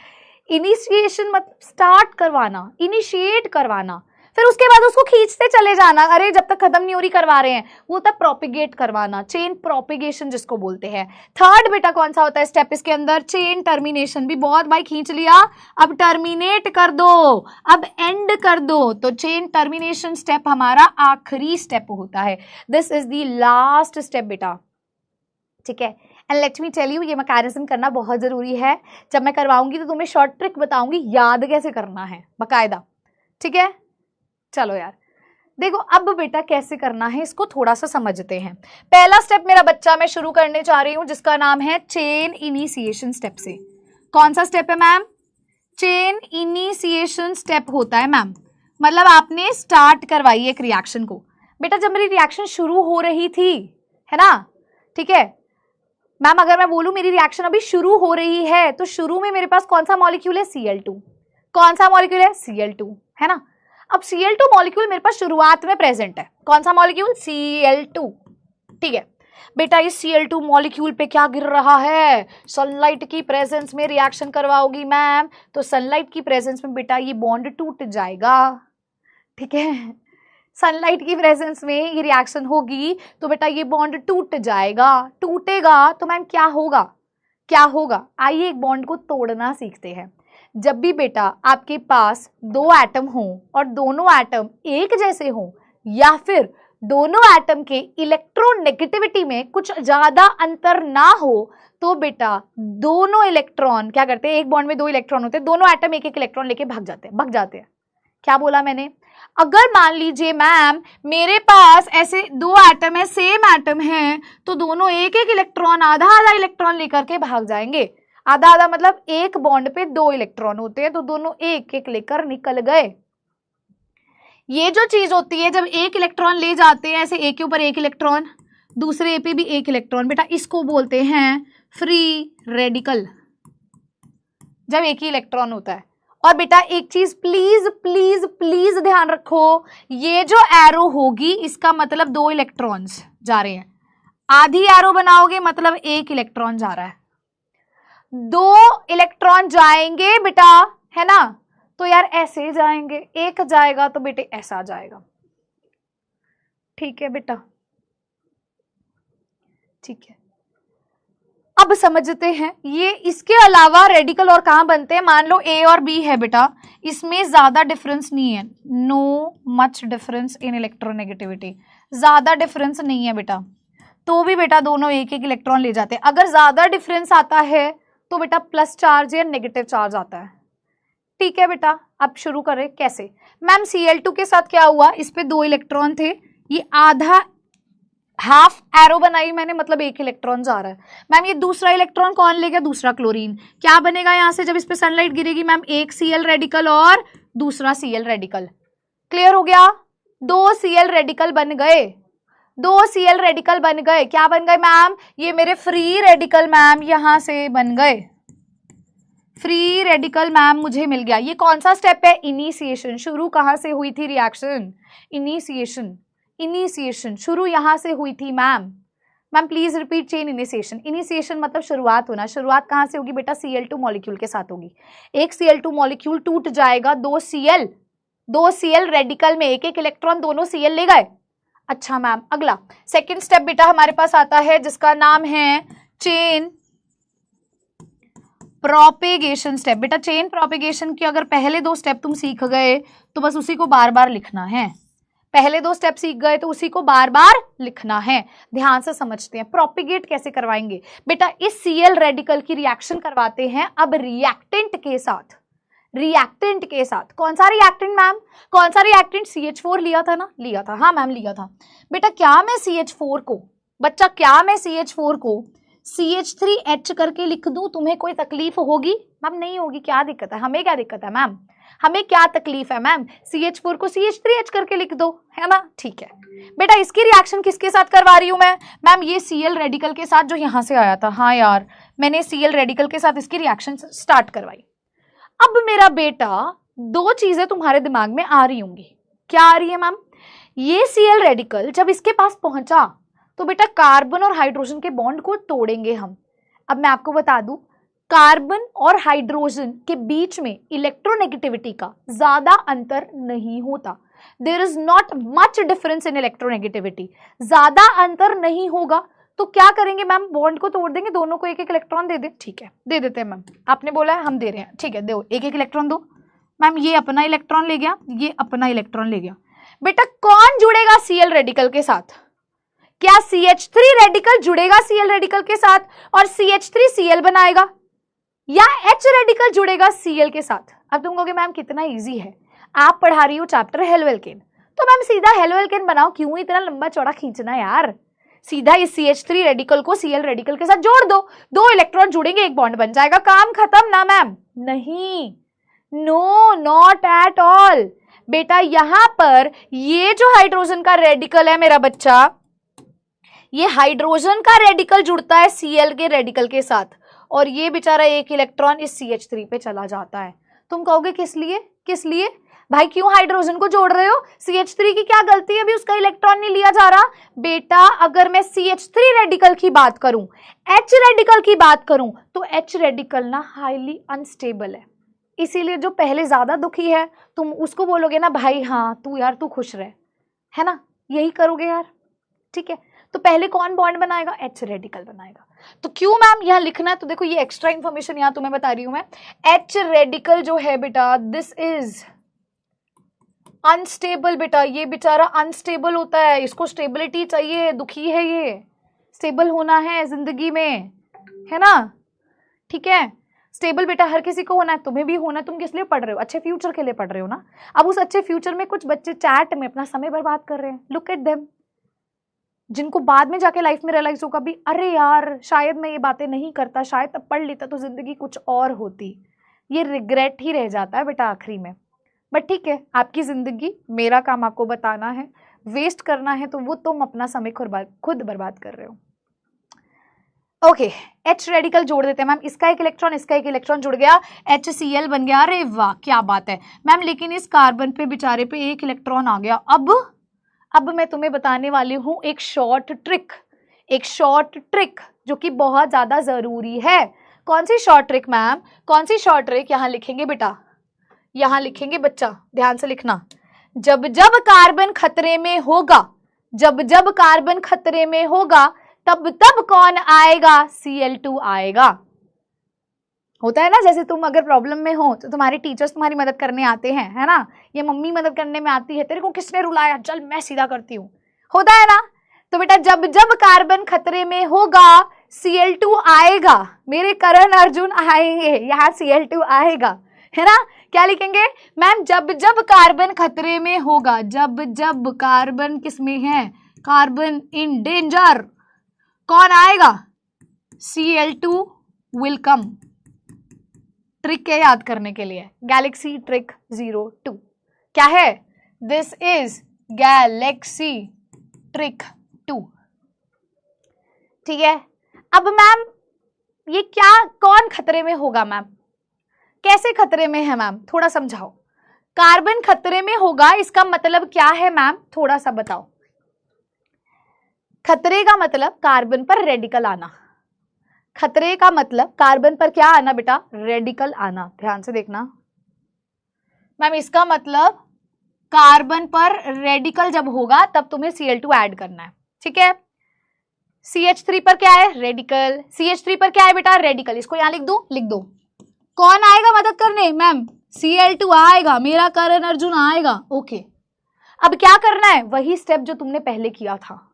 [SPEAKER 1] इनिशिएशन मतलब स्टार्ट करवाना, इनिशिएट करवाना, फिर उसके बाद उसको खींचते चले जाना, अरे जब तक खत्म नहीं हो रही करवा रहे हैं, वो तब प्रोपेगेट करवाना, चेन प्रोपेगेशन जिसको बोलते हैं। थर्ड बेटा कौन सा होता है स्टेप इसके अंदर? Chain termination. भी बहुत भाई खींच लिया, अब टर्मिनेट कर दो, अब एंड कर दो। तो चेन टर्मिनेशन स्टेप हमारा आखिरी स्टेप होता है। This is the last step बेटा। ठीक है, and let me tell you, ये मैकेनिज्म करना बहुत जरूरी है। जब मैं करवाऊंगी तो तुम्हें शॉर्ट ट्रिक बताऊंगी, याद कैसे करना है बकायदा। ठीक है, चलो यार देखो अब बेटा कैसे करना है इसको थोड़ा सा समझते हैं। पहला स्टेप मेरा बच्चा मैं शुरू करने जा रही हूं जिसका नाम है चेन इनिशिएशन स्टेप से। कौन सा स्टेप है मैम? चेन इनिशिएशन स्टेप होता है मैम। मतलब आपने स्टार्ट करवाई एक रिएक्शन को। बेटा जब मेरी रिएक्शन शुरू हो रही थी, है ना, ठीक है मैम, अगर मैं बोलूं मेरी रिएक्शन अभी शुरू हो रही है तो शुरू में मेरे पास कौन सा मॉलिक्यूल है? Cl2। कौन सा मॉलिक्यूल है? Cl2, है ना। अब Cl2 मॉलिक्यूल मेरे पास शुरुआत में प्रेजेंट है। कौन सा मॉलिक्यूल? Cl2। ठीक है बेटा, इस Cl2 मॉलिक्यूल पे क्या गिर रहा है? सनलाइट की प्रेजेंस में रिएक्शन करवाओगी मैम, तो सनलाइट की प्रेजेंस में बेटा ये बॉन्ड टूट जाएगा। ठीक है, सनलाइट की प्रेजेंस में ये रिएक्शन होगी तो बेटा ये बॉन्ड टूट जाएगा। टूटेगा तो मैम क्या होगा? क्या होगा, आइए एक बॉन्ड को तोड़ना सीखते हैं। जब भी बेटा आपके पास दो एटम हो और दोनों एटम एक जैसे हो, या फिर दोनों एटम के इलेक्ट्रोनेगेटिविटी में कुछ ज्यादा अंतर ना हो, तो बेटा दोनों इलेक्ट्रॉन क्या करते हैं, एक बॉन्ड में दो इलेक्ट्रॉन होते हैं, दोनों एटम एक एक इलेक्ट्रॉन लेके भाग जाते हैं। क्या बोला मैंने, अगर मान लीजिए मैम मेरे पास ऐसे दो एटम है, सेम एटम है, तो दोनों एक एक इलेक्ट्रॉन आधा आधा इलेक्ट्रॉन लेकर के भाग जाएंगे। आधा आधा मतलब एक बॉन्ड पे दो इलेक्ट्रॉन होते हैं, तो दोनों एक एक लेकर निकल गए। ये जो चीज होती है, जब एक इलेक्ट्रॉन ले जाते हैं ऐसे एक के ऊपर एक इलेक्ट्रॉन, दूसरे ए पे भी एक इलेक्ट्रॉन, बेटा इसको बोलते हैं फ्री रेडिकल, जब एक ही इलेक्ट्रॉन होता है। और बेटा एक चीज प्लीज प्लीज प्लीज ध्यान रखो, ये जो एरो होगी इसका मतलब दो इलेक्ट्रॉन्स जा रहे हैं, आधी एरो बनाओगे मतलब एक इलेक्ट्रॉन जा रहा है, दो इलेक्ट्रॉन जाएंगे बेटा, है ना, तो यार ऐसे जाएंगे, एक जाएगा तो बेटे ऐसा जाएगा। ठीक है बेटा, ठीक है। अब समझते हैं ये इसके अलावा रेडिकल और कहां बनते हैं, मान लो ए और बी है बेटा, इसमें ज्यादा डिफरेंस नहीं है, no much difference in electronegativity, ज्यादा डिफरेंस नहीं है बेटा, तो भी बेटा दोनों एक एक इलेक्ट्रॉन ले जाते हैं। अगर ज्यादा डिफरेंस आता है तो बेटा प्लस चार्ज या नेगेटिव चार्ज आता है। ठीक है बेटा, अब शुरू करें कैसे। मैम Cl2 के साथ क्या हुआ, इस पे दो इलेक्ट्रॉन थे, ये आधा हाफ एरो बनाई मैंने, मतलब एक इलेक्ट्रॉन जा रहा है। मैम ये दूसरा इलेक्ट्रॉन कौन ले गया, दूसरा क्लोरीन, क्या बनेगा यहां से जब इस पे सनलाइट गिरेगी, मैम एक Cl रेडिकल और दूसरा Cl रेडिकल। क्लियर हो गया, दो Cl रेडिकल बन गए, दो Cl रेडिकल बन गए। क्या बन गए मैम, ये मेरे फ्री रेडिकल मैम यहां से बन गए, फ्री रेडिकल मैम मुझे मिल गया। ये कौन सा स्टेप है, इनिशिएशन। शुरू कहां से हुई थी रिएक्शन, इनिशिएशन, इनिशिएशन शुरू यहां से हुई थी ma'am. Ma'am please repeat chain initiation, initiation मतलब शुरुआत होना, शुरुआत कहां से होगी बेटा, Cl2 मॉलिक्यूल के साथ होगी। एक Cl2 मॉलिक्यूल टूट जाएगा, दो Cl रेडिकल में एक एक इलेक्ट्रॉन, दोनों Cl ले गए। अच्छा मैम, अगला सेकेंड स्टेप बेटा हमारे पास आता है जिसका नाम है चेन प्रोपेगेशन स्टेप। बेटा चेन प्रोपेगेशन की अगर पहले दो स्टेप तुम सीख गए तो बस उसी को बार बार लिखना है, पहले दो स्टेप सीख गए तो उसी को बार बार लिखना है। ध्यान से समझते हैं प्रोपेगेट कैसे करवाएंगे बेटा, इस Cl रेडिकल की रिएक्शन करवाते हैं अब रिएक्टेंट के साथ, रिएक्टेंट के साथ। कौन सा रिएक्टेंट मैम, कौन सा रिएक्टेंट, CH4 लिया था ना, लिया था, हाँ मैम लिया था। बेटा क्या मैं CH4 को, बच्चा क्या मैं CH4 को CH3H करके लिख दूं, तुम्हें कोई तकलीफ होगी मैम, नहीं होगी, क्या दिक्कत है, हमें क्या दिक्कत है मैम, हमें क्या तकलीफ है मैम, CH4 को CH3H करके लिख दो, है ना। ठीक है बेटा, इसकी रिएक्शन किसके साथ करवा रही हूं मैं, मैम ये Cl रेडिकल के साथ जो यहां से आया था। हाँ यार, मैंने Cl रेडिकल के साथ इसकी रिएक्शन स्टार्ट करवाई। अब मेरा बेटा दो चीजें तुम्हारे दिमाग में आ रही होंगी, क्या आ रही है मैम, ये Cl रेडिकल जब इसके पास पहुंचा तो बेटा कार्बन और हाइड्रोजन के बॉन्ड को तोड़ेंगे हम। अब मैं आपको बता दूं, कार्बन और हाइड्रोजन के बीच में इलेक्ट्रोनेगेटिविटी का ज्यादा अंतर नहीं होता, there is not much difference in electronegativity, ज्यादा अंतर नहीं होगा। तो क्या करेंगे मैम, बॉन्ड को तोड़ देंगे, दोनों को एक एक इलेक्ट्रॉन दे दे। ठीक है दे देते हैं मैम, आपने बोला है हम दे रहे हैं, ठीक है दो एक एक इलेक्ट्रॉन दो। मैम ये अपना इलेक्ट्रॉन ले गया, ये अपना इलेक्ट्रॉन ले गया। बेटा कौन जुड़ेगा Cl रेडिकल के साथ, क्या CH3 रेडिकल जुड़ेगा Cl रेडिकल के साथ और CH3 Cl बनाएगा, या H रेडिकल जुड़ेगा Cl के साथ। अब तुम कहोगे मैम कितना इजी है, आप पढ़ा रही हो चैप्टर हेलोएल्केन, तो मैम सीधा हेलोएल्केन बनाओ, क्यों इतना लंबा चौड़ा खींचना यार, सीधा इस CH3 रेडिकल को Cl रेडिकल के साथ जोड़ दो, दो इलेक्ट्रॉन जुड़ेंगे, एक बॉन्ड बन जाएगा, काम खत्म ना मैम। नहीं, नो नॉट एट ऑल बेटा, यहां पर ये जो हाइड्रोजन का रेडिकल है मेरा बच्चा, ये हाइड्रोजन का रेडिकल जुड़ता है Cl के रेडिकल के साथ और ये बेचारा एक इलेक्ट्रॉन इस CH3 पे चला जाता है। तुम कहोगे किस लिए, किस लिए भाई, क्यों हाइड्रोजन को जोड़ रहे हो, CH3 की क्या गलती है, अभी उसका इलेक्ट्रॉन नहीं लिया जा रहा। बेटा अगर मैं CH3 रेडिकल की बात करूं, H रेडिकल की बात करूं, तो H रेडिकल ना हाईली अनस्टेबल है, इसीलिए जो पहले ज्यादा दुखी है तुम उसको बोलोगे ना भाई हाँ तू यार तू खुश रह, है ना, यही करोगे यार। ठीक है, तो पहले कौन बॉन्ड बनाएगा? H रेडिकल बनाएगा। तो क्यों मैम यहाँ लिखना है? तो देखो ये एक्स्ट्रा इंफॉर्मेशन यहाँ तुम्हें बता रही हूं मैं। H रेडिकल जो है बेटा, दिस इज अनस्टेबल बेटा, ये बेचारा अनस्टेबल होता है, इसको स्टेबिलिटी चाहिए, दुखी है ये, स्टेबल होना है जिंदगी में, है ना? ठीक है, स्टेबल बेटा हर किसी को होना है, तुम्हें भी होना है। तुम किस लिए पढ़ रहे हो? अच्छे फ्यूचर के लिए पढ़ रहे हो ना। अब उस अच्छे फ्यूचर में कुछ बच्चे चैट में अपना समय बर्बाद कर रहे हैं, लुक एट देम, जिनको बाद में जाके लाइफ में रियलाइज होगा भी अरे यार शायद मैं ये बातें नहीं करता, शायद तब पढ़ लेता तो जिंदगी कुछ और होती। ये रिग्रेट ही रह जाता है बेटा आखिरी में। बट ठीक है, आपकी जिंदगी, मेरा काम आपको बताना है, वेस्ट करना है तो वो तुम अपना समय खुद बर्बाद कर रहे हो। ओके, H रेडिकल जोड़ देते हैं मैम, इसका एक इलेक्ट्रॉन, इसका एक इलेक्ट्रॉन जुड़ गया, HCl बन गया। अरे वाह क्या बात है मैम, लेकिन इस कार्बन पे बेचारे पे एक इलेक्ट्रॉन आ गया। अब मैं तुम्हें बताने वाली हूं एक शॉर्ट ट्रिक जो कि बहुत ज्यादा जरूरी है। कौन सी शॉर्ट ट्रिक मैम? कौन सी शॉर्ट ट्रिक? यहाँ लिखेंगे बेटा, यहाँ लिखेंगे बच्चा, ध्यान से लिखना। जब जब कार्बन खतरे में होगा, जब जब कार्बन खतरे में होगा, तब तब कौन आएगा? Cl2 आएगा। होता है ना, जैसे तुम अगर प्रॉब्लम में हो तो तुम्हारे टीचर्स तुम्हारी मदद करने आते हैं, है ना, या मम्मी मदद करने में आती है, तेरे को किसने रुलाया, चल मैं सीधा करती हूँ, होता है ना। तो बेटा जब जब कार्बन खतरे में होगा Cl2 आएगा, मेरे करण अर्जुन आएंगे, यहाँ Cl2 आएगा, है ना। क्या लिखेंगे मैम? जब जब कार्बन खतरे में होगा, जब जब कार्बन किसमें है, कार्बन इन डेंजर, कौन आएगा? Cl2 will come. ट्रिक है याद करने के लिए, गैलेक्सी ट्रिक 02। क्या है? This is Galaxy trick 2। ठीक है, अब मैम ये क्या, कौन खतरे में होगा मैम? कैसे खतरे में है मैम, थोड़ा समझाओ। कार्बन खतरे में होगा, इसका मतलब क्या है मैम, थोड़ा सा बताओ। खतरे का मतलब कार्बन पर रेडिकल आना, खतरे का मतलब कार्बन पर क्या आना बेटा? रेडिकल आना। ध्यान से देखना मैम, इसका मतलब कार्बन पर रेडिकल जब होगा तब तुम्हें Cl2 ऐड करना है, ठीक है। CH3 पर क्या है? रेडिकल। CH3 पर क्या है बेटा? रेडिकल। इसको यहां लिख दो, लिख दो। कौन आएगा मदद करने मैम? Cl2 आएगा, मेरा करण अर्जुन आएगा। ओके, अब क्या करना है? वही स्टेप जो तुमने पहले किया था,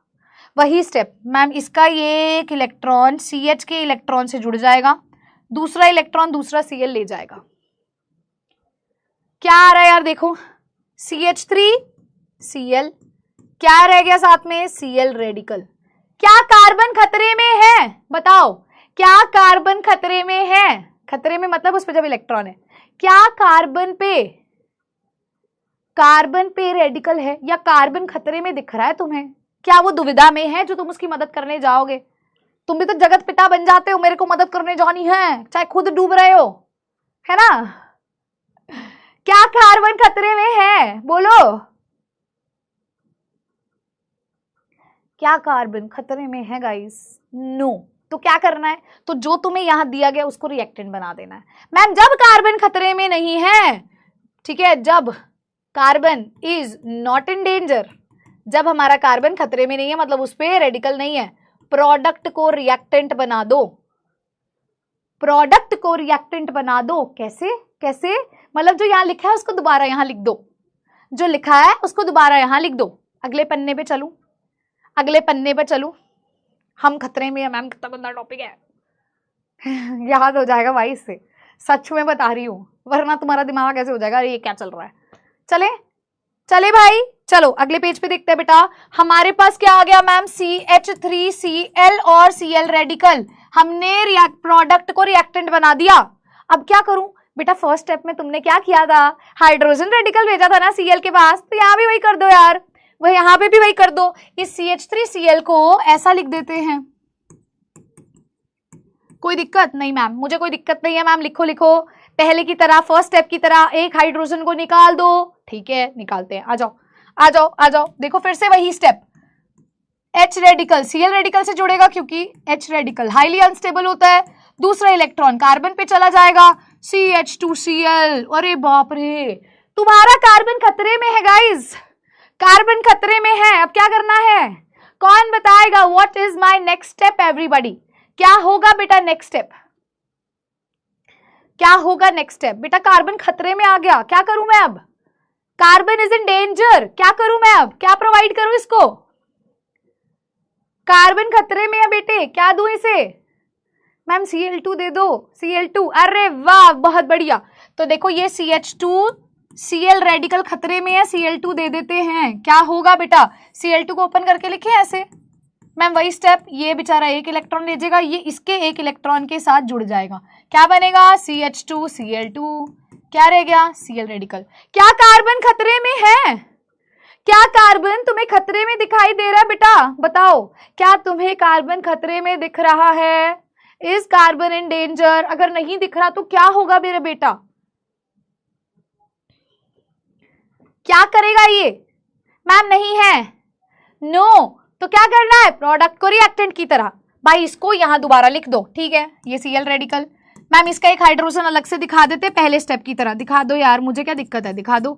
[SPEAKER 1] वही स्टेप मैम। इसका ये एक इलेक्ट्रॉन CH के इलेक्ट्रॉन से जुड़ जाएगा, दूसरा इलेक्ट्रॉन दूसरा Cl ले जाएगा। क्या आ रहा है यार देखो, CH3 Cl, क्या रह गया साथ में? Cl radical. क्या कार्बन खतरे में है? बताओ, क्या कार्बन खतरे में है? खतरे में मतलब उस पर जब इलेक्ट्रॉन है। क्या कार्बन पे रेडिकल है, या कार्बन खतरे में दिख रहा है तुम्हें? क्या वो दुविधा में है जो तुम उसकी मदद करने जाओगे? तुम भी तो जगत पिता बन जाते हो, मेरे को मदद करने जानी है, चाहे खुद डूब रहे हो, है ना। क्या कार्बन खतरे में है? बोलो, क्या कार्बन खतरे में है गाइस? नो। तो क्या करना है? तो जो तुम्हें यहां दिया गया उसको रिएक्टेंट बना देना है। मैम जब कार्बन खतरे में नहीं है, ठीक है, जब carbon is not in danger, जब हमारा कार्बन खतरे में नहीं है मतलब उस पर रेडिकल नहीं है, प्रोडक्ट को रिएक्टेंट बना दो, प्रोडक्ट को रिएक्टेंट बना दो। कैसे? कैसे मतलब जो यहां लिखा है उसको दोबारा यहां लिख दो, जो लिखा है उसको दोबारा यहां लिख दो। अगले पन्ने पे चलूं, अगले पन्ने पे चलूं। हम खतरे में है मैम, कितना गंदा टॉपिक है। याद हो जाएगा भाई इससे, सच में बता रही हूं, वरना तुम्हारा दिमाग ऐसे हो जाएगा ये क्या चल रहा है। चले चले भाई, चलो अगले पेज पे देखते हैं बेटा। हमारे पास क्या आ गया मैम? CH3Cl और Cl रेडिकल। हमने प्रोडक्ट को रिएक्टेंट बना दिया। अब क्या करूं बेटा? फर्स्ट स्टेप में तुमने क्या किया था? हाइड्रोजन रेडिकल भेजा था ना Cl के पास, तो यहाँ भी वही कर दो यार, वह यहाँ पे भी वही कर दो। इस CH3Cl को ऐसा लिख देते हैं। कोई दिक्कत नहीं मैम? मुझे कोई दिक्कत नहीं है मैम, लिखो लिखो पहले की तरह, फर्स्ट स्टेप की तरह। एक हाइड्रोजन को निकाल दो, ठीक है निकालते हैं। आ जाओ आ जाओ आ जाओ, देखो फिर से वही step. H radical Cl radical से जुड़ेगा क्योंकि H रेडिकल हाईली अनस्टेबल होता है। दूसरा इलेक्ट्रॉन कार्बन पे चला जाएगा, CH2Cl। अरे बाप रे, तुम्हारा कार्बन खतरे में है गाइस, कार्बन खतरे में है। अब क्या करना है? कौन बताएगा what is my next step everybody? क्या होगा बेटा नेक्स्ट स्टेप? क्या होगा नेक्स्ट स्टेप? बेटा कार्बन खतरे में आ गया, क्या करूं मैं अब? कार्बन इज इन डेंजर, क्या करूं मैं अब? क्या प्रोवाइड करूं इसको? कार्बन खतरे में है बेटे, क्या दूं इसे? मैम Cl2 दे दो, Cl2। अरे वाह, बहुत बढ़िया। तो देखो ये CH2 Cl रेडिकल खतरे में है, Cl2 दे देते हैं। क्या होगा बेटा? Cl2 को ओपन करके लिखे ऐसे। मैम वही स्टेप, ये बेचारा एक इलेक्ट्रॉन ले जाएगा, ये इसके एक इलेक्ट्रॉन के साथ जुड़ जाएगा। क्या बनेगा? CH2 Cl2, क्या रह गया? Cl radical. क्या कार्बन खतरे में है? क्या कार्बन तुम्हें खतरे में दिखाई दे रहा है बेटा? बताओ, क्या तुम्हें कार्बन खतरे में दिख रहा है? Is carbon in danger? अगर नहीं दिख रहा तो क्या होगा मेरे बेटा? क्या करेगा ये? मैम नहीं है, नो। तो क्या करना है? प्रोडक्ट को रिएक्टेंट की तरह, भाई इसको यहां दोबारा लिख दो, ठीक है? ये Cl रेडिकल। मैम इसका एक हाइड्रोजन अलग से दिखा देते, पहले स्टेप की तरह दिखा दो यार, मुझे क्या दिक्कत है, दिखा दो।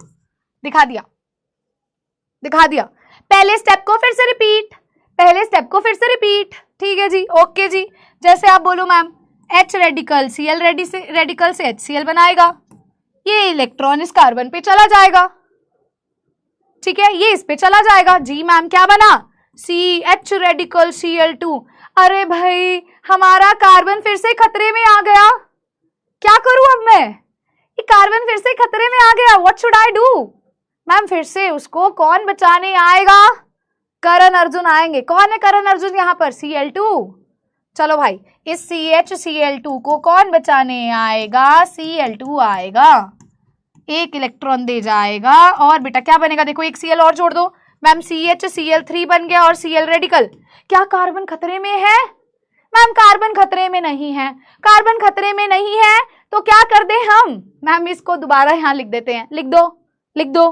[SPEAKER 1] दिखा दिया, दिखा दिया। पहले स्टेप को फिर से रिपीट, पहले स्टेप को फिर से रिपीट, ठीक है जी, ओके जी। जैसे आप बोलो ma'am H radical Cl radical से HCl बनाएगा, ये इलेक्ट्रॉन इस कार्बन पे चला जाएगा, ठीक है? ये इस पे चला जाएगा। जी मैम क्या बना? CH radical Cl2। अरे भाई हमारा कार्बन फिर से खतरे में आ गया, क्या करूं अब मैं? ये कार्बन फिर से खतरे में आ गया, what should I do? Ma'am फिर से उसको कौन बचाने आएगा? करण अर्जुन आएंगे। कौन है करण अर्जुन यहाँ पर? Cl2। चलो भाई इस CH-Cl2 को कौन बचाने आएगा? Cl2 आएगा, एक इलेक्ट्रॉन दे जाएगा और बेटा क्या बनेगा? देखो एक Cl और जोड़ दो। मैम CH-Cl3 बन गया और Cl रेडिकल। क्या कार्बन खतरे में है? मैम कार्बन खतरे में नहीं है। कार्बन खतरे में नहीं है तो क्या कर दे हम? मैम इसको दोबारा यहाँ लिख देते हैं, लिख दो, लिख दो,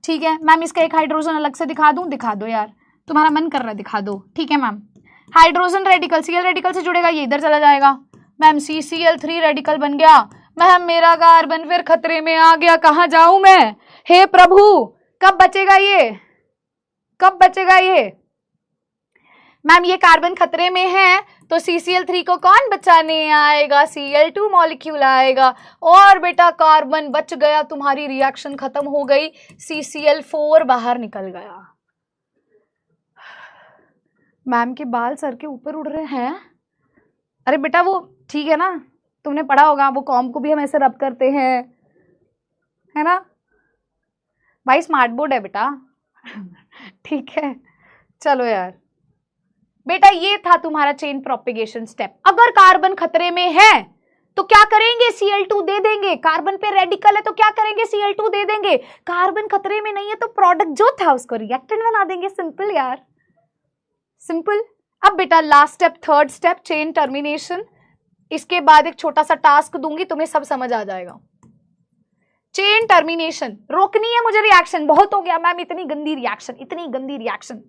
[SPEAKER 1] ठीक है? मैम इसका एक हाइड्रोजन अलग से दिखा दूं, दिखा दो यार, तुम्हारा मन कर रहा है दिखा दो, ठीक है ma'am? Hydrogen radical Cl radical से जुड़ेगा, ये इधर चला जाएगा। मैम CCl3 रेडिकल बन गया। मैम मेरा कार्बन फिर खतरे में आ गया, कहाँ जाऊं मैं? हे प्रभु, कब बचेगा ये? कब बचेगा ये? मैम ये कार्बन खतरे में है तो CCl3 को कौन बचाने आएगा? Cl2 मॉलिक्यूल आएगा और बेटा कार्बन बच गया, तुम्हारी रिएक्शन खत्म हो गई, CCl4 बाहर निकल गया। मैम के बाल सर के ऊपर उड़ रहे हैं। अरे बेटा वो ठीक है ना, तुमने पढ़ा होगा, वो कॉम को भी हम ऐसे रब करते हैं, है ना भाई? स्मार्ट बोर्ड है बेटा ठीक है, चलो यार बेटा ये था तुम्हारा चेन प्रोपेगेशन स्टेप। अगर कार्बन खतरे में है तो क्या करेंगे? Cl2 दे देंगे। कार्बन पे रेडिकल है तो क्या करेंगे? Cl2 दे देंगे। कार्बन खतरे में नहीं है तो प्रोडक्ट जो था उसको रिएक्टेंट बना देंगे। सिंपल यार, सिंपल। अब बेटा last step, third step, chain termination. इसके बाद एक छोटा सा टास्क दूंगी, तुम्हें सब समझ आ जाएगा। चेन टर्मिनेशन, रोकनी है मुझे रिएक्शन, बहुत हो गया मैम, इतनी गंदी रिएक्शन, इतनी गंदी रिएक्शन,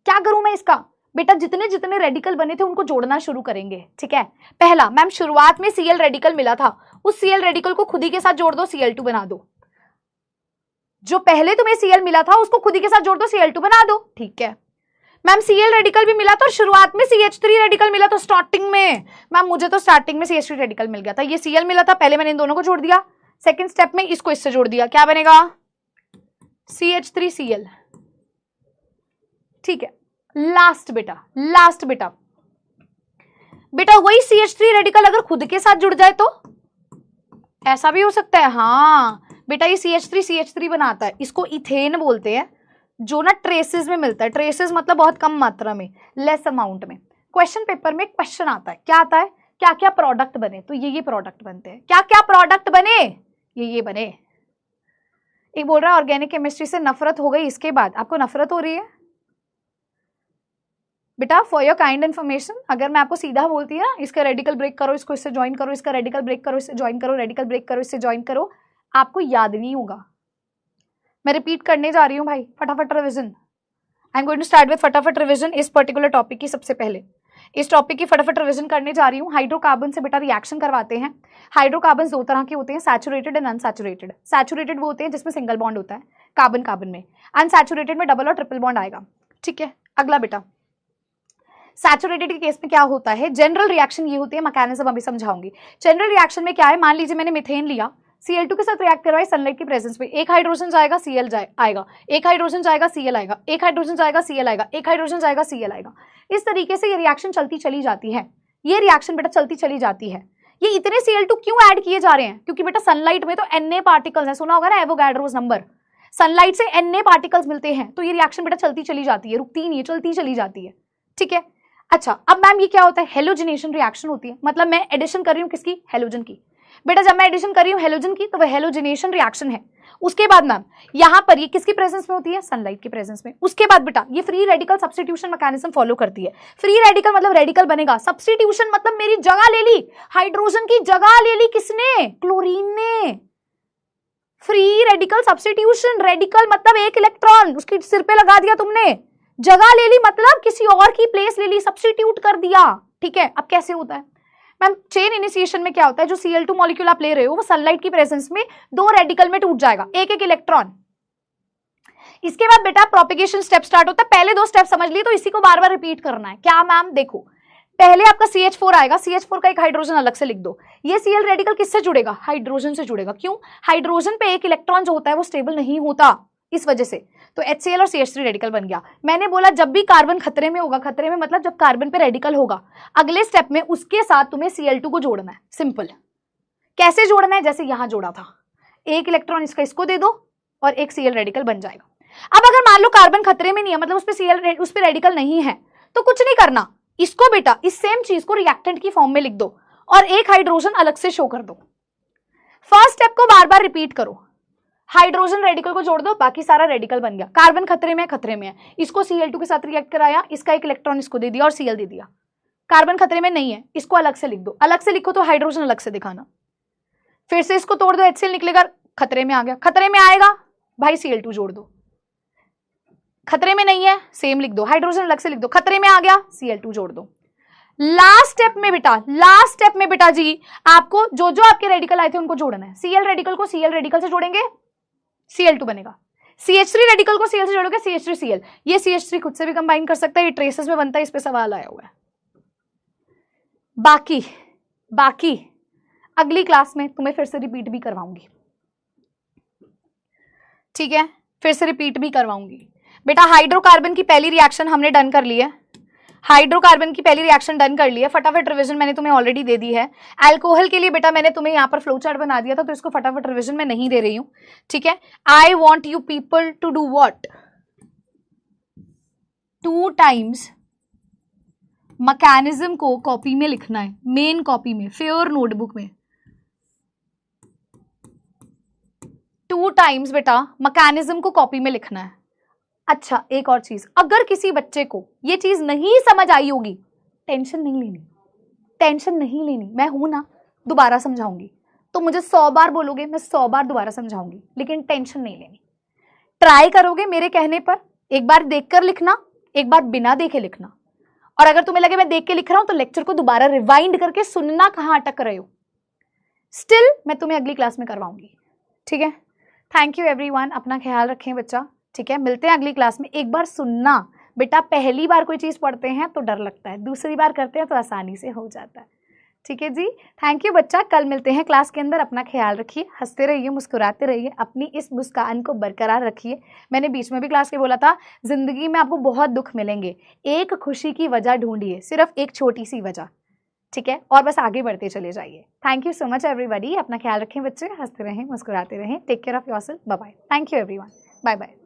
[SPEAKER 1] क्या करूं मैं इसका? बेटा जितने जितने रेडिकल बने थे उनको जोड़ना शुरू करेंगे, ठीक है? पहला मैम शुरुआत में Cl रेडिकल मिला था, उस Cl रेडिकल को खुद ही के साथ जोड़ दो, Cl2 बना दो। जो पहले तुम्हें Cl मिला था उसको खुद ही के साथ जोड़ दो, Cl2 बना दो, ठीक है? मैम Cl रेडिकल भी मिला था और शुरुआत में CH3 रेडिकल मिला था स्टार्टिंग में। मैम मुझे तो स्टार्टिंग में CH3 रेडिकल मिल गया था, ये Cl मिला था, पहले मैंने इन दोनों को जोड़ दिया, सेकेंड स्टेप में इसको इससे जोड़ दिया, क्या बनेगा? CH3Cl, ठीक है? लास्ट बेटा, लास्ट बेटा, बेटा वही CH3 रेडिकल अगर खुद के साथ जुड़ जाए तो ऐसा भी हो सकता है। हाँ बेटा ये CH3 बनाता है, इसको इथेन बोलते हैं, जो ना ट्रेसेस में मिलता है। ट्रेसेस मतलब बहुत कम मात्रा में, लेस अमाउंट में। क्वेश्चन पेपर में क्वेश्चन आता है, क्या आता है? क्या क्या प्रोडक्ट बने? तो ये प्रोडक्ट बनते हैं। क्या क्या प्रोडक्ट बने? ये बने। एक बोल रहा है ऑर्गेनिक केमिस्ट्री से नफरत हो गई, इसके बाद आपको नफरत हो रही है? बेटा फॉर योर काइंड इन्फॉर्मेशन, अगर मैं आपको सीधा बोलती है ना, इसका रेडिकल ब्रेक करो, इसको इससे ज्वाइन करो, इसका रेडिकल ब्रेक करो, इससे ज्वाइन करो, रेडिकल ब्रेक करो, इससे ज्वाइन करो, आपको याद नहीं होगा। मैं रिपीट करने जा रही हूँ भाई, फटाफट revision. I am going to start with फटाफट रिविजन इस पर्टिकुलर टॉपिक की। सबसे पहले इस टॉपिक की फटाफट रिविजन करने जा रही हूँ। हाइड्रोकार्बन से बेटा रिएक्शन करवाते हैं। हाइड्रोकार्बन दो तरह के होते हैं, सैचुरेटेड एंड अनसैचुरेटेड। सैचुरेटेड वो होते हैं जिसमें सिंगल बॉन्ड होता है कार्बन कार्बन में, अनसैचुरेटेड में डबल और ट्रिपल बॉन्ड आएगा, ठीक है? अगला बेटा, सैचुरेटेड के केस में क्या होता है, जनरल रिएक्शन ये होती है, मैकेनिज्म अभी समझाऊंगी। जनरल रिएक्शन में क्या है, मान लीजिए मैंने मिथेन लिया, Cl2 के साथ रिएक्ट करवाई सनलाइट की प्रेजेंस में, एक हाइड्रोजन जाएगा Cl आएगा, एक हाइड्रोजन जाएगा Cl आएगा, एक हाइड्रोजन जाएगा Cl आएगा, एक हाइड्रोजन जाएगा Cl आएगा। इस तरीके से ये रिएक्शन चलती चली जाती है, ये रिएक्शन बेटा चलती चली जाती है। ये इतने Cl2 क्यों ऐड किए जा रहे हैं, क्योंकि बेटा सनलाइट में तो Na पार्टिकल्स है, सुना होगा ना एवोगाड्रोस नंबर, सनलाइट से Na पार्टिकल्स मिलते हैं, तो ये रिएक्शन बेटा चलती चली जाती है, रुकती नहीं है, चलती चली जाती है, ठीक है। अच्छा, अब मैम ये क्या होता है, हेलोजिनेशन रिएक्शन होती है, मतलब मैं एडिशन कर रही हूँ किसकी, हेलोजन की। बेटा जब मैं एडिशन कर रही हूँ हेलोजन की तो वह हेलोजिनेशन रिएक्शन है। उसके बाद मैम यहाँ पर ये किसकी प्रेजेंस में होती है, सनलाइट की प्रेजेंस में। उसके बाद बेटा ये free radical substitution mechanism follow करती है। फ्री रेडिकल मतलब रेडिकल बनेगा, सब्स्टिट्यूशन मतलब मेरी जगह ले ली, हाइड्रोजन की जगह ले ली किसने, क्लोरीन ने। फ्री रेडिकल सब्स्टिट्यूशन, रेडिकल मतलब एक इलेक्ट्रॉन उसके सिर पे लगा दिया तुमने, जगह ले ली मतलब किसी और की प्लेस ले ली, सब्स्टिट्यूट कर दिया, ठीक है। अब कैसे होता है मैम, चेन इनिशिएशन में क्या होता है, जो Cl2 मॉलिक्यूल आप ले रहे हो वो सनलाइट की प्रेजेंस में दो रेडिकल में टूट जाएगा, एक एक इलेक्ट्रॉन। इसके बाद बेटा प्रोपेगेशन स्टेप स्टार्ट होता है। पहले दो स्टेप समझ लिए तो इसी को बार बार रिपीट करना है। क्या मैम, देखो पहले आपका CH4 आएगा, CH4 का एक हाइड्रोजन अलग से लिख दो। ये Cl रेडिकल किससे जुड़ेगा, हाइड्रोजन से जुड़ेगा। क्यों, हाइड्रोजन पे एक इलेक्ट्रॉन जो होता है वो स्टेबल नहीं होता, इस वजह से तो HCl और CH3 रेडिकल बन गया। मैंने बोला जब भी कार्बन खतरे में होगा, खतरे में मतलब जब कार्बन पे रेडिकल होगा, अगले स्टेप में उसके साथ तुम्हें Cl2 को जोड़ना है। सिंपल, कैसे जोड़ना है, जैसे यहां जोड़ा था, एक इलेक्ट्रॉन इसका इसको दे दो और एक Cl रेडिकल बन जाएगा। अब अगर मान लो कार्बन खतरे में नहीं है, मतलब उस पर रेडिकल नहीं है, तो कुछ नहीं करना, इसको बेटा इस सेम चीज को रिएक्टेंट की फॉर्म में लिख दो और एक हाइड्रोजन अलग से शो कर दो। फर्स्ट स्टेप को बार बार रिपीट करो, हाइड्रोजन रेडिकल को जोड़ दो, बाकी सारा रेडिकल बन गया। कार्बन खतरे में है, इसको Cl2 के साथ रिएक्ट कराया, इसका एक इलेक्ट्रॉन इसको दे दिया और Cl दे दिया। कार्बन खतरे में नहीं है, इसको अलग से लिख दो, अलग से लिखो तो हाइड्रोजन अलग से दिखाना, फिर से इसको तोड़ दो, HCl निकलेगा, खतरे में आ गया, खतरे में आएगा भाई Cl2 जोड़ दो, खतरे में नहीं है सेम लिख दो, हाइड्रोजन अलग से लिख दो, खतरे में आ गया Cl2 जोड़ दो। लास्ट स्टेप में बेटा जी आपको जो जो आपके रेडिकल आए थे उनको जोड़ना है। Cl रेडिकल को Cl रेडिकल से जोड़ेंगे, Cl2 बनेगा। CH3 रेडिकल को Cl से जोड़ोगे, CH3Cl। ये CH3 खुद से भी कंबाइन कर सकता है, ये ट्रेसेस में बनता है, इस पे सवाल आया हुआ है। बाकी अगली क्लास में तुम्हें फिर से रिपीट भी करवाऊंगी, ठीक है, फिर से रिपीट भी करवाऊंगी। बेटा हाइड्रोकार्बन की पहली रिएक्शन हमने डन कर ली है, फटाफट रिवीजन मैंने तुम्हें ऑलरेडी दे दी है। अल्कोहल के लिए बेटा मैंने तुम्हें यहाँ पर फ्लो चार्ट बना दिया था, तो इसको फटाफट रिवीजन में नहीं दे रही हूँ, ठीक है। I want you people to do what, 2 times mechanism को कॉपी में लिखना है, मेन कॉपी में, फेयर नोटबुक में 2 टाइम्स बेटा मैकेनिज्म को कॉपी में लिखना है। अच्छा एक और चीज, अगर किसी बच्चे को ये चीज नहीं समझ आई होगी, टेंशन नहीं लेनी, मैं हूं ना, दोबारा समझाऊंगी, तो मुझे 100 बार बोलोगे, मैं 100 बार दोबारा समझाऊंगी, लेकिन टेंशन नहीं लेनी। ट्राई करोगे मेरे कहने पर, एक बार देखकर लिखना, एक बार बिना देखे लिखना, और अगर तुम्हें लगे मैं देख के लिख रहा हूं तो लेक्चर को दोबारा रिवाइंड करके सुनना, कहां अटक रहे हो। स्टिल मैं तुम्हें अगली क्लास में करवाऊंगी, ठीक है। थैंक यू एवरीवन, अपना ख्याल रखें बच्चा, ठीक है। मिलते हैं अगली क्लास में। एक बार सुनना बेटा, पहली बार कोई चीज पढ़ते हैं तो डर लगता है, दूसरी बार करते हैं तो आसानी से हो जाता है, ठीक है जी। थैंक यू बच्चा, कल मिलते हैं क्लास के अंदर। अपना ख्याल रखिए, हंसते रहिए, मुस्कुराते रहिए, अपनी इस मुस्कान को बरकरार रखिए। मैंने बीच में भी क्लास के बोला था, जिंदगी में आपको बहुत दुख मिलेंगे, एक खुशी की वजह ढूंढिए, सिर्फ एक छोटी सी वजह, ठीक है, और बस आगे बढ़ते चले जाइए। Thank you so much everybody, अपना ख्याल रखें बच्चे, हंसते रहें, मुस्कुराते रहें, take care of yourself, bye bye. Thank you everyone, bye bye.